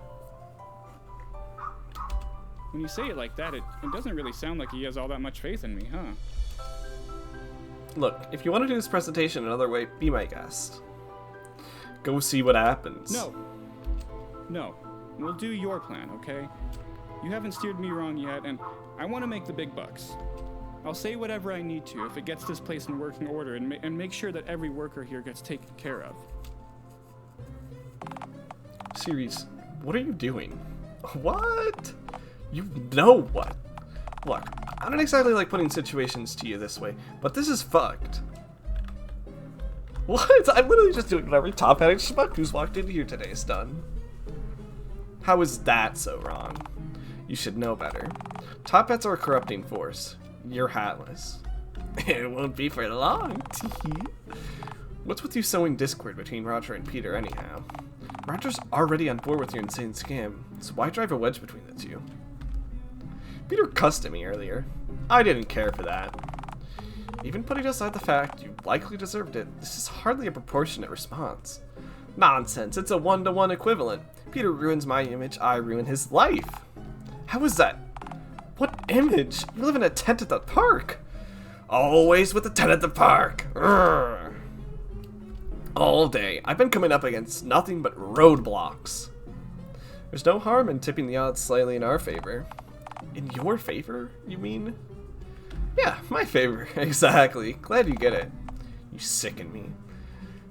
S2: When you say it like that, it doesn't really sound like he has all that much faith in me, huh?
S1: Look, if you want to do this presentation another way, be my guest. Go see what happens.
S2: No. We'll do your plan, okay? You haven't steered me wrong yet, and I want to make the big bucks. I'll say whatever I need to if it gets this place in working order and make sure that every worker here gets taken care of.
S1: Series, what are you doing? What? You know what? Look, I don't exactly like putting situations to you this way, but this is fucked. What? I'm literally just doing whatever top-headed schmuck who's walked in here today has done. How is that so wrong? You should know better. Top hats are a corrupting force. You're hatless. It won't be for long. What's with you sowing discord between Roger and Peter anyhow? Roger's already on board with your insane scam, so why drive a wedge between the two? Peter cussed at me earlier. I didn't care for that. Even putting aside the fact you likely deserved it, this is hardly a proportionate response. Nonsense, it's a one-to-one equivalent. Peter ruins my image, I ruin his life. How is that? What image? You live in a tent at the park. Always with a tent at the park. Urgh. All day, I've been coming up against nothing but roadblocks. There's no harm in tipping the odds slightly in our favor. In your favor, you mean? Yeah, my favor, exactly. Glad you get it. You sicken me.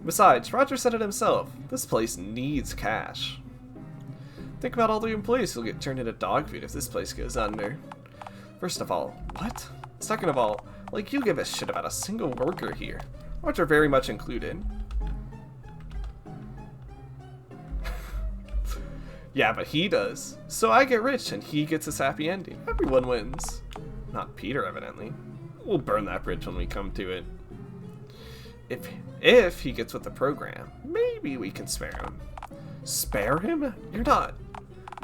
S1: Besides, Roger said it himself. This place needs cash. Think about all the employees who'll get turned into dog food if this place goes under. First of all, what? Second of all, like you give a shit about a single worker here. Roger very much included. Yeah, but he does. So I get rich and he gets his happy ending. Everyone wins. Not Peter, evidently. We'll burn that bridge when we come to it. If he gets with the program, maybe we can spare him. Spare him? You're not.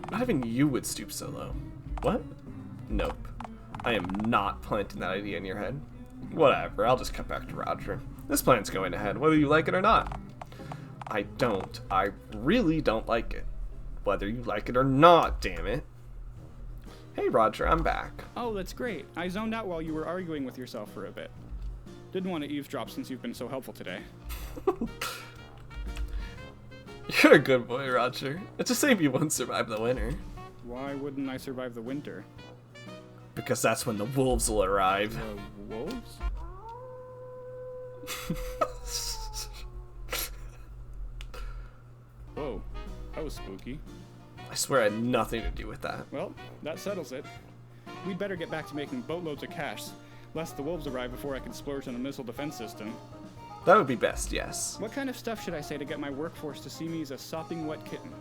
S1: Not even you would stoop so low. What? Nope. I am not planting that idea in your head. Whatever, I'll just cut back to Roger. This plan's going ahead, whether you like it or not. I don't. I really don't like it. Whether you like it or not, damn it. Hey Roger, I'm back.
S2: Oh, that's great. I zoned out while you were arguing with yourself for a bit. Didn't want to eavesdrop since you've been so helpful today.
S1: You're a good boy, Roger. It's a shame you won't survive the winter.
S2: Why wouldn't I survive the winter?
S1: Because that's when the wolves will arrive.
S2: The wolves? Whoa, that was spooky.
S1: I swear I had nothing to do with that.
S2: Well, that settles it. We'd better get back to making boatloads of cash, lest the wolves arrive before I can splurge on a missile defense system.
S1: That would be best, yes.
S2: What kind of stuff should I say to get my workforce to see me as a sopping wet kitten?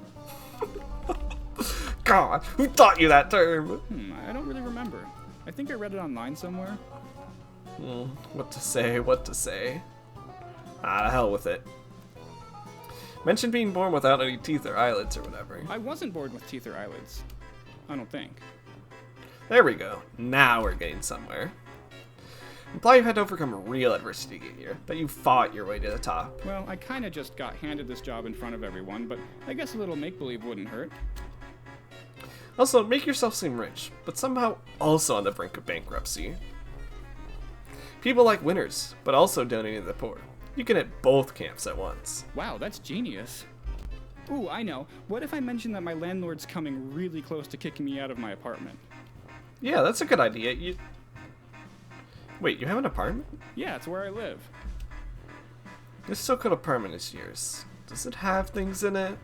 S1: God, who taught you that term?
S2: I don't really remember. I think I read it online somewhere.
S1: What to say, what to say. Ah, the hell with it. Mention being born without any teeth or eyelids or whatever.
S2: I wasn't born with teeth or eyelids. I don't think.
S1: There we go. Now we're getting somewhere. Imply you had to overcome real adversity to get here, that you fought your way to the top.
S2: Well, I kinda just got handed this job in front of everyone, but I guess a little make-believe wouldn't hurt.
S1: Also, make yourself seem rich, but somehow also on the brink of bankruptcy. People like winners, but also donating to the poor. You can hit both camps at once.
S2: Wow, that's genius. Ooh, I know. What if I mention that my landlord's coming really close to kicking me out of my apartment?
S1: Yeah, that's a good idea. Wait, you have an apartment?
S2: Yeah, it's where I live.
S1: This so-called apartment is yours. Does it have things in it?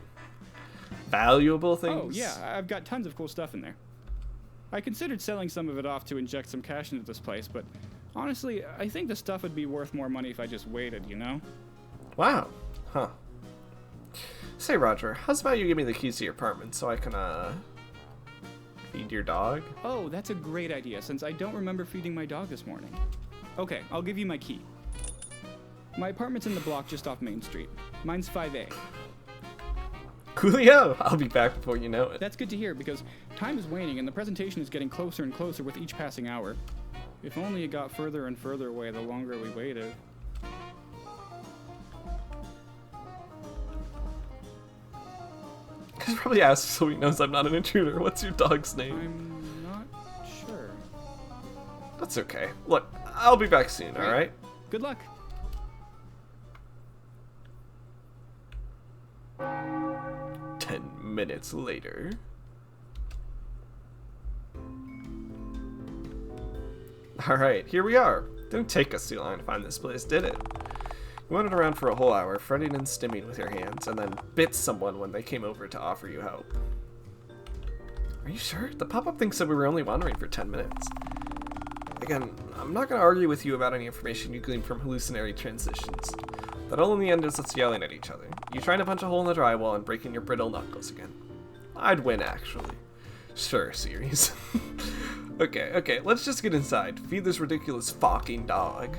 S1: Valuable things?
S2: Oh, yeah, I've got tons of cool stuff in there. I considered selling some of it off to inject some cash into this place, but honestly, I think the stuff would be worth more money if I just waited, you know?
S1: Wow. Huh. Say, Roger, how's about you give me the keys to your apartment so I can, feed your dog?
S2: Oh, that's a great idea, since I don't remember feeding my dog this morning. Okay, I'll give you my key. My apartment's in the block just off Main Street. Mine's 5A.
S1: Coolio! I'll be back before you know it.
S2: That's good to hear, because time is waning and the presentation is getting closer and closer with each passing hour. If only it got further and further away the longer we waited.
S1: He's probably asked so he knows I'm not an intruder. What's your dog's name?
S2: I'm
S1: That's okay. Look, I'll be back soon, alright?
S2: Good luck.
S1: 10 minutes later. Alright, here we are. Didn't take us too long to find this place, did it? You wandered around for a whole hour, fretting and stimming with your hands, and then bit someone when they came over to offer you help. Are you sure? The pop-up thing said we were only wandering for 10 minutes. Again, I'm not going to argue with you about any information you glean from hallucinatory transitions. That all in the end is us yelling at each other. You trying to punch a hole in the drywall and breaking your brittle knuckles again. I'd win, actually. Sure, series. Okay, let's just get inside. Feed this ridiculous fucking dog.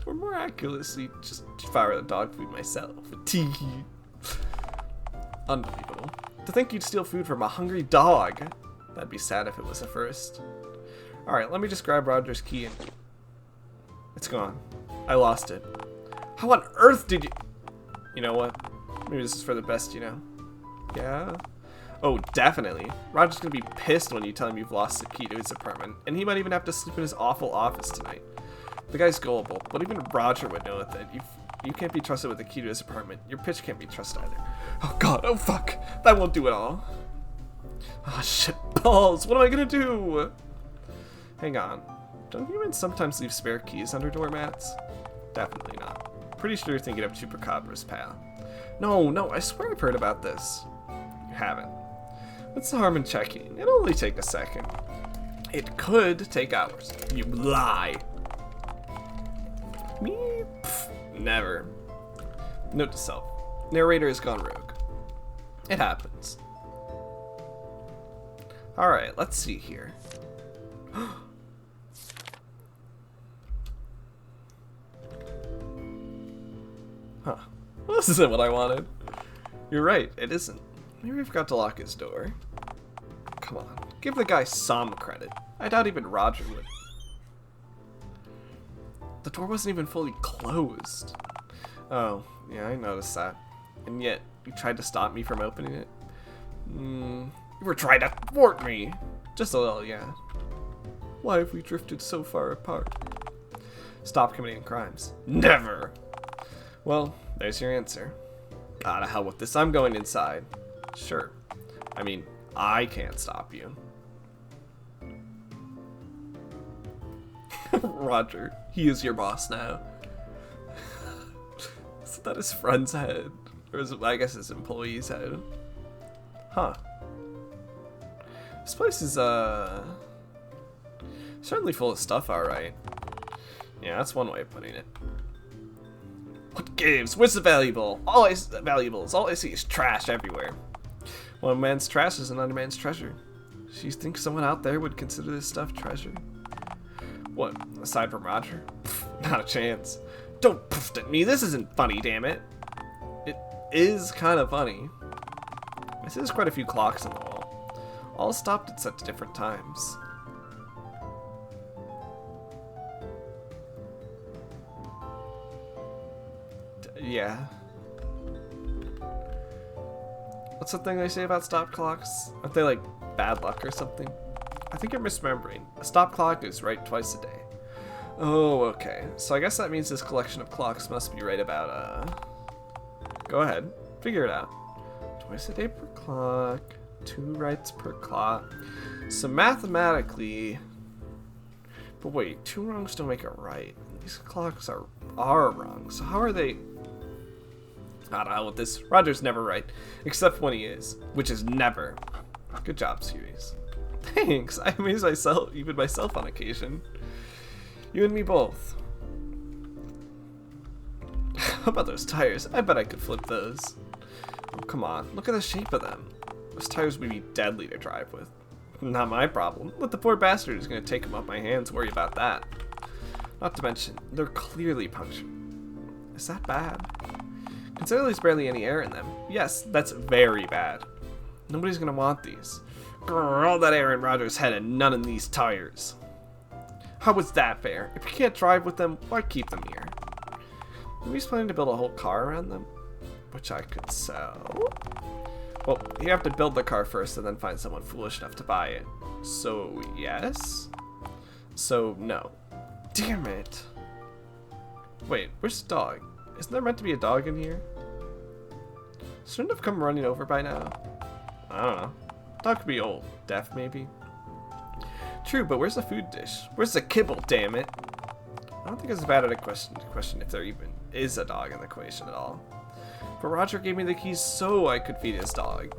S1: Or more accurately, just devour the dog food myself. Tee. Unbelievable. To think you'd steal food from a hungry dog. That'd be sad if it was a first. Alright, let me just grab Roger's key and... It's gone. I lost it. How on earth did you... You know what? Maybe this is for the best, you know? Yeah? Oh, definitely. Roger's gonna be pissed when you tell him you've lost the key to his apartment, and he might even have to sleep in his awful office tonight. The guy's gullible, but even Roger would know that you can't be trusted with the key to his apartment. Your pitch can't be trusted either. Oh god, oh fuck! That won't do it all. Oh shit balls, what am I gonna do? Hang on. Don't humans sometimes leave spare keys under doormats? Definitely not. Pretty sure you're thinking of Chupacabras, pal. No, I swear I've heard about this. You haven't. What's the harm in checking? It'll only take a second. It could take hours. You lie. Me? Pff, never. Note to self. Narrator has gone rogue. It happens. Alright, let's see here. Huh. Well, this isn't what I wanted. You're right, it isn't. Maybe we forgot to lock his door. Come on, give the guy some credit. I doubt even Roger would. The door wasn't even fully closed. Oh, yeah, I noticed that. And yet, you tried to stop me from opening it? You were trying to thwart me! Just a little, yeah. Why have we drifted so far apart? Stop committing crimes. Never! Well, there's your answer. Ah, to hell with this, I'm going inside. Sure. I mean, I can't stop you. Roger, he is your boss now. Isn't that his friend's head? Or is it, I guess, his employee's head? Huh. This place is, certainly full of stuff, alright. Yeah, that's one way of putting it. What gives? What's the valuable? Valuables. All I see is trash everywhere. One man's trash is another man's treasure. Do you think someone out there would consider this stuff treasure? What, aside from Roger? Pff, not a chance. Don't poof at me, this isn't funny, damn it. It is kind of funny. I see there's quite a few clocks on the wall. All stopped at such different times. Yeah. What's the thing they say about stop clocks? Aren't they like bad luck or something? I think you're misremembering. A stop clock is right twice a day. Oh, okay. So I guess that means this collection of clocks must be right about, Go ahead. Figure it out. Twice a day per clock. 2 rights per clock. So mathematically... But wait, 2 wrongs don't make it right. These clocks are wrong. So how are they... I don't know with this. Roger's never right. Except when he is. Which is never. Good job, series. Thanks. I amaze myself, even myself on occasion. You and me both. How about those tires? I bet I could flip those. Oh, come on. Look at the shape of them. Those tires would be deadly to drive with. Not my problem. Let the poor bastard who's going to take them off my hands worry about that. Not to mention, they're clearly punctured. Is that bad? Consider there's barely any air in them. Yes, that's very bad. Nobody's going to want these. Grrr, all that air in Roger's head and none in these tires. How was that fair? If you can't drive with them, why keep them here? Maybe he's planning to build a whole car around them, which I could sell. Well, you have to build the car first and then find someone foolish enough to buy it. So, yes? So, no. Damn it. Wait, where's the dog? Isn't there meant to be a dog in here? Shouldn't have come running over by now. I don't know. Dog could be old. Deaf, maybe? True, but where's the food dish? Where's the kibble, damn it? I don't think it's bad at a question if there even is a dog in the equation at all. But Roger gave me the keys so I could feed his dog.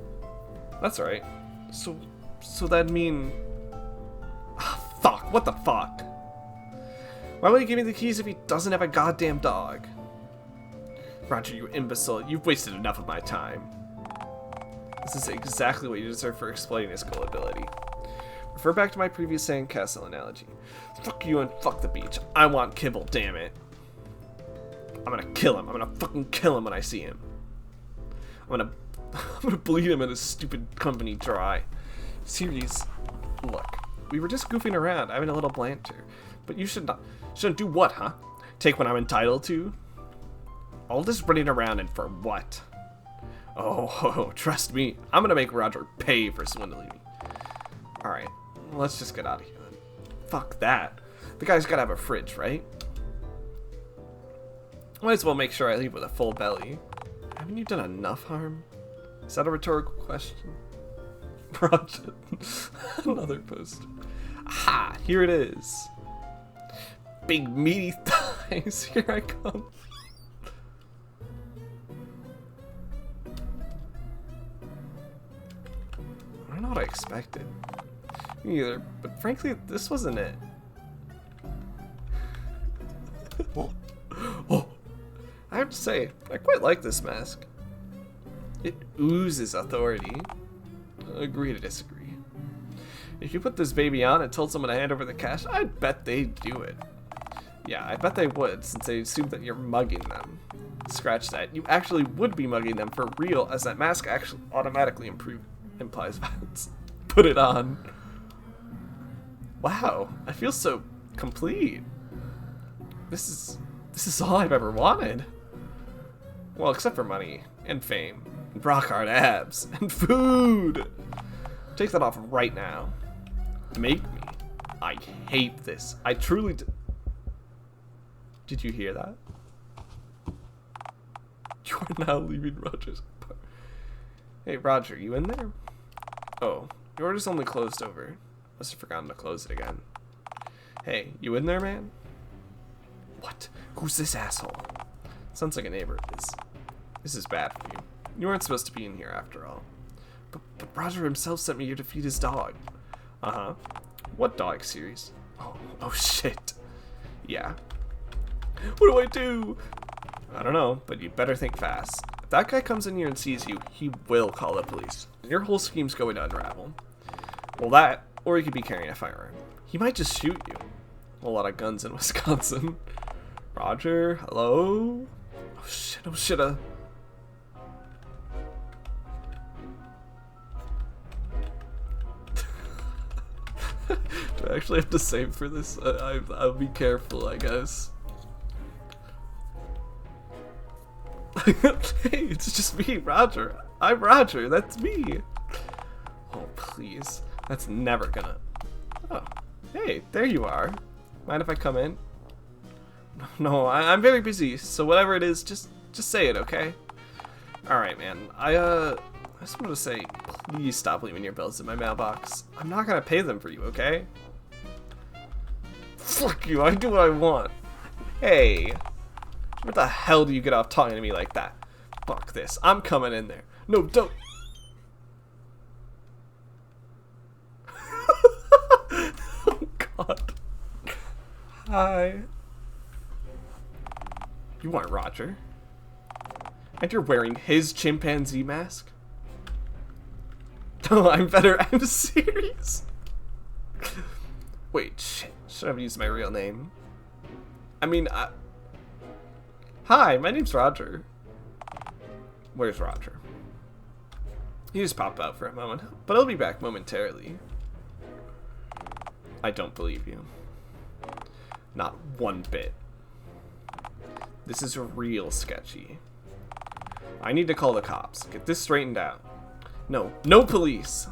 S1: That's right. So that'd mean... Oh, fuck, what the fuck? Why would he give me the keys if he doesn't have a goddamn dog? Roger, you imbecile, you've wasted enough of my time. This is exactly what you deserve for exploiting his gullibility. Refer back to my previous sandcastle analogy. Fuck you and fuck the beach. I want kibble, damn it. I'm gonna kill him. I'm gonna fucking kill him when I see him. I'm gonna bleed him and his stupid company dry. Serious. Look, we were just goofing around, having a little banter. But you shouldn't do what, huh? Take what I'm entitled to? All this running around and for what? Oh, trust me, I'm gonna make Roger pay for swindling me. Alright, let's just get out of here then. Fuck that. The guy's gotta have a fridge, right? Might as well make sure I leave with a full belly. Haven't you done enough harm? Is that a rhetorical question? Roger. Another poster. Aha! Here it is. Big meaty thighs. Here I come. I don't know what I expected. Me either, but frankly, this wasn't it. Oh, I have to say, I quite like this mask. It oozes authority. Agree to disagree. If you put this baby on and told someone to hand over the cash, I'd bet they'd do it. Yeah, I bet they would, since they assume that you're mugging them. Scratch that. You actually would be mugging them for real, as that mask actually automatically implies violence. Put it on. Wow, I feel so complete. This is all I've ever wanted. Well, except for money, and fame, and rock hard abs, and food. Take that off right now. Make me. I hate this. I truly Did you hear that? You are now leaving Roger's apartment. Hey, Roger, you in there? Oh, your order's only closed over. Must have forgotten to close it again. Hey, you in there, man? What? Who's this asshole? Sounds like a neighbor of his. This is bad for you. You weren't supposed to be in here after all. But Roger himself sent me here to feed his dog. Uh-huh. What dog series? Oh shit. Yeah. What do I do? I don't know, but you better think fast. If that guy comes in here and sees you, he will call the police. And your whole scheme's going to unravel. Well, that, or he could be carrying a firearm. He might just shoot you. A lot of guns in Wisconsin. Roger, hello? Oh shit. Do I actually have to save for this? I'll be careful, I guess. Hey, it's just me, Roger. I'm Roger, that's me. Oh, please. That's never gonna... Oh, hey, there you are. Mind if I come in? No, I'm very busy, so whatever it is, just say it, okay? Alright, man. I just wanted to say, please stop leaving your bills in my mailbox. I'm not gonna pay them for you, okay? Fuck you, I do what I want. Hey. What the hell do you get off talking to me like that? Fuck this. I'm coming in there. No, don't. Oh, God. Hi. You aren't Roger. And you're wearing his chimpanzee mask? No, I'm better. I'm serious. Wait, shit. Should I have used my real name? I mean, Hi, my name's Roger. Where's Roger? He just popped out for a moment, but I'll be back momentarily. I don't believe you. Not one bit. This is real sketchy. I need to call the cops. Get this straightened out. No police.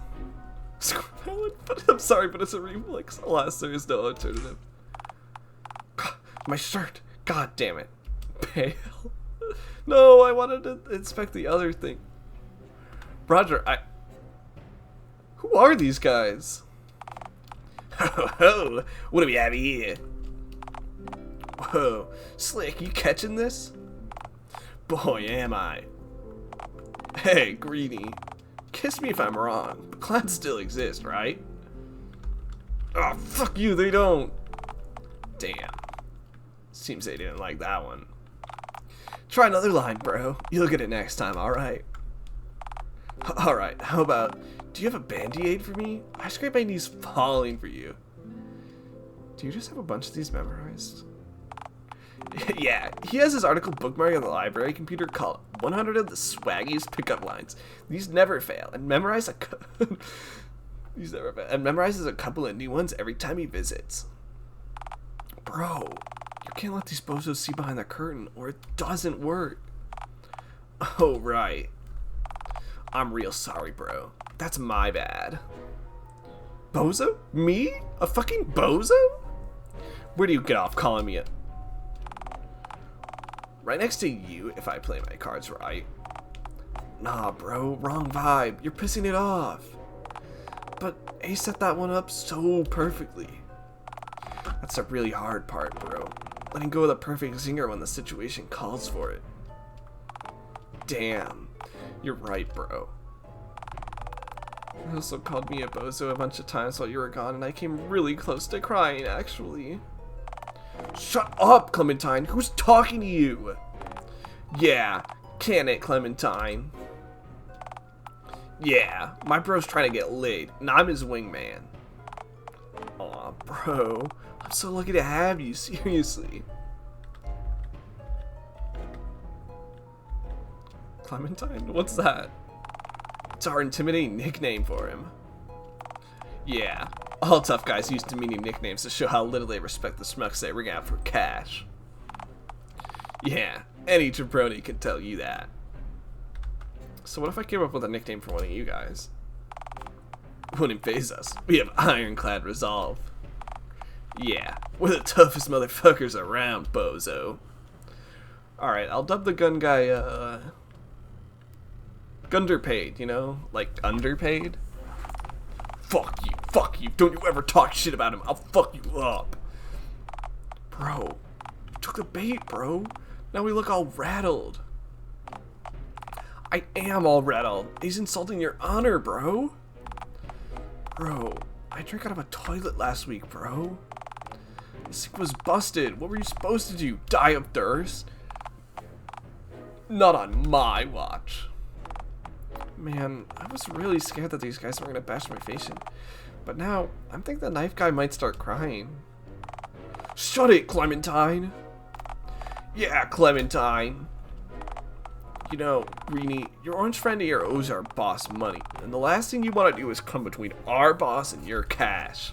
S1: valid, but I'm sorry, but it's a reflex. Alas, there is no alternative. God, my shirt. God damn it. Pale. No, I wanted to inspect the other thing. Roger, Who are these guys? Ho ho! What do we have here? Whoa, Slick, you catching this? Boy, am I. Hey, Greedy. Kiss me if I'm wrong, but clans still exist, right? Oh, fuck you, they don't. Damn. Seems they didn't like that one. Try another line, bro. You'll get it next time, alright? Alright, how about, do you have a bandy-aid for me? I scrape my knees falling for you. Do you just have a bunch of these memorized? Yeah, he has his article bookmarked on the library computer called 100 of the Swaggiest Pickup Lines. These never fail, and memorizes a couple of new ones every time he visits. Bro, you can't let these bozos see behind the curtain, or it doesn't work. Oh, right. I'm real sorry, bro. That's my bad. Bozo? Me? A fucking bozo? Where do you get off calling me a... Right next to you, if I play my cards right. Nah, bro, wrong vibe. You're pissing it off. But Ace set that one up so perfectly. That's the really hard part, bro. Letting go of the perfect zinger when the situation calls for it. Damn. You're right, bro. You also called me a bozo a bunch of times while you were gone, and I came really close to crying, actually. Shut up, Clementine! Who's talking to you? Yeah, can it, Clementine? Yeah, my bro's trying to get laid, and I'm his wingman. Aw, bro. I'm so lucky to have you, seriously. Clementine? What's that? It's our intimidating nickname for him. Yeah, all tough guys use demeaning nicknames to show how little they respect the schmucks they ring out for cash. Yeah, any jabroni can tell you that. So what if I came up with a nickname for one of you guys? Wouldn't faze us. We have ironclad resolve. Yeah, we're the toughest motherfuckers around, bozo. Alright, I'll dub the gun guy, Gunderpaid, you know? Like, underpaid? Fuck you, don't you ever talk shit about him, I'll fuck you up. Bro, you took the bait, bro. Now we look all rattled. I am all rattled. He's insulting your honor, bro. Bro, I drank out of a toilet last week, bro. The sink was busted. What were you supposed to do? Die of thirst? Not on my watch. Man, I was really scared that these guys were gonna bash my face in. But now, I'm thinking the knife guy might start crying. Shut it, Clementine! Yeah, Clementine! You know, Greenie, your orange friend here owes our boss money, and the last thing you want to do is come between our boss and your cash.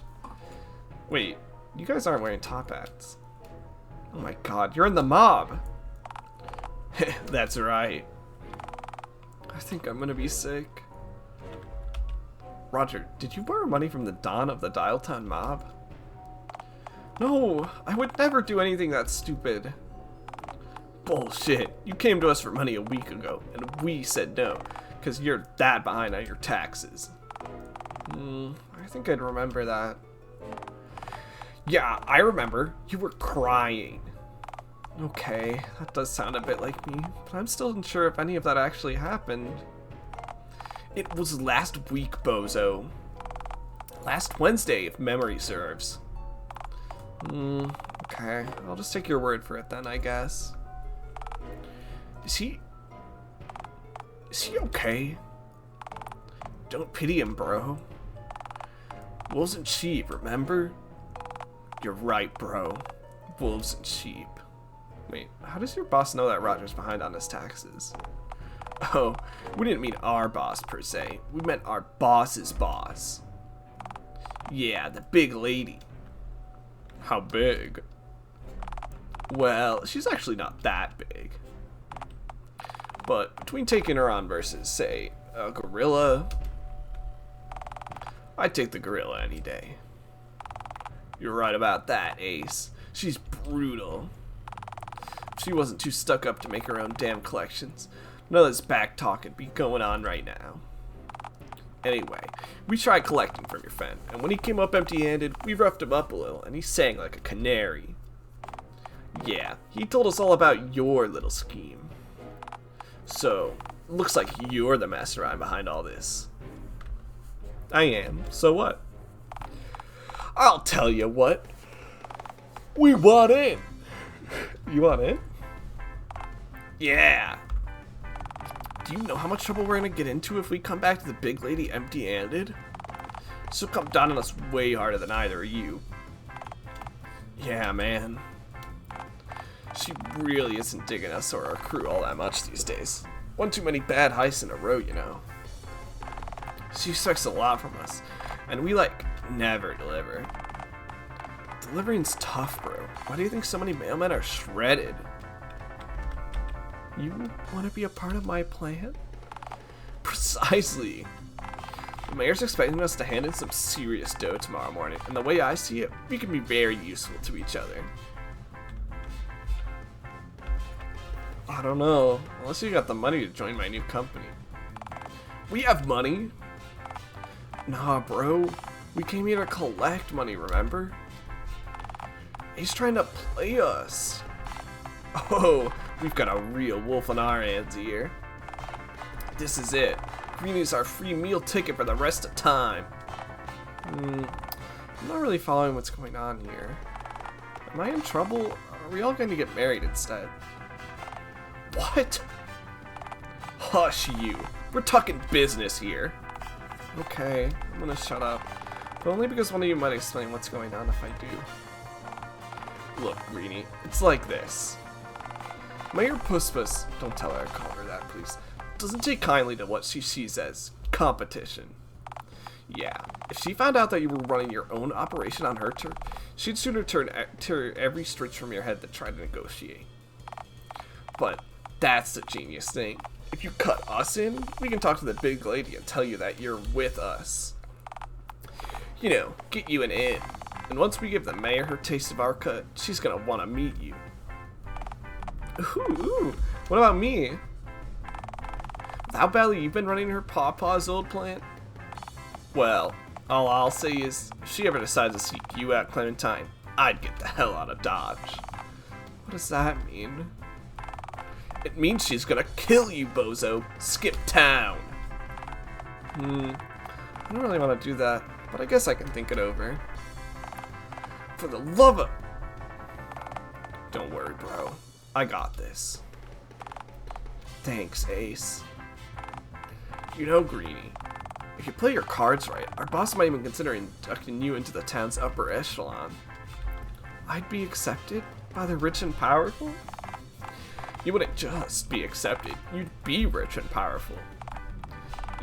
S1: Wait, you guys aren't wearing top hats. Oh my god, you're in the mob! That's right. I think I'm gonna be sick. Roger, did you borrow money from the Don of the Dialtown mob? No, I would never do anything that stupid. Bullshit. You came to us for money a week ago, and we said no, because you're that behind on your taxes. I think I'd remember that. Yeah, I remember. You were crying. Okay, that does sound a bit like me, but I'm still unsure if any of that actually happened. It was last week, bozo. Last Wednesday, if memory serves. Okay, I'll just take your word for it then, I guess. Is he okay? Don't pity him, bro. Wolves and sheep, remember? You're right, bro. Wolves and sheep. Wait, how does your boss know that Roger's behind on his taxes? Oh, we didn't mean our boss per se. We meant our boss's boss. Yeah, the big lady. How big? Well, she's actually not that big. But between taking her on versus, say, a gorilla, I'd take the gorilla any day. You're right about that, Ace. She's brutal. If she wasn't too stuck up to make her own damn collections, none of this back talk would be going on right now. Anyway, we tried collecting from your friend, and when he came up empty-handed, we roughed him up a little, and he sang like a canary. Yeah, he told us all about your little scheme. So, looks like you're the mastermind behind all this. I am, so what? I'll tell you what. We want in. You want in? Yeah. Do you know how much trouble we're gonna get into if we come back to the big lady empty-handed? She'll come down on us way harder than either of you. Yeah, man. She really isn't digging us or our crew all that much these days. One too many bad heists in a row, you know. She expects a lot from us, and we, like, never deliver. Delivering's tough, bro. Why do you think so many mailmen are shredded? You want to be a part of my plan? Precisely. The mayor's expecting us to hand in some serious dough tomorrow morning, and the way I see it, we can be very useful to each other. I don't know, unless you got the money to join my new company. We have money? Nah, bro. We came here to collect money, remember? He's trying to play us. Oh, we've got a real wolf on our hands here. This is it. Greenie's our free meal ticket for the rest of time. I'm not really following what's going on here. Am I in trouble? Are we all going to get married instead? What? Hush you. We're talking business here. Okay, I'm gonna shut up. But only because one of you might explain what's going on if I do. Look, Greenie, it's like this. Mayor Puspus, don't tell her I called her that, please, doesn't take kindly to what she sees as competition. Yeah, if she found out that you were running your own operation on her turf, she'd sooner tear every stitch from your head than try to negotiate. But that's the genius thing. If you cut us in, we can talk to the big lady and tell you that you're with us. You know, get you an in. And once we give the mayor her taste of our cut, she's gonna want to meet you. Ooh, what about me? With how badly you've been running her pawpaw's old plant? Well, all I'll say is, if she ever decides to seek you out, Clementine, I'd get the hell out of Dodge. What does that mean? It means she's gonna kill you, bozo. Skip town. I don't really want to do that, but I guess I can think it over. For the love of... Don't worry, bro. I got this. Thanks, Ace. You know, Greenie, if you play your cards right, our boss might even consider inducting you into the town's upper echelon. I'd be accepted by the rich and powerful? You wouldn't just be accepted, you'd be rich and powerful.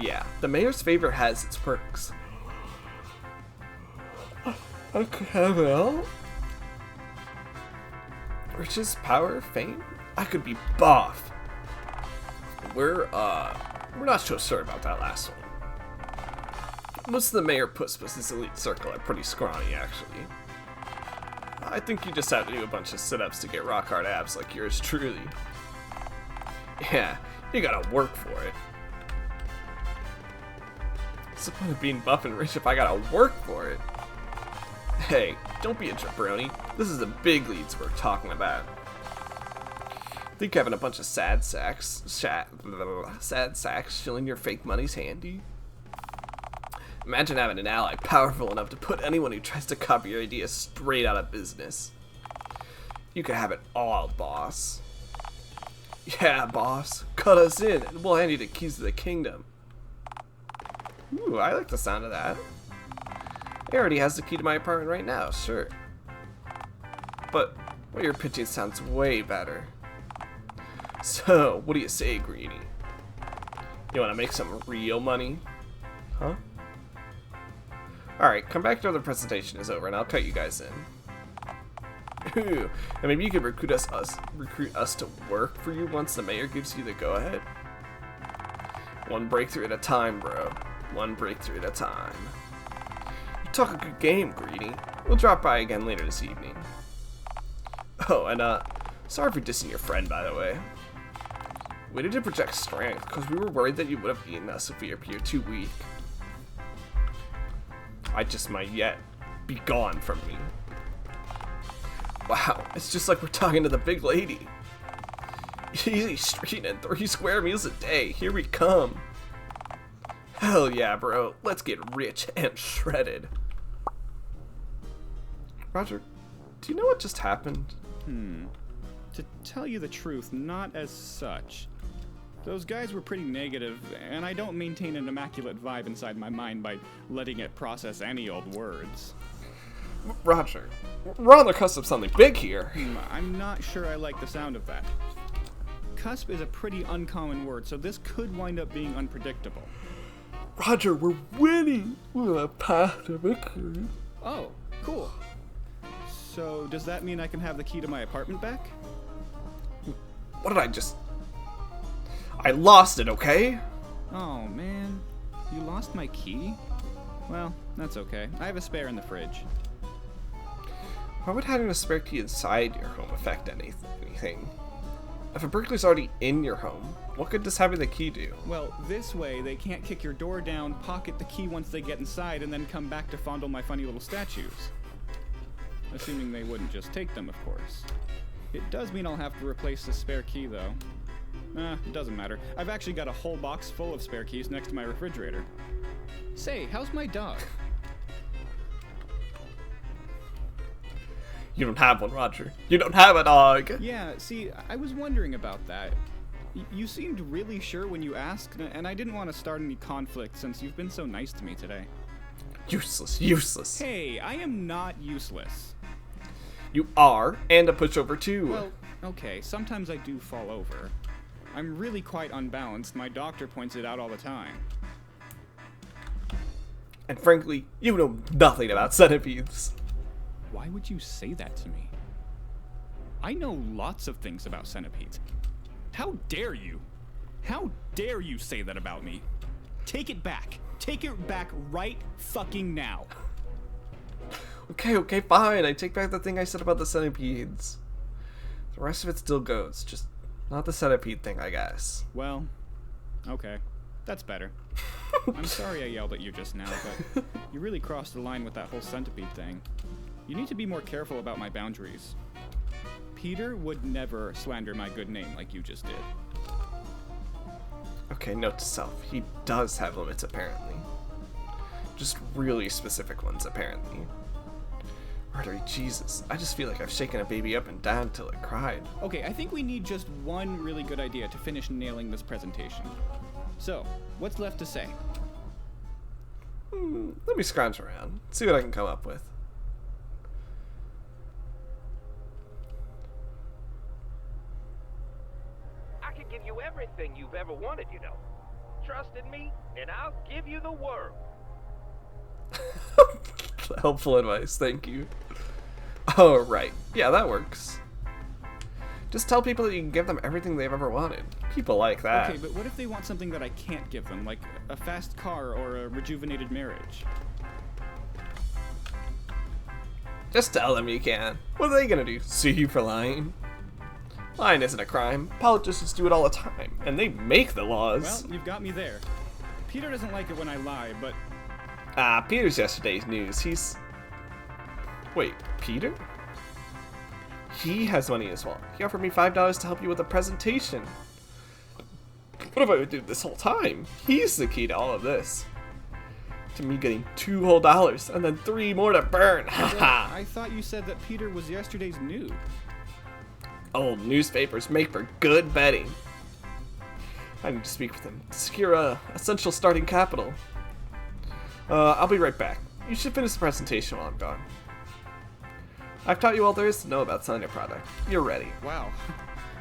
S1: Yeah, the mayor's favor has its perks. I could have it all? Riches, power, fame? I could be boff. We're not so sure about that last one. Most of the Mayor Puspus's elite circle are pretty scrawny, actually. I think you just have to do a bunch of sit-ups to get rock-hard abs like yours truly. Yeah, you gotta work for it. What's the point of being buff and rich if I gotta work for it? Hey, don't be a jabroni. This is the big leads we're talking about. Think having a bunch of sad sacks shilling your fake money's handy? Imagine having an ally powerful enough to put anyone who tries to copy your ideas straight out of business. You can have it all, boss. Yeah, boss. Cut us in, and we'll hand you the keys to the kingdom. Ooh, I like the sound of that. He already has the key to my apartment right now, sure. But what you're pitching sounds way better. So, what do you say, Greenie? You want to make some real money? Huh? Alright, come back after the presentation is over and I'll cut you guys in. Ooh, and maybe you could recruit us to work for you once the mayor gives you the go-ahead? One breakthrough at a time, bro. One breakthrough at a time. Talk a good game, Greedy. We'll drop by again later this evening. Oh, and sorry for dissing your friend, by the way. We needed to project strength, because we were worried that you would have eaten us if we appeared too weak. I just might yet be gone from me. Wow, it's just like we're talking to the big lady. Easy street and 3 square meals a day, here we come. Hell yeah, bro, let's get rich and shredded. Roger, do you know what just happened?
S2: To tell you the truth, not as such. Those guys were pretty negative, and I don't maintain an immaculate vibe inside my mind by letting it process any old words.
S1: Roger, we're on the cusp of something big here.
S2: I'm not sure I like the sound of that. Cusp is a pretty uncommon word, so this could wind up being unpredictable.
S1: Roger, we're winning! We're on a path to victory.
S2: Oh, cool. So, does that mean I can have the key to my apartment back?
S1: What did I just... I lost it, okay?
S2: Oh, man. You lost my key? Well, that's okay. I have a spare in the fridge.
S1: Why would having a spare key inside your home affect anything? If a burglar's already in your home, what good does having the key do?
S2: Well, this way they can't kick your door down, pocket the key once they get inside, and then come back to fondle my funny little statues. Assuming they wouldn't just take them, of course. It does mean I'll have to replace the spare key, though. It doesn't matter. I've actually got a whole box full of spare keys next to my refrigerator. Say, how's my dog?
S1: You don't have one, Roger. You don't have a dog!
S2: Yeah, see, I was wondering about that. You seemed really sure when you asked, and I didn't want to start any conflict since you've been so nice to me today.
S1: Useless, useless.
S2: Hey, I am not useless.
S1: You are, and a pushover too.
S2: Well, okay, sometimes I do fall over. I'm really quite unbalanced. My doctor points it out all the time.
S1: And frankly, you know nothing about centipedes.
S2: Why would you say that to me? I know lots of things about centipedes. How dare you? How dare you say that about me? Take it back. Take it back right fucking now.
S1: Okay, fine. I take back the thing I said about the centipedes. The rest of it still goes, just not the centipede thing, I guess.
S2: Well, okay. That's better. I'm sorry I yelled at you just now, but you really crossed the line with that whole centipede thing. You need to be more careful about my boundaries. Peter would never slander my good name like you just did.
S1: Okay, note to self. He does have limits, apparently. Just really specific ones, apparently. Artery, Jesus. I just feel like I've shaken a baby up and down till it cried.
S2: Okay, I think we need just one really good idea to finish nailing this presentation. So, what's left to say?
S1: Let me scrounge around, see what I can come up with.
S3: I can give you everything you've ever wanted, you know. Trust in me, and I'll give you the world.
S1: Helpful advice, thank you. Oh, right. Yeah, that works. Just tell people that you can give them everything they've ever wanted. People like that.
S2: Okay, but what if they want something that I can't give them, like a fast car or a rejuvenated marriage?
S1: Just tell them you can. What are they gonna do? Sue you for lying? Lying isn't a crime. Politicians do it all the time, and they make the laws.
S2: Well, you've got me there. Peter doesn't like it when I lie, but...
S1: Peter's yesterday's news. He's... Wait, Peter? He has money as well. He offered me $5 to help you with a presentation. What if I would do this whole time? He's the key to all of this. To me getting $2 whole and then 3 more to burn. Haha.
S2: I thought you said that Peter was yesterday's nude.
S1: Old newspapers make for good betting. I need to speak with him to secure a essential starting capital. I'll be right back. You should finish the presentation while I'm gone. I've taught you all there is to know about selling a product. You're ready.
S2: Wow.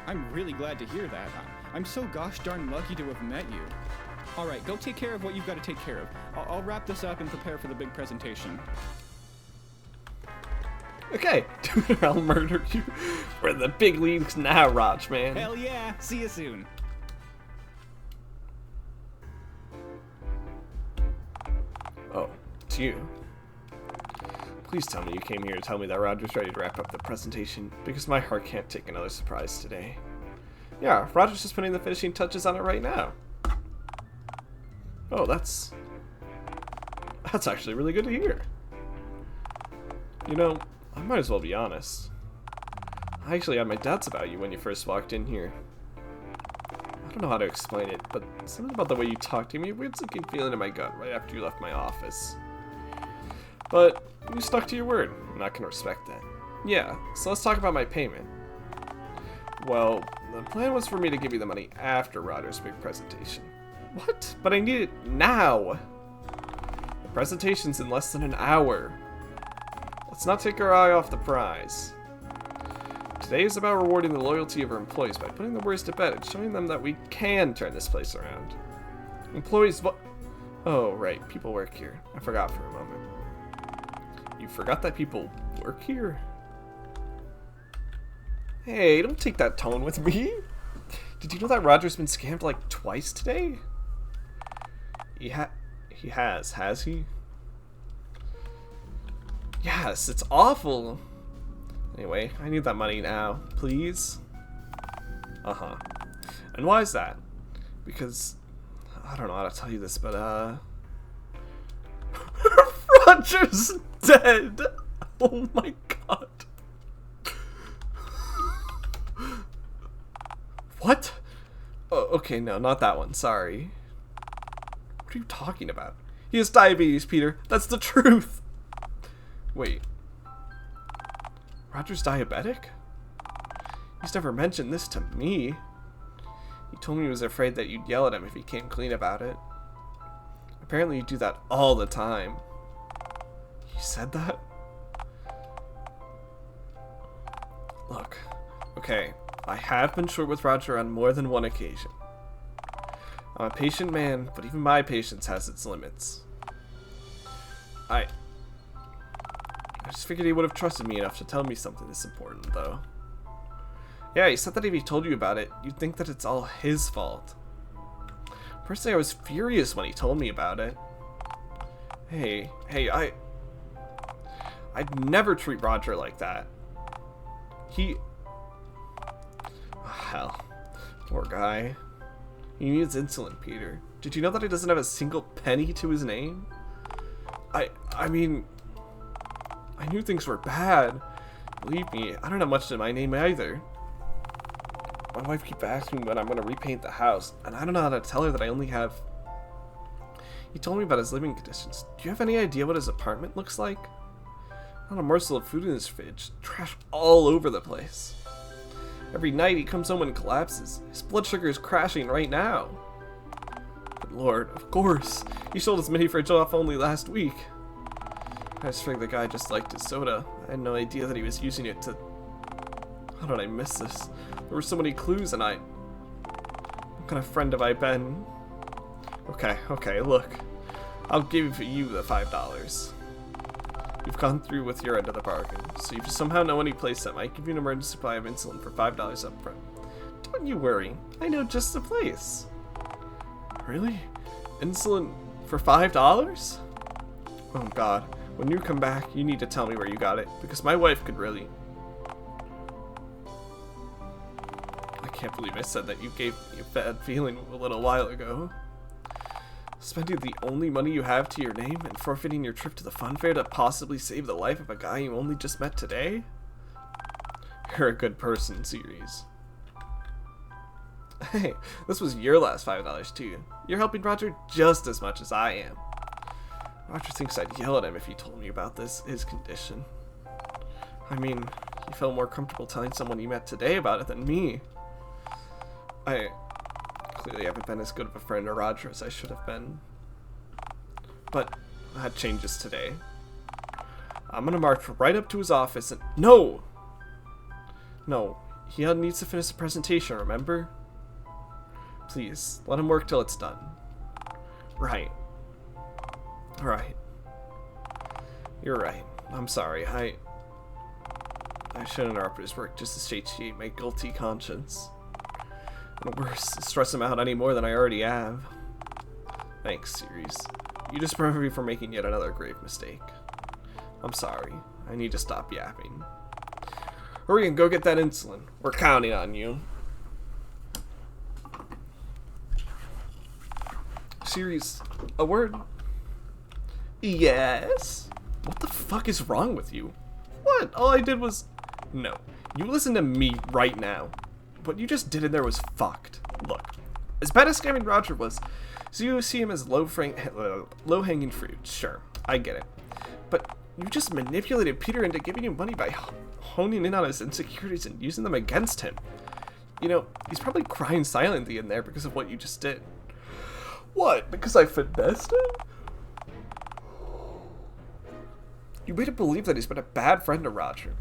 S2: I'm really glad to hear that. I'm so gosh darn lucky to have met you. Alright, go take care of what you've got to take care of. I'll wrap this up and prepare for the big presentation.
S1: Okay, dude, I'll murder you. We're in the big leagues now, Raj, man.
S2: Hell yeah! See you soon.
S1: Oh, it's you. Please tell me you came here to tell me that Roger's ready to wrap up the presentation, because my heart can't take another surprise today. Yeah, Roger's just putting the finishing touches on it right now. Oh, that's actually really good to hear. You know, I might as well be honest. I actually had my doubts about you when you first walked in here. I don't know how to explain it, but something about the way you talked to me weird sinking feeling in my gut right after you left my office. But you stuck to your word, and I can respect that. Yeah, so let's talk about my payment. Well, the plan was for me to give you the money after Roger's big presentation. What? But I need it now! The presentation's in less than an hour. Let's not take our eye off the prize. Today is about rewarding the loyalty of our employees by putting the worst to bed and showing them that we can turn this place around. Employees Oh, right, people work here. I forgot for a moment. You forgot that people work here? Hey, don't take that tone with me. Did you know that Roger's been scammed like twice today? He has he? Yes, it's awful. Anyway, I need that money now, please. Uh-huh. And why is that? Because, I don't know how to tell you this, but, Roger's dead! Oh my god. What? Oh, okay, no, not that one, sorry. What are you talking about? He has diabetes, Peter. That's the truth. Wait. Roger's diabetic? He's never mentioned this to me. He told me he was afraid that you'd yell at him if he came clean about it. Apparently you do that all the time. He said that? Look, okay, I have been short with Roger on more than one occasion. I'm a patient man, but even my patience has its limits. I just figured he would have trusted me enough to tell me something this important, though. Yeah, he said that if he told you about it, you'd think that it's all his fault. Personally, I was furious when he told me about it. Hey, I'd never treat Roger like that. Hell, poor guy. He needs insulin, Peter. Did you know that he doesn't have a single penny to his name? I mean, I knew things were bad. Believe me, I don't have much to my name either. My wife keeps asking me when I'm going to repaint the house, and I don't know how to tell her that I only have... He told me about his living conditions. Do you have any idea what his apartment looks like? Not a morsel of food in his fridge. Trash all over the place. Every night he comes home and collapses. His blood sugar is crashing right now. Good Lord, of course. He sold his mini fridge off only last week. I just figured the guy just liked his soda. I had no idea that he was using it to... How did I miss this? There were so many clues and What kind of friend have I been? Okay, look. I'll give you the $5. You've gone through with your end of the bargain, so if you somehow know any place that might give you an emergency supply of insulin for $5 up front, don't you worry. I know just the place. Really? Insulin for $5? Oh god. When you come back, you need to tell me where you got it, because my wife could really... I can't believe I said that. You gave me a bad feeling a little while ago. Spending the only money you have to your name and forfeiting your trip to the fun fair to possibly save the life of a guy you only just met today? You're a good person, series. Hey, this was your last $5 too. You're helping Roger just as much as I am. Roger thinks I'd yell at him if he told me about his condition. I mean, he felt more comfortable telling someone he met today about it than me. I clearly haven't been as good of a friend to Roger as I should have been. But that changes today. I'm gonna march right up to his office and... No! No, he needs to finish the presentation, remember? Please, let him work till it's done. Right. Right. You're right. I'm sorry. I shouldn't interrupt his work just to satiate my guilty conscience. And worse, stress him out any more than I already have. Thanks, series. You just prevented me from making yet another grave mistake. I'm sorry. I need to stop yapping. Hurry and go get that insulin. We're counting on you. Series, a word? Yes? What the fuck is wrong with you? What? All I did was... No. You listen to me right now. What you just did in there was fucked. Look. As bad as scamming Roger was, so you see him as low-hanging fruit. Sure, I get it. But you just manipulated Peter into giving you money by honing in on his insecurities and using them against him. You know, he's probably crying silently in there because of what you just did. What? Because I finessed him? You made him believe that he's been a bad friend to Roger.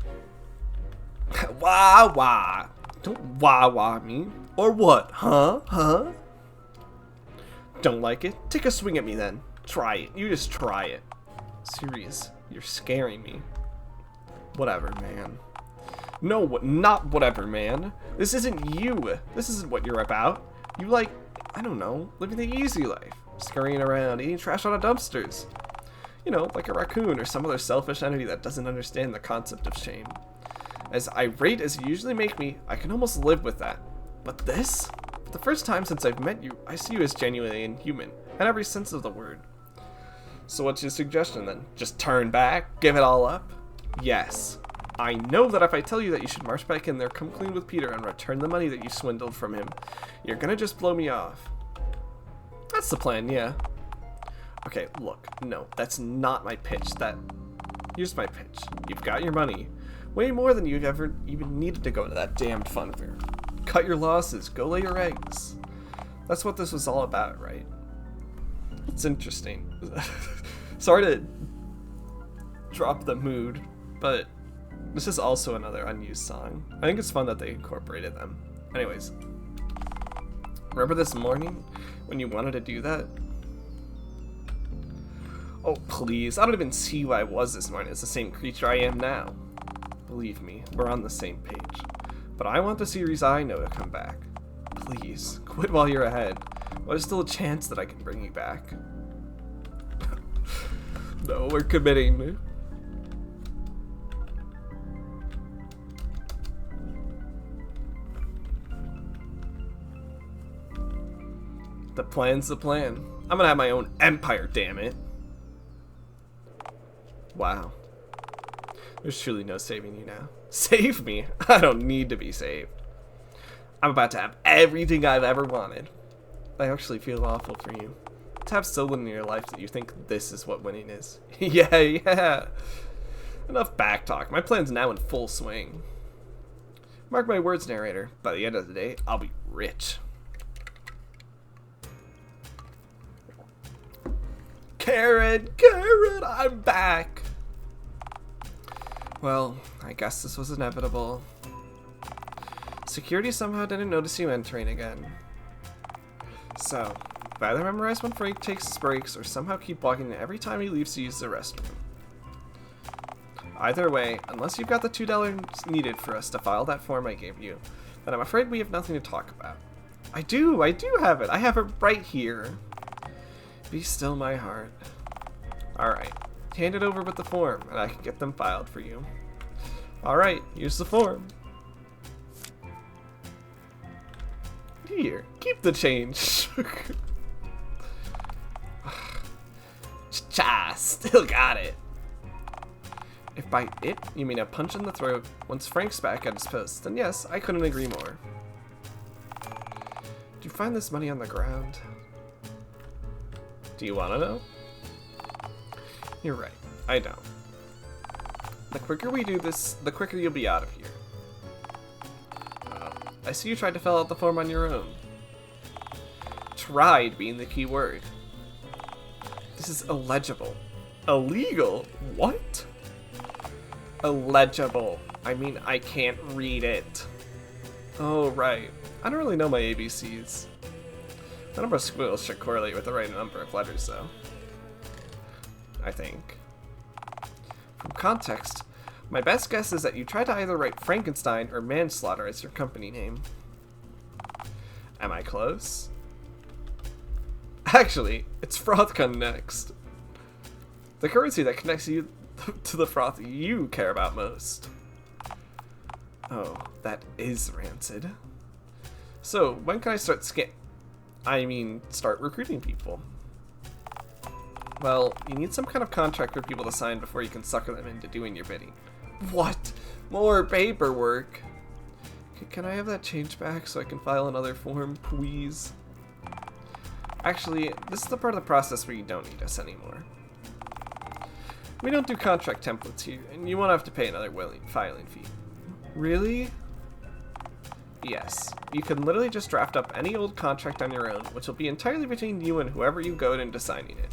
S1: Wah wah. Don't wah wah me. Or what? Huh? Huh? Don't like it? Take a swing at me then. Try it. You just try it. Serious. You're scaring me. Whatever, man. No, not whatever, man. This isn't you. This isn't what you're about. You like, I don't know, living the easy life. Scurrying around, eating trash out of dumpsters. You know, like a raccoon or some other selfish entity that doesn't understand the concept of shame. As irate as you usually make me, I can almost live with that. But this? For the first time since I've met you, I see you as genuinely inhuman, in every sense of the word. So what's your suggestion then? Just turn back? Give it all up? Yes. I know that if I tell you that you should march back in there, come clean with Peter, and return the money that you swindled from him, you're gonna just blow me off. That's the plan, yeah. Okay, look, no, that's not my pitch. Here's my pitch. You've got your money. Way more than you've ever even needed to go into that damned fun fair. Cut your losses, go lay your eggs. That's what this was all about, right? It's interesting. Sorry to drop the mood, but this is also another unused song. I think it's fun that they incorporated them. Anyways, remember this morning when you wanted to do that? Oh, please. I don't even see who I was this morning as the same creature I am now. Believe me, we're on the same page. But I want the series I know to come back. Please, quit while you're ahead. Well, there's still a chance that I can bring you back. No, we're committing. The plan's the plan. I'm gonna have my own empire, damn it. Wow. There's truly no saving you now. Save me? I don't need to be saved. I'm about to have everything I've ever wanted. I actually feel awful for you. To have so little in your life that you think this is what winning is. Yeah. Enough backtalk. My plan's now in full swing. Mark my words, narrator. By the end of the day, I'll be rich. Karen, I'm back. Well, I guess this was inevitable. Security somehow didn't notice you entering again. So, either memorize when Frank takes his breaks or somehow keep walking every time he leaves to use the restroom. Either way, unless you've got the $2 needed for us to file that form I gave you, then I'm afraid we have nothing to talk about. I do have it. I have it right here. Be still, my heart. Alright, hand it over with the form, and I can get them filed for you. Alright, here's the form. Here, keep the change. Cha, still got it. If by it, you mean a punch in the throat once Frank's back at his post, then yes, I couldn't agree more. Do you find this money on the ground? Do you want to know? You're right, I don't. The quicker we do this, the quicker you'll be out of here. I see you tried to fill out the form on your own. Tried being the key word. This is illegible. Illegal? What? Illegible. I mean, I can't read it. Oh, right. I don't really know my ABCs. The number of squiggles should correlate with the right number of letters, though. I think. From context, my best guess is that you tried to either write Frankenstein or manslaughter as your company name. Am I close? Actually, it's FrothCon next. The currency that connects you to the froth you care about most. Oh, that is rancid. So, when can I start start recruiting people? Well, you need some kind of contract for people to sign before you can sucker them into doing your bidding. What? More paperwork? Can I have that change back so I can file another form, please? Actually, this is the part of the process where you don't need us anymore. We don't do contract templates here, and you won't have to pay another filing fee. Really? Yes. You can literally just draft up any old contract on your own, which will be entirely between you and whoever you goad into signing it.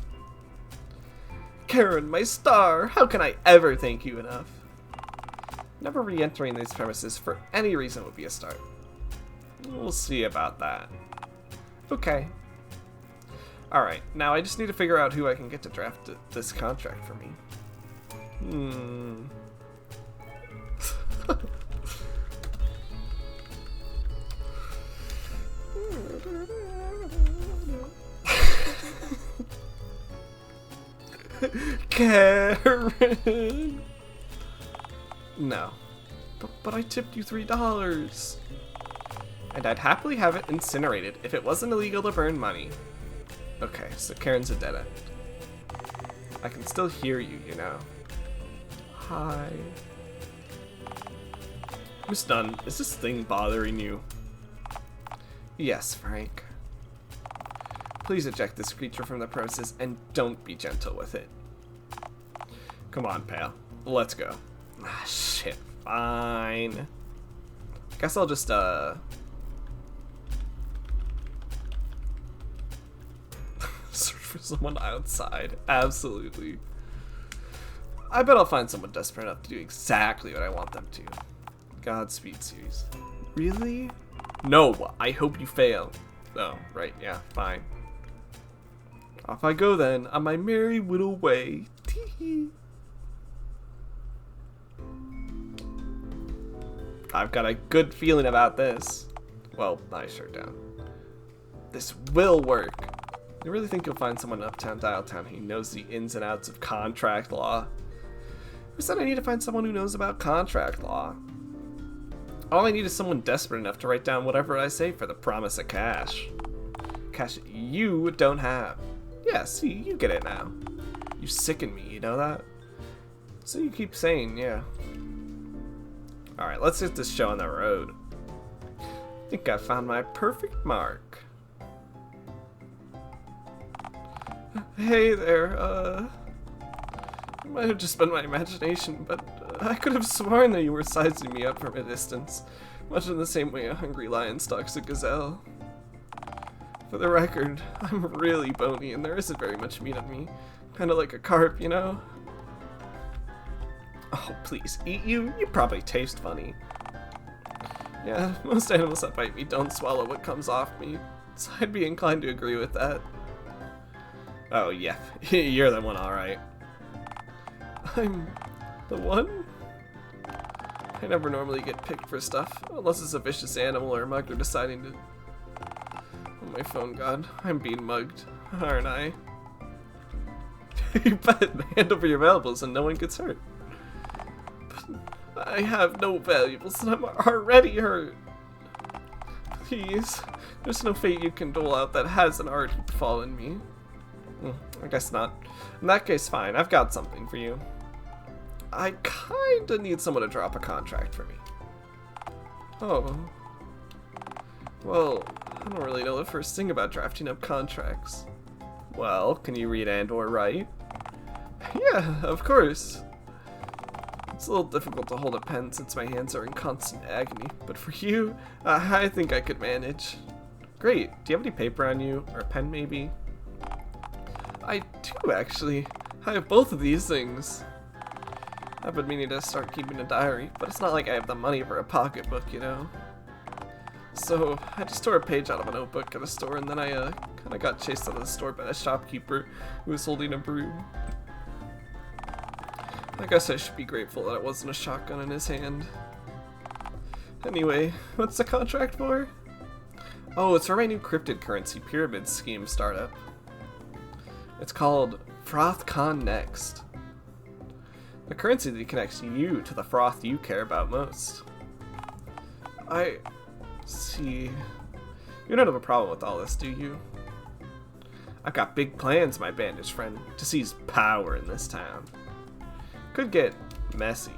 S1: Karen, my star! How can I ever thank you enough? Never re-entering these premises for any reason would be a start. We'll see about that. Okay. Alright, now I just need to figure out who I can get to draft this contract for me. Karen! No. But I tipped you $3. And I'd happily have it incinerated if it wasn't illegal to burn money. Okay, so Karen's a dead end. I can still hear you, you know. Hi. Miss Dunn, is this thing bothering you? Yes, Frank. Please eject this creature from the premises and don't be gentle with it. Come on, pal. Let's go. Ah, shit. Fine. Guess I'll just, search for someone outside. Absolutely. I bet I'll find someone desperate enough to do exactly what I want them to. Godspeed, series. Really? No, I hope you fail. Oh, right, yeah, fine. Off I go then, on my merry little way. Tee-hee. I've got a good feeling about this. Well, I sure don't. This will work. I really think you'll find someone in Uptown Dialtown who knows the ins and outs of contract law. Who said I need to find someone who knows about contract law? All I need is someone desperate enough to write down whatever I say for the promise of cash. Cash you don't have. Yeah, see, you get it now. You sicken me, you know that? So you keep saying, yeah. Alright, let's get this show on the road. I think I found my perfect mark. Hey there, it might have just been my imagination, but I could have sworn that you were sizing me up from a distance, much in the same way a hungry lion stalks a gazelle. For the record, I'm really bony and there isn't very much meat on me. Kinda like a carp, you know? Oh, please, eat you? You probably taste funny. Yeah, most animals that bite me don't swallow what comes off me, so I'd be inclined to agree with that. Oh, yeah, you're the one, alright. I'm the one? I never normally get picked for stuff, unless it's a vicious animal or a mugger deciding to... Oh my phone, God, I'm being mugged, aren't I? You bet, hand over your valuables and no one gets hurt. But I have no valuables and I'm already hurt. Please, there's no fate you can dole out that hasn't already befallen me. I guess not. In that case, fine, I've got something for you. I kinda need someone to drop a contract for me. Oh. Well, I don't really know the first thing about drafting up contracts. Well, can you read and or write? Yeah, of course. It's a little difficult to hold a pen since my hands are in constant agony, but for you, I think I could manage. Great, do you have any paper on you, or a pen maybe? I do, actually. I have both of these things. I've been meaning to start keeping a diary, but it's not like I have the money for a pocketbook, you know? So, I just tore a page out of a notebook at a store, and then I kinda got chased out of the store by a shopkeeper who was holding a broom. I guess I should be grateful that it wasn't a shotgun in his hand. Anyway, what's the contract for? Oh, it's for my new cryptocurrency pyramid scheme startup. It's called FrothCon Next. The currency that connects you to the froth you care about most. I see. You don't have a problem with all this, do you? I've got big plans, my bandaged friend, to seize power in this town. Could get messy.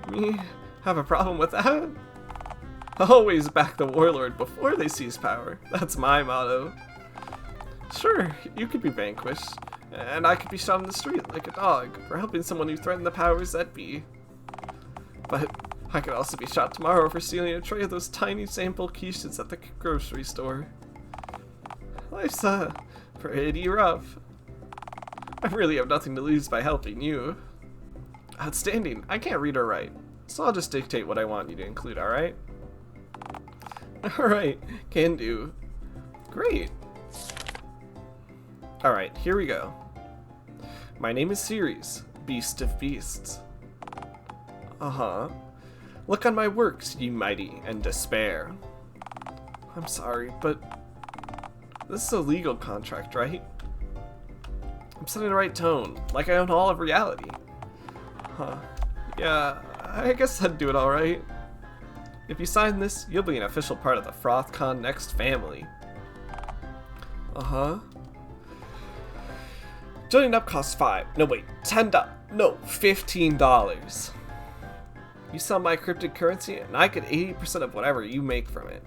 S1: Me have a problem with that? Always back the warlord before they seize power. That's my motto. Sure, you could be vanquished, and I could be shot in the street like a dog for helping someone who threatened the powers that be. But I could also be shot tomorrow for stealing a tray of those tiny sample quiches at the grocery store. Life's pretty rough. I really have nothing to lose by helping you. Outstanding. I can't read or write, so I'll just dictate what I want you to include, alright? Alright, can do. Great. Alright, here we go. My name is Ceres, Beast of Beasts. Uh-huh. Look on my works, ye mighty, and despair. I'm sorry, but this is a legal contract, right? I'm setting the right tone, like I own all of reality. Huh. Yeah, I guess I'd do it alright. If you sign this, you'll be an official part of the FrothCon Next family. Uh-huh. Joining up costs $15. You sell my cryptic currency, and I get 80% of whatever you make from it.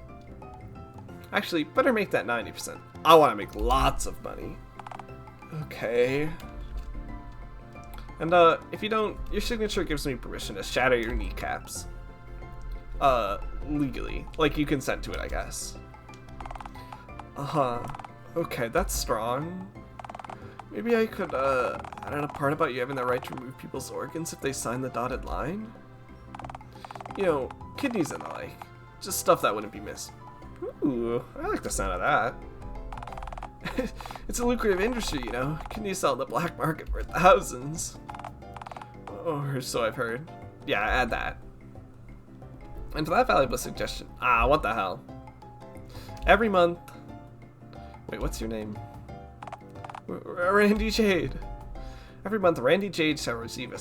S1: Actually, better make that 90%. I want to make lots of money. Okay. And, if you don't, your signature gives me permission to shatter your kneecaps. Legally. Like, you consent to it, I guess. Uh-huh. Okay, that's strong. Maybe I could, add in a part about you having the right to remove people's organs if they sign the dotted line? You know, kidneys and the like. Just stuff that wouldn't be missed. Ooh, I like the sound of that. It's a lucrative industry, you know. Kidneys sell in the black market for thousands. Or so I've heard. Yeah, add that. And for that valuable suggestion, what the hell? Every month... Wait, what's your name? Randy Jade. Every month, Randy Jade shall receive a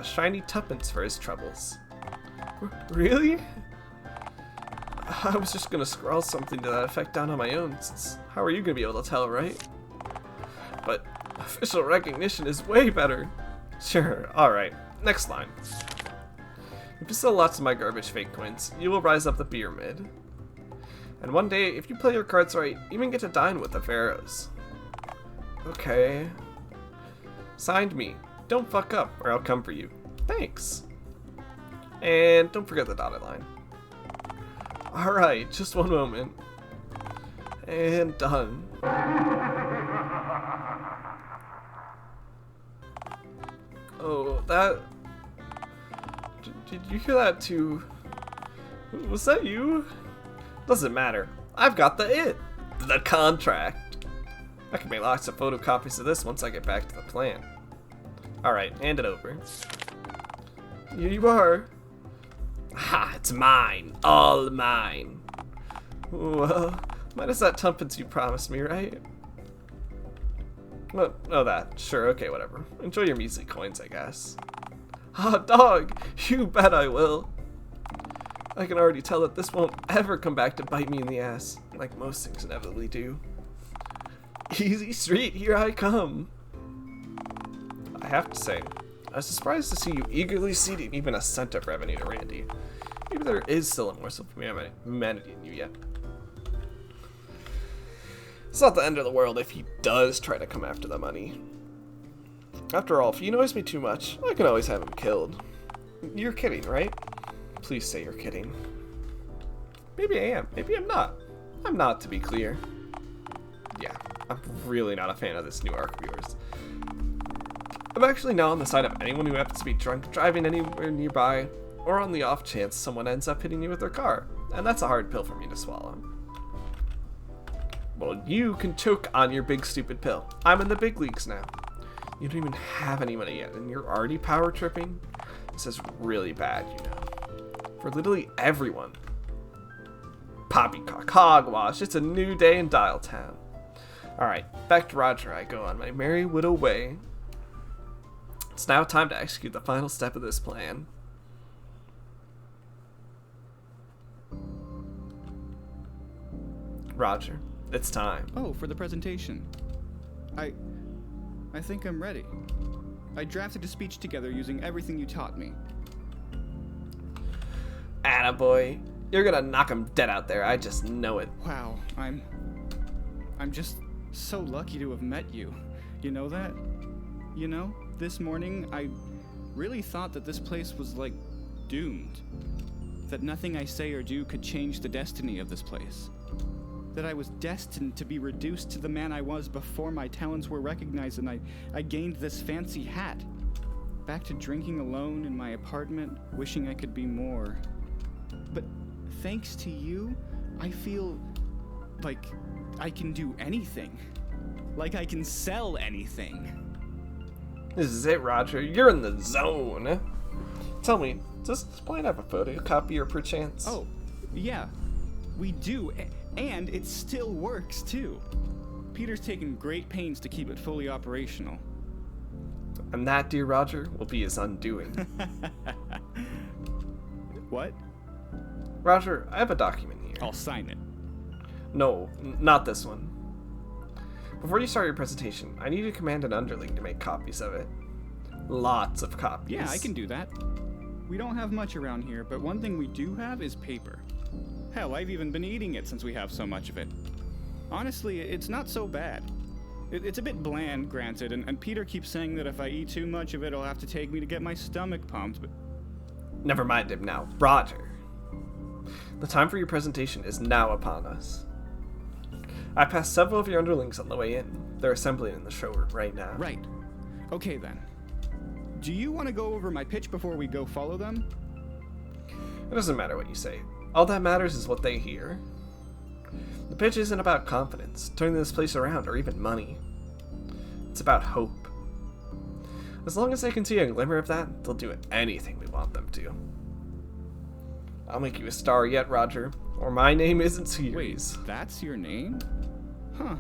S1: shiny tuppence for his troubles. Really? I was just gonna scrawl something to that effect down on my own, since how are you gonna be able to tell, right? But official recognition is way better. Sure, alright. Next line. If you sell lots of my garbage fake coins, you will rise up the pyramid. And one day, if you play your cards right, you even get to dine with the pharaohs. Okay. Signed me. Don't fuck up, or I'll come for you. Thanks. And don't forget the dotted line. Alright, just one moment. And done. Oh, that... Did you hear that too? Was that you? Doesn't matter. I've got the contract. I can make lots of photocopies of this once I get back to the plant. Alright, hand it over. Here you are. Ha, it's mine. All mine. Well, minus that tuppence you promised me, right? Well, oh, that. Sure, okay, whatever. Enjoy your measly coins, I guess. Ah, dog! You bet I will. I can already tell that this won't ever come back to bite me in the ass, like most things inevitably do. Easy street, here I come. I have to say, I was surprised to see you eagerly ceding even a cent of revenue to Randy. Maybe there is still a morsel of humanity in you yet. It's not the end of the world if he does try to come after the money. After all, if he annoys me too much, I can always have him killed. You're kidding, right? Please say you're kidding. Maybe I am. Maybe I'm not. I'm not, to be clear. Yeah, I'm really not a fan of this new arc of yours. I'm actually now on the side of anyone who happens to be drunk driving anywhere nearby, or on the off chance someone ends up hitting you with their car, and that's a hard pill for me to swallow. Well, you can choke on your big stupid pill. I'm in the big leagues now. You don't even have any money yet, and you're already power tripping? This is really bad, you know. For literally everyone. Poppycock, hogwash, it's a new day in Dialtown. Alright, back to Roger I go on my merry widow way. It's now time to execute the final step of this plan. Roger, it's time.
S2: Oh, for the presentation. I think I'm ready. I drafted a speech together using everything you taught me.
S1: Attaboy. You're gonna knock him dead out there, I just know it.
S2: Wow, I'm just so lucky to have met you. You know that? You know, this morning I really thought that this place was like doomed. That nothing I say or do could change the destiny of this place. That I was destined to be reduced to the man I was before my talents were recognized and I gained this fancy hat. Back to drinking alone in my apartment, wishing I could be more. But thanks to you, I feel like I can do anything. Like I can sell anything.
S1: This is it, Roger. You're in the zone. Tell me, does this plan have a photocopier perchance?
S2: Oh, yeah, we do. And it still works, too. Peter's taken great pains to keep it fully operational.
S1: And that, dear Roger, will be his undoing.
S2: What?
S1: Roger, I have a document here.
S2: I'll sign it.
S1: No, not this one. Before you start your presentation, I need you to command an underling to make copies of it. Lots of copies.
S2: Yeah, I can do that. We don't have much around here, but one thing we do have is paper. Hell, I've even been eating it since we have so much of it. Honestly, it's not so bad. It's a bit bland, granted, and Peter keeps saying that if I eat too much of it, it'll have to take me to get my stomach pumped, but...
S1: Never mind him now. Roger. The time for your presentation is now upon us. I passed several of your underlings on the way in. They're assembling in the showroom right now.
S2: Right. Okay, then. Do you want to go over my pitch before we go follow them?
S1: It doesn't matter what you say. All that matters is what they hear. The pitch isn't about confidence, turning this place around, or even money. It's about hope. As long as they can see a glimmer of that, they'll do anything we want them to. I'll make you a star yet, Roger, or my name isn't Series.
S2: Wait, that's your name? Huh.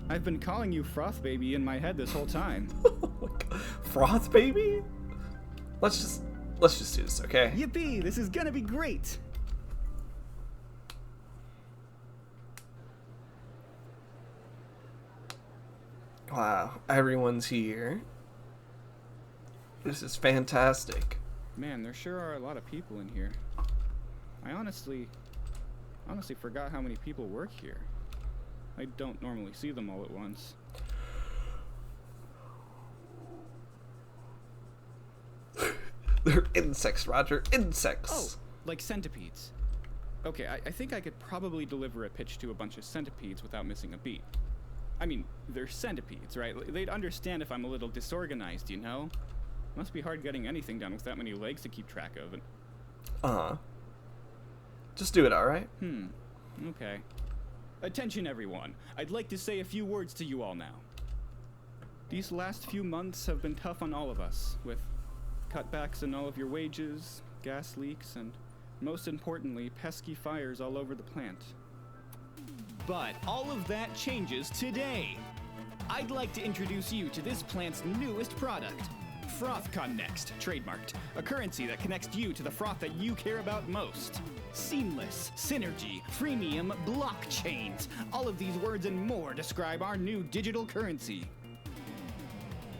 S2: I've been calling you Froth Baby in my head this whole time.
S1: Oh my God. Froth Baby? Let's just do this, okay?
S2: Yippee! This is gonna be great!
S1: Wow, everyone's here. This is fantastic.
S2: Man, there sure are a lot of people in here. I honestly forgot how many people work here. I don't normally see them all at once.
S1: They're insects, Roger. Insects.
S2: Oh, like centipedes. Okay, I think I could probably deliver a pitch to a bunch of centipedes without missing a beat. I mean, they're centipedes, right? They'd understand if I'm a little disorganized, you know? Must be hard getting anything done with that many legs to keep track of. And...
S1: Just do it, alright?
S2: Okay. Attention, everyone. I'd like to say a few words to you all now. These last few months have been tough on all of us, with cutbacks in all of your wages, gas leaks, and most importantly, pesky fires all over the plant. But all of that changes today. I'd like to introduce you to this plant's newest product, FrothCon Next, trademarked, a currency that connects you to the froth that you care about most. Seamless, synergy, freemium, blockchains. All of these words and more describe our new digital currency.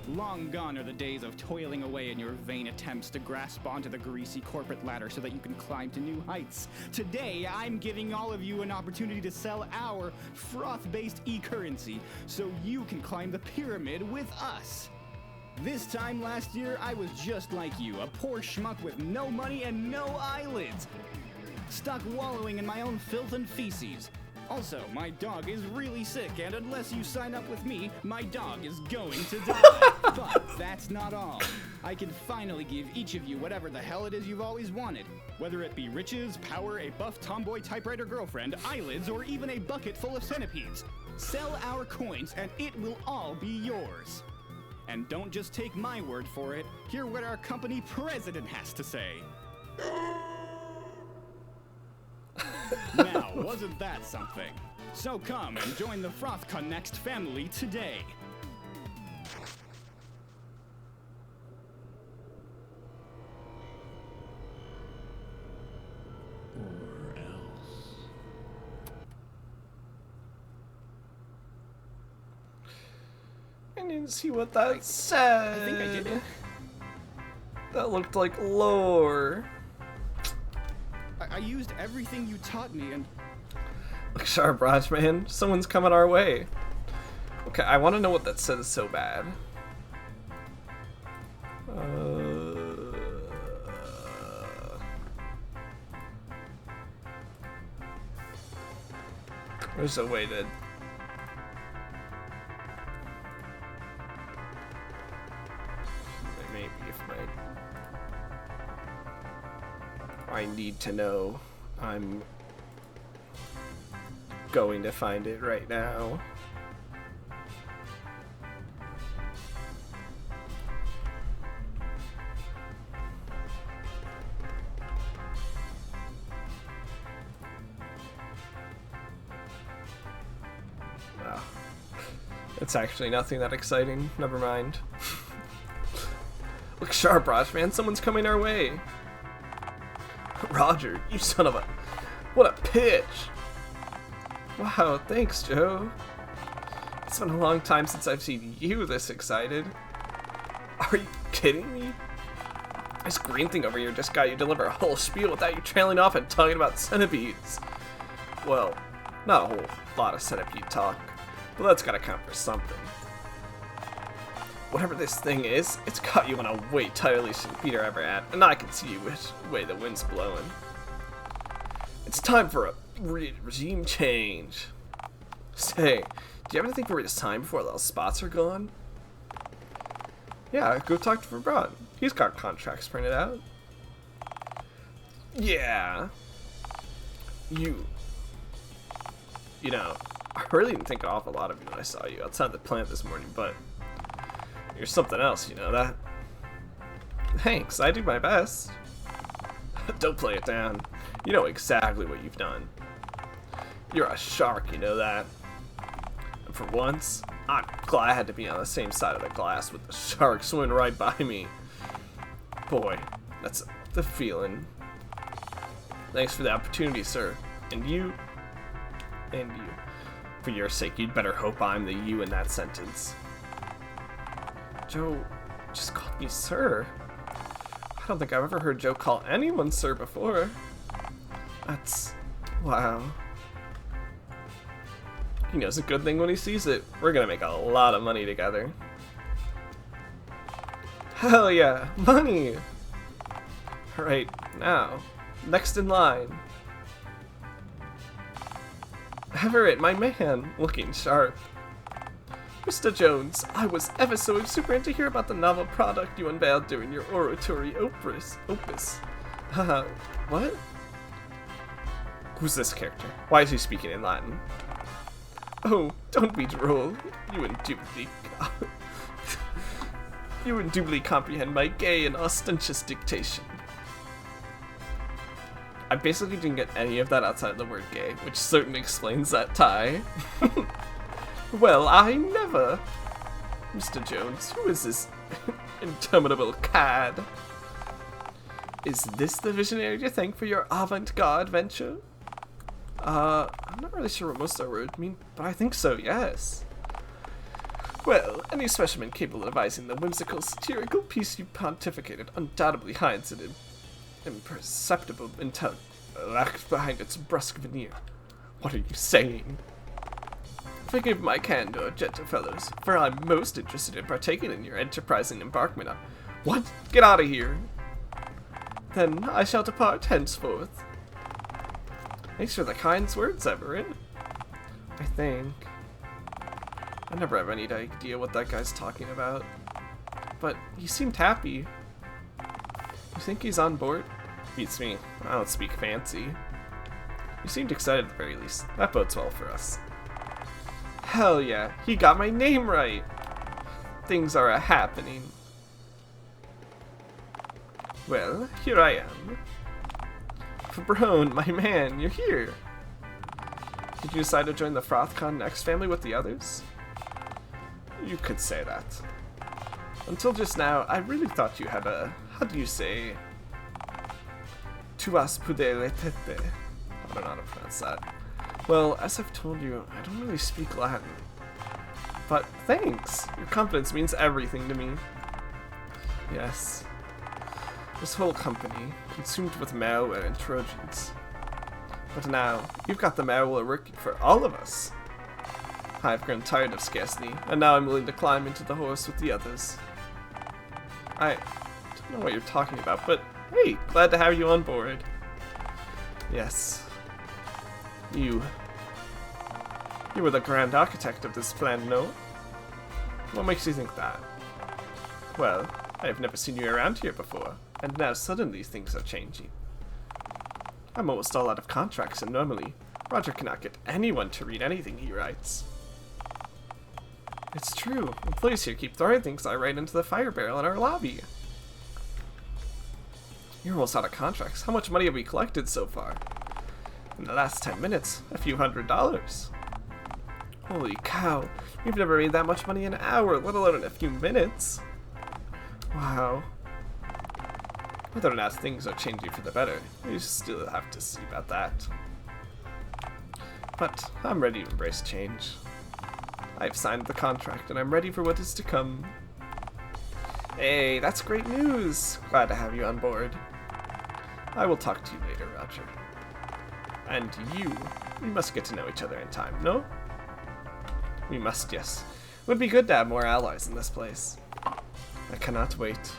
S2: Long gone are the days of toiling away in your vain attempts to grasp onto the greasy corporate ladder so that you can climb to new heights. Today, I'm giving all of you an opportunity to sell our froth-based e-currency so you can climb the pyramid with us. This time last year, I was just like you, a poor schmuck with no money and no eyelids. Stuck wallowing in my own filth and feces. Also, my dog is really sick, and unless you sign up with me, my dog is going to die. But that's not all. I can finally give each of you whatever the hell it is you've always wanted. Whether it be riches, power, a buff tomboy typewriter girlfriend, eyelids, or even a bucket full of centipedes. Sell our coins, and it will all be yours. And don't just take my word for it. Hear what our company president has to say. Now, wasn't that something? So come and join the FrothCon Next family today.
S1: didn't see what that said.
S2: I think I did it.
S1: That looked like lore.
S2: I used everything you taught me, and
S1: Look sharp, Raj, man. Someone's coming our way. Okay, I want to know what that says so bad. There's a way to... Maybe if I need to know, I'm going to find it right now. Oh. It's actually nothing that exciting. Never mind. Look sharp, Raj, man. Someone's coming our way. Roger, you son of a... What a pitch! Wow, thanks, Joe. It's been a long time since I've seen you this excited. Are you kidding me? This green thing over here just got you to deliver a whole spiel without you trailing off and talking about centipedes. Well, not a whole lot of centipede talk, but that's gotta count for something. Whatever this thing is, it's got you on a way tighter leash than Peter ever had, and I can see which way the wind's blowing. It's time for a regime change. Say, do you have anything for me this time before those spots are gone? Yeah, go talk to Verbron. He's got contracts printed out. Yeah. You know, I really didn't think an awful lot of you when I saw you outside the plant this morning, but you're something else, you know that? Thanks, I do my best. Don't play it down. You know exactly what you've done. You're a shark, you know that? And for once, I'm glad to be on the same side of the glass with the shark swimming right by me. Boy, that's the feeling. Thanks for the opportunity, sir. And you. For your sake, you'd better hope I'm the you in that sentence. Joe just called me sir. I don't think I've ever heard Joe call anyone sir before. That's... wow. He knows a good thing when he sees it. We're gonna make a lot of money together. Hell yeah, money! Alright, now, next in line. Everett, my man, looking sharp. Mr. Jones, I was ever so super into hear about the novel product you unveiled during your oratory opus. Haha, what? Who's this character? Why is he speaking in Latin? Oh, don't be droll. You indubitably comprehend my gay and ostentatious dictation. I basically didn't get any of that outside of the word gay, which certainly explains that tie. Well, I never. Mr. Jones, who is this interminable cad? Is this the visionary you thank for your avant-garde venture? I'm not really sure what most of our words mean, but I think so, yes. Well, any specimen capable of devising the whimsical, satirical piece you pontificated undoubtedly hides an imperceptible intellect behind its brusque veneer. What are you saying? Forgive my candor, gentle fellows, for I'm most interested in partaking in your enterprising embarkment on... What? Get out of here! Then I shall depart henceforth. Thanks for the kind words, Everett. I think. I never have any idea what that guy's talking about. But he seemed happy. You think he's on board? Beats me. I don't speak fancy. He seemed excited at the very least. That bodes well for us. Hell yeah, he got my name right! Things are a-happening. Well, here I am. Fabrone, my man, you're here. Did you decide to join the FrothCon X family with the others? You could say that. Until just now, I really thought you had a, how do you say, tuas pudere tete. I don't know how to pronounce that. Well, as I've told you, I don't really speak Latin. But thanks. Your confidence means everything to me. Yes. This whole company, consumed with malware and Trojans. But now, you've got the malware working for all of us. I've grown tired of scarcity, and now I'm willing to climb into the horse with the others. I don't know what you're talking about, but hey, glad to have you on board. Yes. You were the grand architect of this plan, no? What makes you think that? Well, I have never seen you around here before, and now suddenly things are changing. I'm almost all out of contracts, and normally, Roger cannot get anyone to read anything he writes. It's true. Employees here keep throwing things I write into the fire barrel in our lobby. You're almost out of contracts. How much money have we collected so far? In the last 10 minutes, a few $100s. Holy cow. We've never made that much money in an hour, let alone in a few minutes. Wow. Whether or not things are changing for the better, we still have to see about that. But I'm ready to embrace change. I've signed the contract and I'm ready for what is to come. Hey, that's great news! Glad to have you on board. I will talk to you later, Roger. And you, we must get to know each other in time, no? We must, yes. Would be good to have more allies in this place. I cannot wait.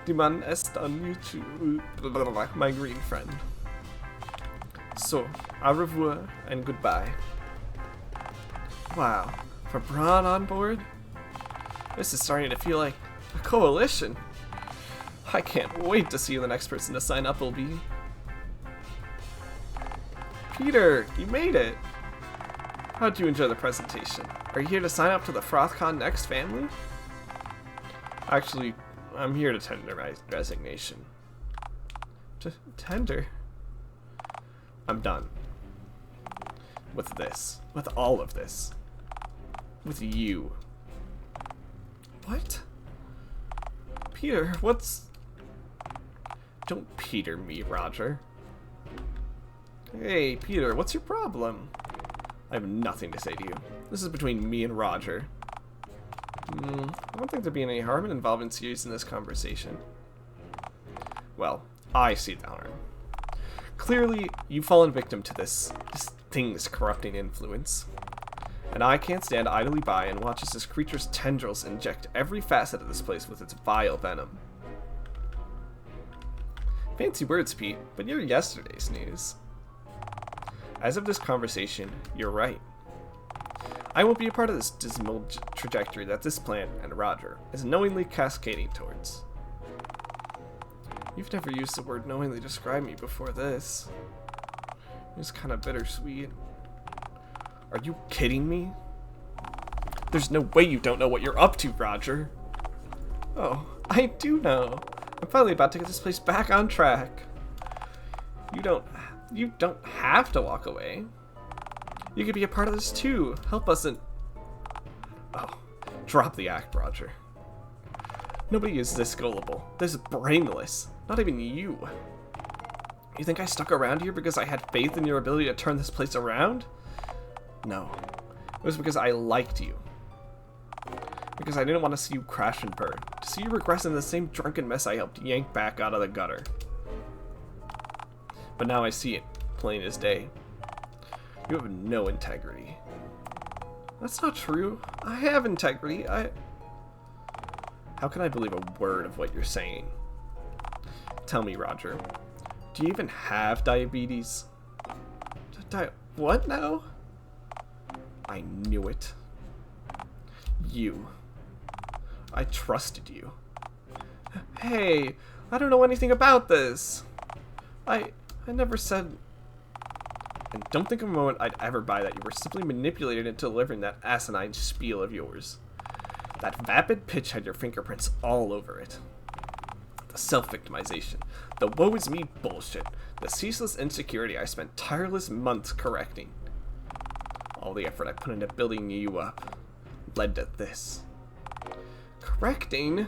S1: Demand est on YouTube, my green friend. So, au revoir and goodbye. Wow, for Braun on board? This is starting to feel like a coalition. I can't wait to see who the next person to sign up will be. Peter, you made it! How'd you enjoy the presentation? Are you here to sign up to the FrothCon Next family? Actually, I'm here to tender my resignation. Tender? I'm done. With this. With all of this. With you. What? Peter, what's... Don't Peter me, Roger. Hey, Peter, what's your problem? I have nothing to say to you. This is between me and Roger. I don't think there'd be any harm in involving Sirius in this conversation. Well, I see the harm. Clearly, you've fallen victim to this thing's corrupting influence. And I can't stand idly by and watch as this creature's tendrils inject every facet of this place with its vile venom. Fancy words, Pete, but you're yesterday's news. As of this conversation, you're right. I won't be a part of this dismal trajectory that this plant and Roger is knowingly cascading towards. You've never used the word knowingly to describe me before this. It's kind of bittersweet. Are you kidding me? There's no way you don't know what you're up to, Roger. Oh, I do know. I'm finally about to get this place back on track. You don't have to walk away. You could be a part of this too. Help us and... Oh, drop the act, Roger. Nobody is this gullible, this brainless. Not even you. You think I stuck around here because I had faith in your ability to turn this place around? No. It was because I liked you. Because I didn't want to see you crash and burn. To see you regress into the same drunken mess I helped yank back out of the gutter. But now I see it, plain as day. You have no integrity. That's not true. I have integrity. How can I believe a word of what you're saying? Tell me, Roger. Do you even have diabetes? What now? I knew it. You. I trusted you. Hey, I don't know anything about this. I never said... And don't think of a moment I'd ever buy that you were simply manipulated into delivering that asinine spiel of yours. That vapid pitch had your fingerprints all over it. The self-victimization, the woe is me bullshit, the ceaseless insecurity I spent tireless months correcting. All the effort I put into building you up led to this. Correcting?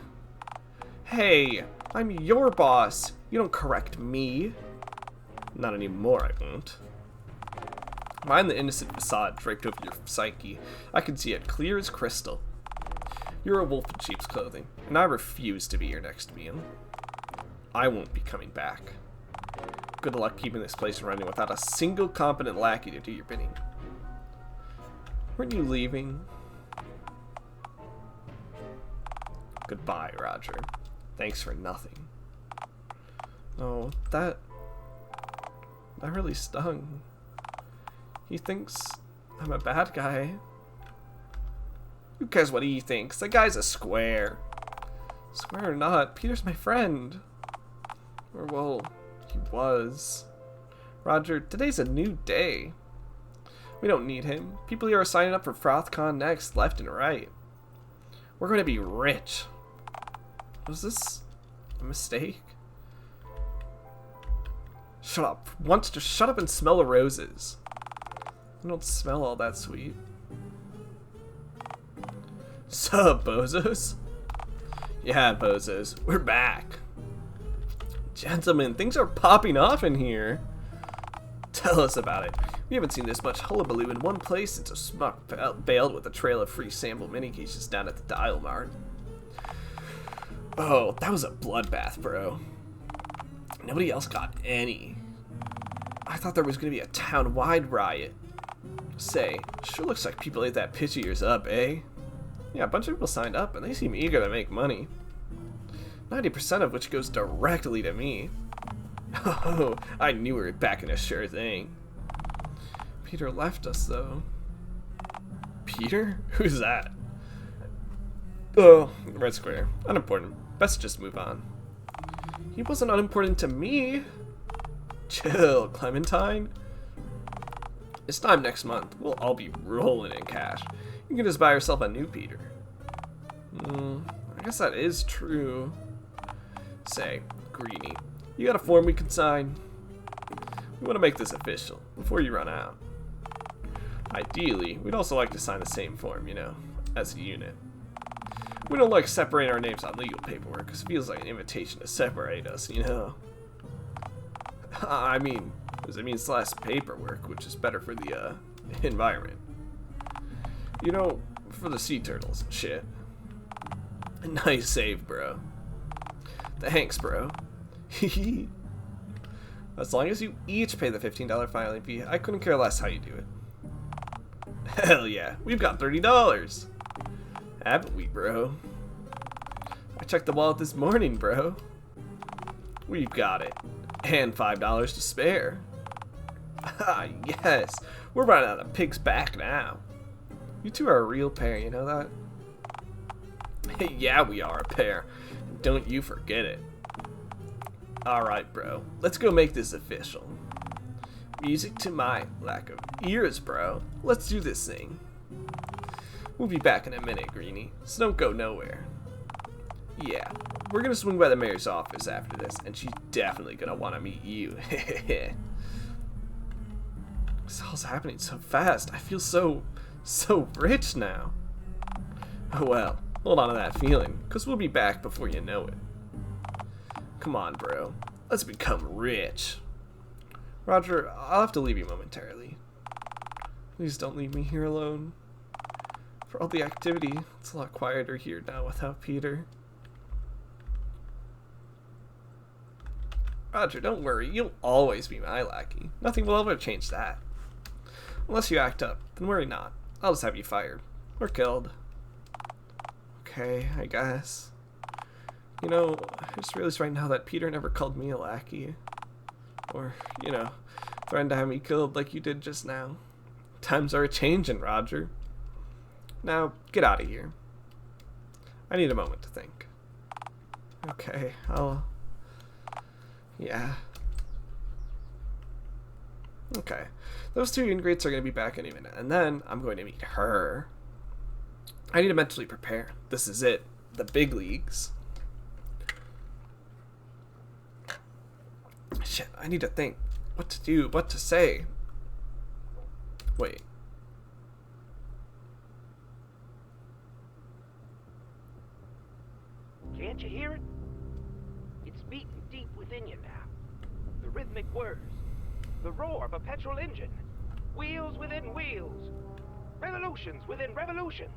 S1: Hey, I'm your boss. You don't correct me. Not anymore, I won't. Mind the innocent facade draped over your psyche. I can see it clear as crystal. You're a wolf in sheep's clothing, and I refuse to be your next meal. I won't be coming back. Good luck keeping this place running without a single competent lackey to do your bidding. Weren't you leaving? Goodbye, Roger. Thanks for nothing. Oh, that really stung. He thinks I'm a bad guy. Who cares what he thinks? The guy's a square. Square or not, Peter's my friend. Or, well, he was. Roger, today's a new day. We don't need him. People here are signing up for FrothCon next, left and right. We're going to be rich. Was this a mistake? Shut up. Once, just shut up and smell the roses. They don't smell all that sweet. Sup, bozos? Yeah, bozos. We're back. Gentlemen, things are popping off in here. Tell us about it. We haven't seen this much hullabaloo in one place since a smuck bailed with a trail of free sample mini cases down at the Dial Mart. Oh, that was a bloodbath, bro. Nobody else got any. I thought there was going to be a town-wide riot. Say, sure looks like people ate that pitch of yours up, eh? Yeah, a bunch of people signed up, and they seem eager to make money. 90% of which goes directly to me. Oh, I knew we were back in a sure thing. Peter left us, though. Peter? Who's that? Oh, Red Square. Unimportant. Best just move on. He wasn't unimportant to me. Chill, Clementine. This time next month, we'll all be rolling in cash. You can just buy yourself a new Peter. I guess that is true. Say, Greenie, you got a form we can sign? We want to make this official before you run out. Ideally, we'd also like to sign the same form, you know, as a unit. We don't like separating our names on legal paperwork because it feels like an invitation to separate us, you know. I mean, because it means less paperwork, which is better for the environment. You know, for the sea turtles and shit. Nice save, bro. Thanks, bro. As long as you each pay the $15 filing fee, I couldn't care less how you do it. Hell yeah, we've got $30. Haven't we, bro? I checked the wallet this morning, bro. We've got it. And $5 to spare. Ah, yes. We're running out of pig's back now. You two are a real pair, you know that? Yeah, we are a pair. Don't you forget it. Alright, bro. Let's go make this official. Music to my lack of ears, bro. Let's do this thing. We'll be back in a minute, Greenie, so don't go nowhere. Yeah, we're gonna swing by the mayor's office after this, and she's definitely gonna want to meet you. This all's happening so fast. I feel so rich now. Oh well, hold on to that feeling, because we'll be back before you know it. Come on, bro. Let's become rich. Roger, I'll have to leave you momentarily. Please don't leave me here alone. For all the activity, it's a lot quieter here now without Peter. Roger, don't worry. You'll always be my lackey. Nothing will ever change that. Unless you act up, then worry not. I'll just have you fired. Or killed. Okay, I guess. You know, I just realized right now that Peter never called me a lackey. Or, you know, threatened to have me killed like you did just now. Times are a-changin', Roger. Now, get out of here. I need a moment to think. Okay, yeah. Okay. Those two ingrates are going to be back any minute, and then I'm going to meet her. I need to mentally prepare. This is it. The big leagues. Shit, I need to think. What to do, what to say. Wait.
S3: Can't you hear it? It's beating deep within you now. The rhythmic whirs. The roar of a petrol engine. Wheels within wheels. Revolutions within revolutions.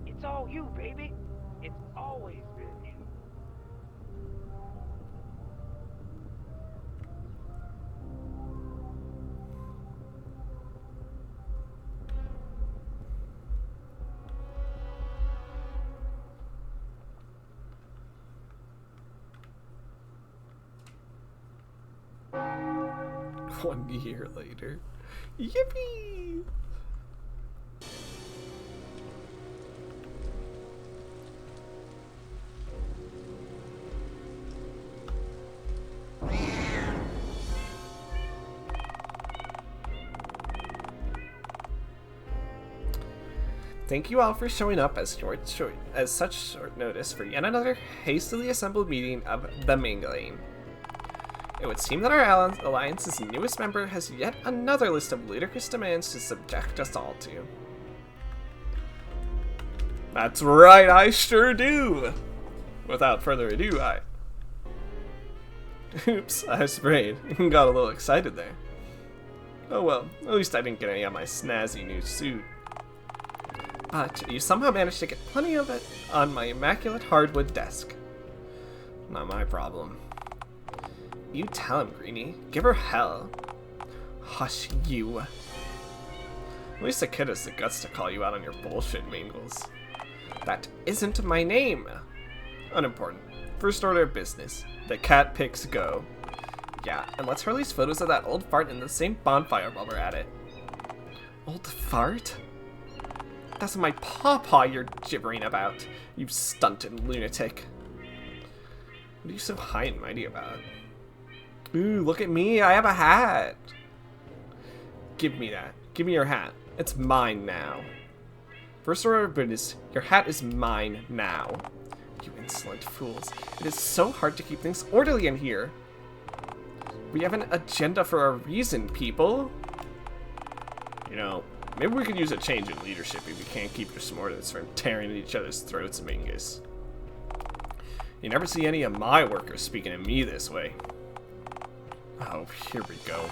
S3: It's all you, baby. It's always been you.
S1: One year later. Yippee! Thank you all for showing up as such short notice for yet another hastily assembled meeting of the Mingling. It would seem that our alliance's newest member has yet another list of ludicrous demands to subject us all to. That's right, I sure do! Without further ado, Oops, I sprayed. Got a little excited there. Oh well, at least I didn't get any of my snazzy new suit. But you somehow managed to get plenty of it on my immaculate hardwood desk. Not my problem. You tell him, Greenie. Give her hell. Hush, you. At least the kid has the guts to call you out on your bullshit, Mingles. That isn't my name. Unimportant. First order of business. The cat picks go. Yeah, and let's release photos of that old fart in the same bonfire while we're at it. Old fart? That's my pawpaw you're gibbering about, you stunted lunatic. What are you so high and mighty about? Ooh, look at me, I have a hat. Give me that. Give me your hat. It's mine now. First order of business, your hat is mine now. You insolent fools. It is so hard to keep things orderly in here. We have an agenda for a reason, people. You know, maybe we could use a change in leadership if we can't keep your subordinates from tearing at each other's throats, Mingus. You never see any of my workers speaking to me this way. Oh, here we go.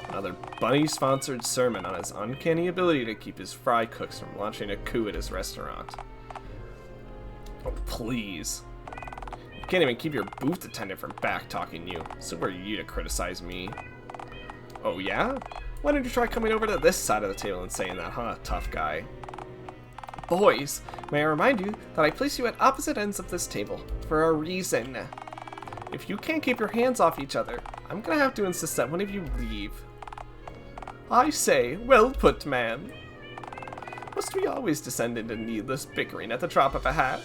S1: Another bunny-sponsored sermon on his uncanny ability to keep his fry cooks from launching a coup at his restaurant. Oh, please. You can't even keep your booth attendant from back-talking you, so who are you to criticize me? Oh, yeah? Why don't you try coming over to this side of the table and saying that, huh, tough guy? Boys, may I remind you that I place you at opposite ends of this table for a reason. If you can't keep your hands off each other, I'm gonna have to insist that one of you leave. I say, well put, man. Must we always descend into needless bickering at the drop of a hat?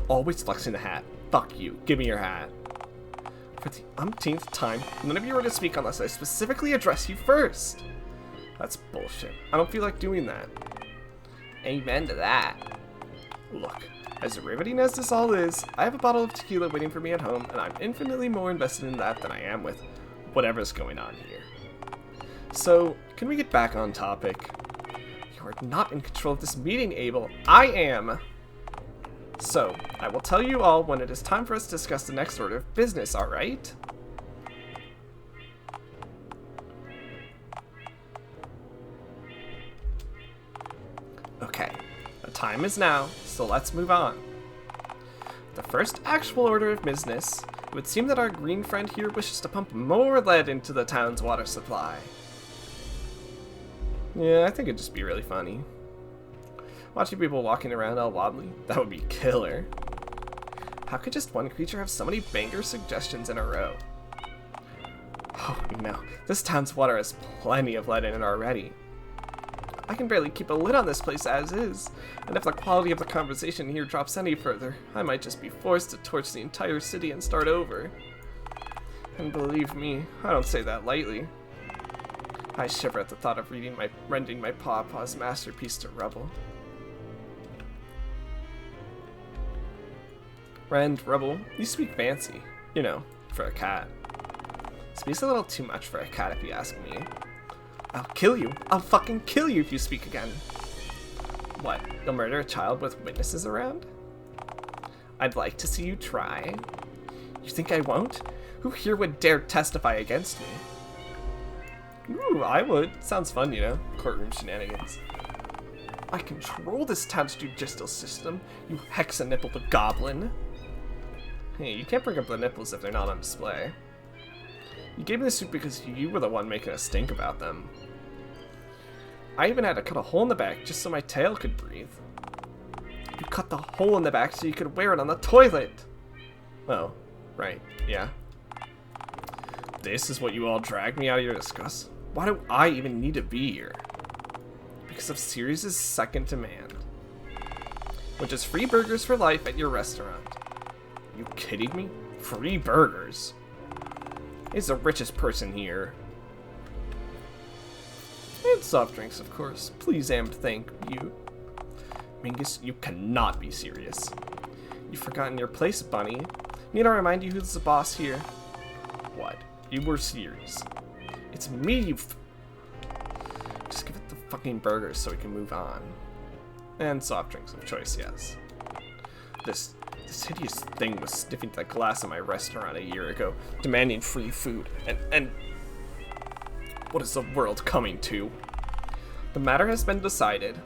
S1: Always flexing the hat. Fuck you. Give me your hat. For the umpteenth time, none of you are to speak unless I specifically address you first. That's bullshit. I don't feel like doing that. Amen to that. Look, as riveting as this all is, I have a bottle of tequila waiting for me at home, and I'm infinitely more invested in that than I am with whatever's going on here. So, can we get back on topic? You're not in control of this meeting, Abel. I am! So, I will tell you all when it is time for us to discuss the next order of business, alright? Okay, the time is now, so let's move on. The first actual order of business, it would seem that our green friend here wishes to pump more lead into the town's water supply. Yeah, I think it'd just be really funny. Watching people walking around all wobbly, that would be killer. How could just one creature have so many banger suggestions in a row? Oh no, this town's water has plenty of lead in it already. I can barely keep a lid on this place as is, and if the quality of the conversation here drops any further, I might just be forced to torch the entire city and start over. And believe me, I don't say that lightly. I shiver at the thought of rending my pawpaw's masterpiece to rubble. Rend, rubble, you speak fancy. You know, for a cat. Speaks a little too much for a cat if you ask me. I'll kill you. I'll fucking kill you if you speak again. What, you'll murder a child with witnesses around? I'd like to see you try. You think I won't? Who here would dare testify against me? Ooh, I would. Sounds fun, you know? Courtroom shenanigans. I control this town's judicial system, you hexa-nippled goblin. Hey, you can't bring up the nipples if they're not on display. You gave me the soup because you were the one making a stink about them. I even had to cut a hole in the back just so my tail could breathe. You cut the hole in the back so you could wear it on the toilet! Oh, right, yeah. This is what you all dragged me out of your discuss? Why do I even need to be here? Because of Sirius's second demand, which is free burgers for life at your restaurant. Are you kidding me? Free burgers? He's the richest person here. And soft drinks, of course. Please and thank you. Mingus, you cannot be serious. You've forgotten your place, Bunny. Need I remind you who's the boss here? What? You were serious. It's me, you Just give it the fucking burgers so we can move on. And soft drinks of choice, yes. This hideous thing was sniffing the glass in my restaurant a year ago, demanding free food, and what is the world coming to? The matter has been decided.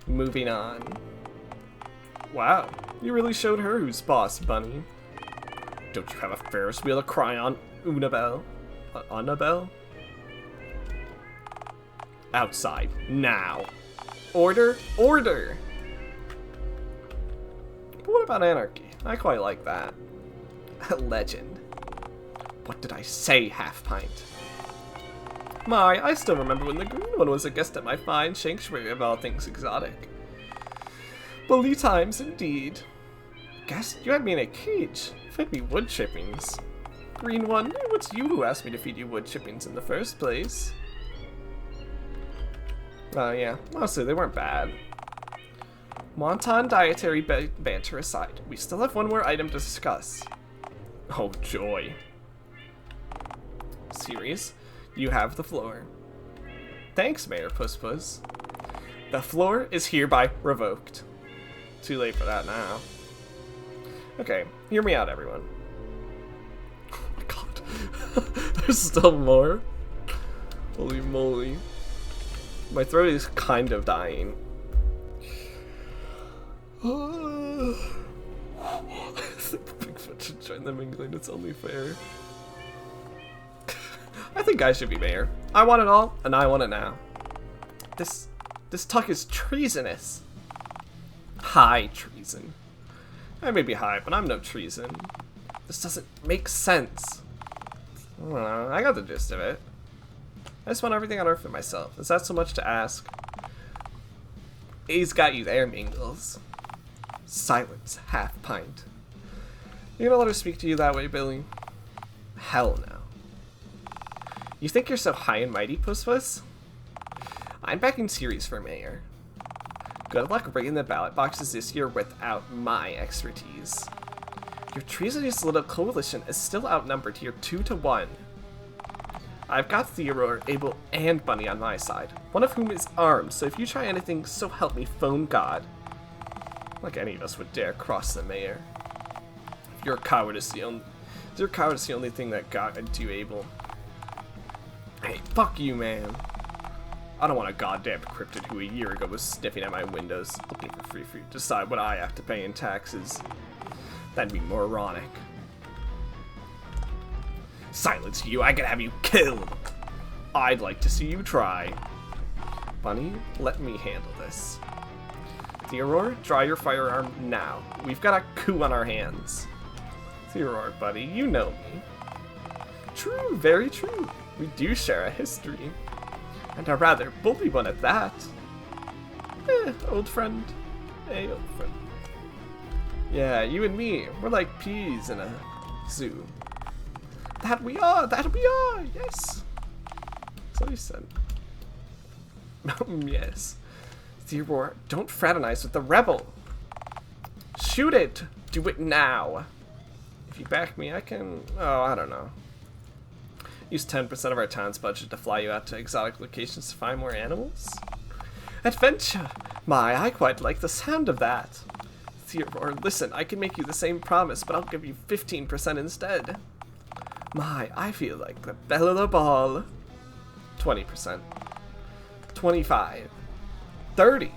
S1: Moving on. Wow, you really showed her who's boss, Bunny. Don't you have a Ferris wheel to cry on, Annabelle? Outside, now. Order, order! But what about anarchy? I quite like that. Legend. What did I say, Half Pint? My, I still remember when the green one was a guest at my fine sanctuary of all things exotic. Bully times indeed. Guess you had me in a cage. Fed me wood chippings. Green one, it was you who asked me to feed you wood chippings in the first place. Yeah, honestly, they weren't bad. Wanton dietary banter aside, we still have one more item to discuss. Oh, joy. Serious? You have the floor. Thanks, Mayor Puss Puss. The floor is hereby revoked. Too late for that now. Okay, hear me out, everyone. Oh my god. There's still more. Holy moly. My throat is kind of dying. Bigfoot should join the mingling, it's only fair. I think I should be mayor. I want it all, and I want it now. This talk is treasonous. High treason. I may be high, but I'm no treason. This doesn't make sense. I don't know, I got the gist of it. I just want everything on Earth for myself. Is that so much to ask? He's got you there, Mingles. Silence, Half Pint. You gonna let her speak to you that way, Billy? Hell no. You think you're so high and mighty, Puss Puss? I'm backing Ceres for mayor. Good luck rigging the ballot boxes this year without my expertise. Your treasonous little coalition is still outnumbered here 2-1. I've got Theodore, Abel, and Bunny on my side, one of whom is armed, so if you try anything, so help me phone God. Like any of us would dare cross the mayor. If your cowardice is the only thing that got you, Abel. Hey, fuck you, man. I don't want a goddamn cryptid who a year ago was sniffing at my windows, looking for free food, decide what I have to pay in taxes. That'd be moronic. Silence you, I can have you killed! I'd like to see you try. Bunny, let me handle this. Theodore, draw your firearm now. We've got a coup on our hands. Theodore, buddy, you know me. True, very true. We do share a history. And a rather bully one at that. Old friend. Hey, old friend. Yeah, you and me, we're like peas in a zoo. That we are, yes. That's what he said. Yes. Theodore, don't fraternize with the rebel. Shoot it. Do it now. If you back me, I can, I don't know. Use 10% of our town's budget to fly you out to exotic locations to find more animals? Adventure! My, I quite like the sound of that. Theodore, listen, I can make you the same promise, but I'll give you 15% instead. My, I feel like the belle of the ball. 20%. 25. 30.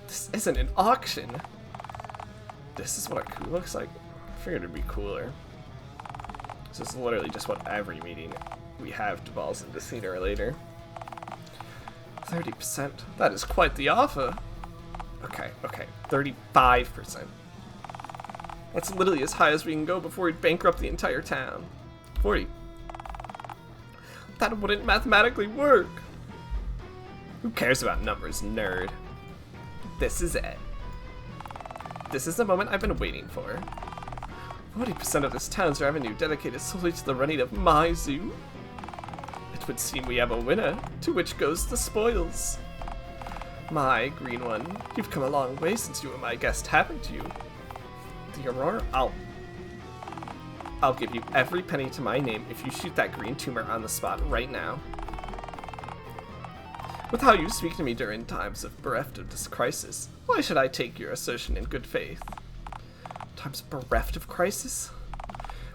S1: This isn't an auction. This is what a coup looks like. I figured it'd be cooler. This is literally just what every meeting we have devolves into sooner or later. 30%. That is quite the offer. Okay. 35%. That's literally as high as we can go before we bankrupt the entire town. 40. That wouldn't mathematically work. Who cares about numbers, nerd? This is it. This is the moment I've been waiting for. 40% of this town's revenue dedicated solely to the running of my zoo. It would seem we have a winner, to which goes the spoils. My green one, you've come a long way since you were my guest, haven't you? The Aurora, I'll give you every penny to my name if you shoot that green tumor on the spot right now. With how you speak to me during times of bereft of this crisis, why should I take your assertion in good faith? Times bereft of crisis?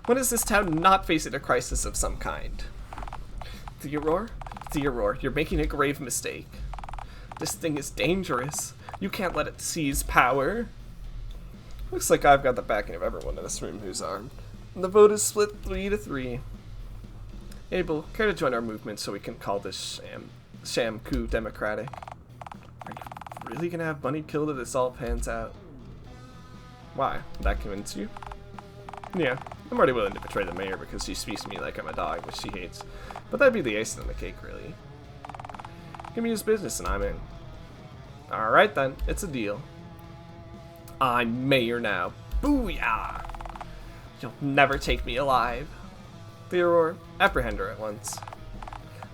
S1: When is this town not facing a crisis of some kind? Theodore, you're making a grave mistake. This thing is dangerous. You can't let it seize power. Looks like I've got the backing of everyone in this room who's armed. And the vote is split 3-3. Abel, care to join our movement so we can call this sham coup democratic? Are you really gonna have Bunny killed if this all pans out? Why? Would that convince you? Yeah, I'm already willing to betray the mayor because she speaks to me like I'm a dog, which she hates. But that'd be the icing on the cake, really. Give me his business and I'm in. Alright then, it's a deal. I'm mayor now. Booyah! You'll never take me alive. Theodore, apprehend her at once.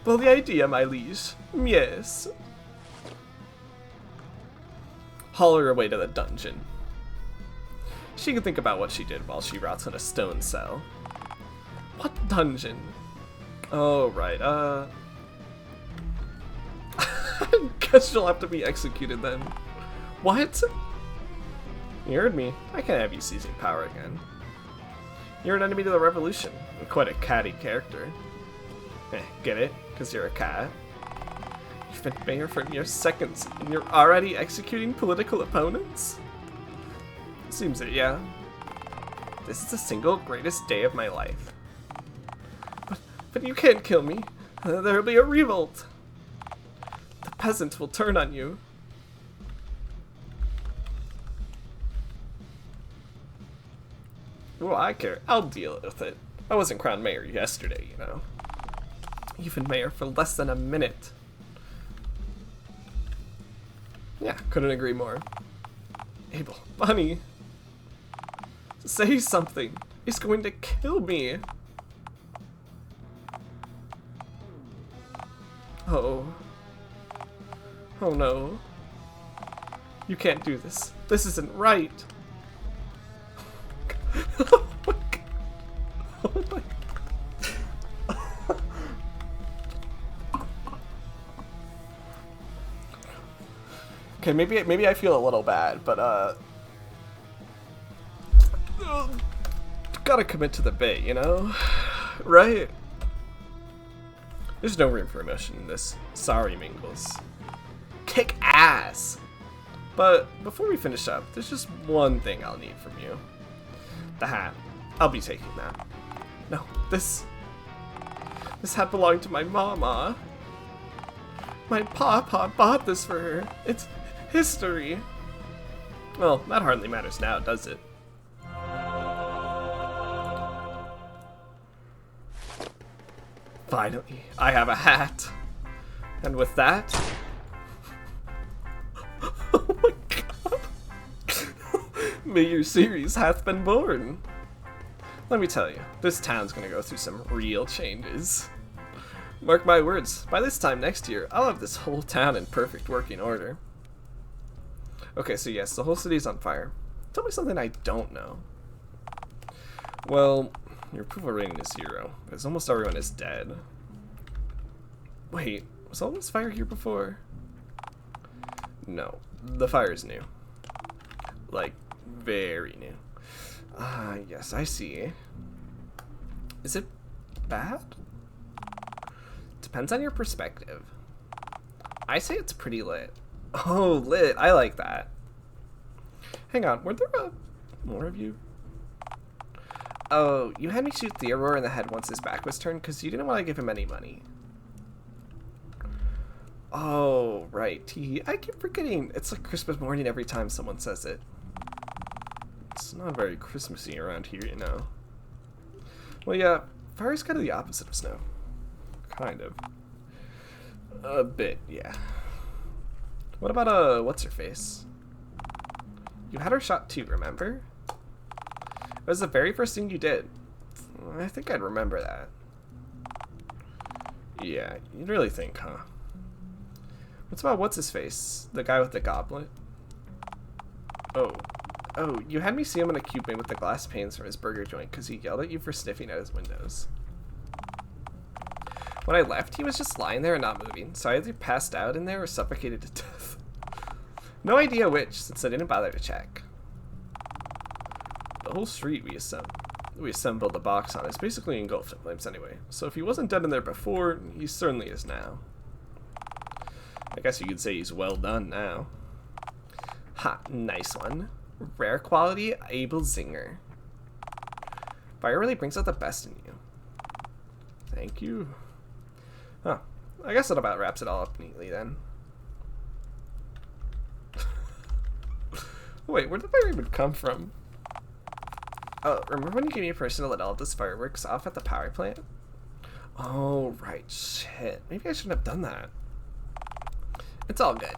S1: Well, the idea, my liege. Yes. Haul her away to the dungeon. She can think about what she did while she rots in a stone cell. What dungeon? Oh, right, I guess she'll have to be executed then. What? You heard me. I can't have you seizing power again. You're an enemy to the revolution, and quite a catty character. Get it? Because you're a cat? You've been mayor for mere seconds, and you're already executing political opponents? Seems it, yeah. This is the single greatest day of my life. But you can't kill me. There'll be a revolt. The peasants will turn on you. Well, I care. I'll deal with it. I wasn't crowned mayor yesterday, you know. You've been mayor for less than a minute. Yeah, couldn't agree more. Abel, Bunny. Say something. He's going to kill me. Oh. Oh no. You can't do this. This isn't right. Oh my god. Oh my god. Okay, maybe I feel a little bad, but gotta commit to the bait, you know? Right? There's no room for emotion in this. Sorry, Mingles. Kick ass! But before we finish up, there's just one thing I'll need from you. The hat. I'll be taking that. No, this hat belonged to my mama. My papa bought this for her. It's history. Well, that hardly matters now, does it? Finally, I have a hat. And with that... Oh my god. Mayor series hath been born. Let me tell you, this town's gonna go through some real changes. Mark my words, by this time next year, I'll have this whole town in perfect working order. Okay, so yes, the whole city's on fire. Tell me something I don't know. Well, your approval rating is 0, because almost everyone is dead. Wait, was all this fire here before? No, the fire is new. Like, very new. Ah, yes, I see. Is it bad? Depends on your perspective. I say it's pretty lit. Oh, lit. I like that. Hang on, were there more of you? Oh, you had me shoot Theodore in the head once his back was turned because you didn't want to give him any money. Oh, right. I keep forgetting. It's like Christmas morning every time someone says it. It's not very Christmassy around here, you know. Well, yeah, fire is kind of the opposite of snow. Kind of. A bit, yeah. What about, what's-her-face? You had her shot too, remember? It was the very first thing you did. I think I'd remember that. Yeah, you'd really think, huh? What's about what's-his-face? The guy with the goblet? Oh, you had me see him in a cube made with the glass panes from his burger joint because he yelled at you for sniffing at his windows. When I left, he was just lying there and not moving, so I either passed out in there or suffocated to death. No idea which, since I didn't bother to check. The whole street we assembled the box on is basically engulfed in flames anyway, so if he wasn't dead in there before, he certainly is now. I guess you could say he's well done now. Ha, nice one. Rare quality, able zinger. Fire really brings out the best in you. Thank you. Huh. I guess that about wraps it all up neatly then. Wait, where did fire even come from? Oh, remember when you gave me permission to let all of this fireworks off at the power plant? Oh, right. Shit. Maybe I shouldn't have done that. It's all good.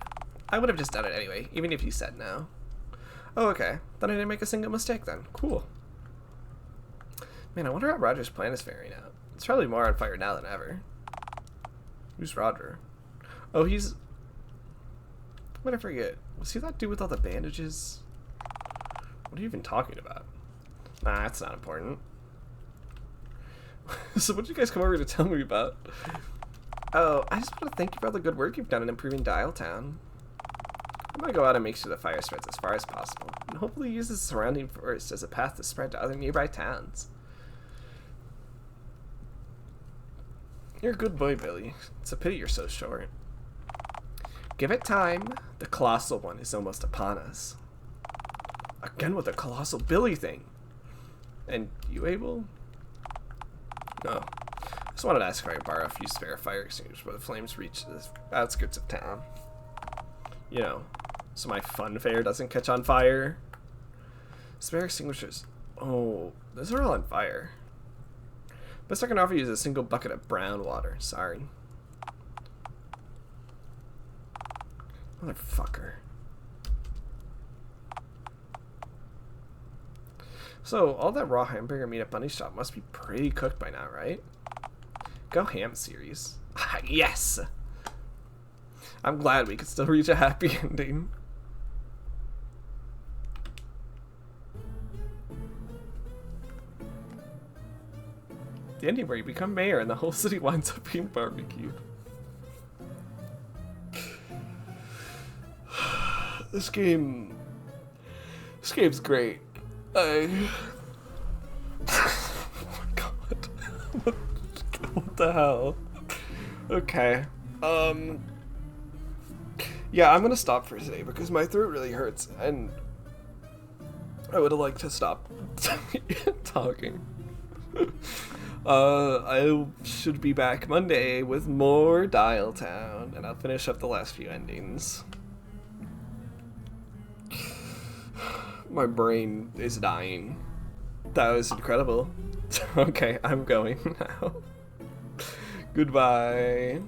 S1: I would have just done it anyway, even if you said no. Oh, okay. Then I didn't make a single mistake then. Cool. Man, I wonder how Roger's plan is faring out. It's probably more on fire now than ever. Who's Roger? Oh, he's... What did I forget? Was he that dude with all the bandages? What are you even talking about? Nah, that's not important. So what did you guys come over to tell me about? Oh, I just want to thank you for all the good work you've done in improving Dialtown. I'm going to go out and make sure the fire spreads as far as possible, and hopefully use the surrounding forest as a path to spread to other nearby towns. You're a good boy, Billy. It's a pity you're so short. Give it time. The colossal one is almost upon us. Again with the colossal Billy thing. And you able? No. I just wanted to ask if I could borrow a few spare fire extinguishers before the flames reach the outskirts of town. You know, so my fun fair doesn't catch on fire. Spare extinguishers. Oh, those are all on fire. Best I can offer you is a single bucket of brown water. Sorry. Motherfucker. So, all that raw hamburger meat at Bunny's shop must be pretty cooked by now, right? Go ham series. Yes! I'm glad we could still reach a happy ending. The ending where you become mayor and the whole city winds up being barbecued. This game's great. Oh my god. What the hell? Okay. Yeah, I'm gonna stop for today because my throat really hurts and I would have liked to stop talking. I should be back Monday with more Dialtown, and I'll finish up the last few endings. My brain is dying. That was incredible. Okay, I'm going now. Goodbye.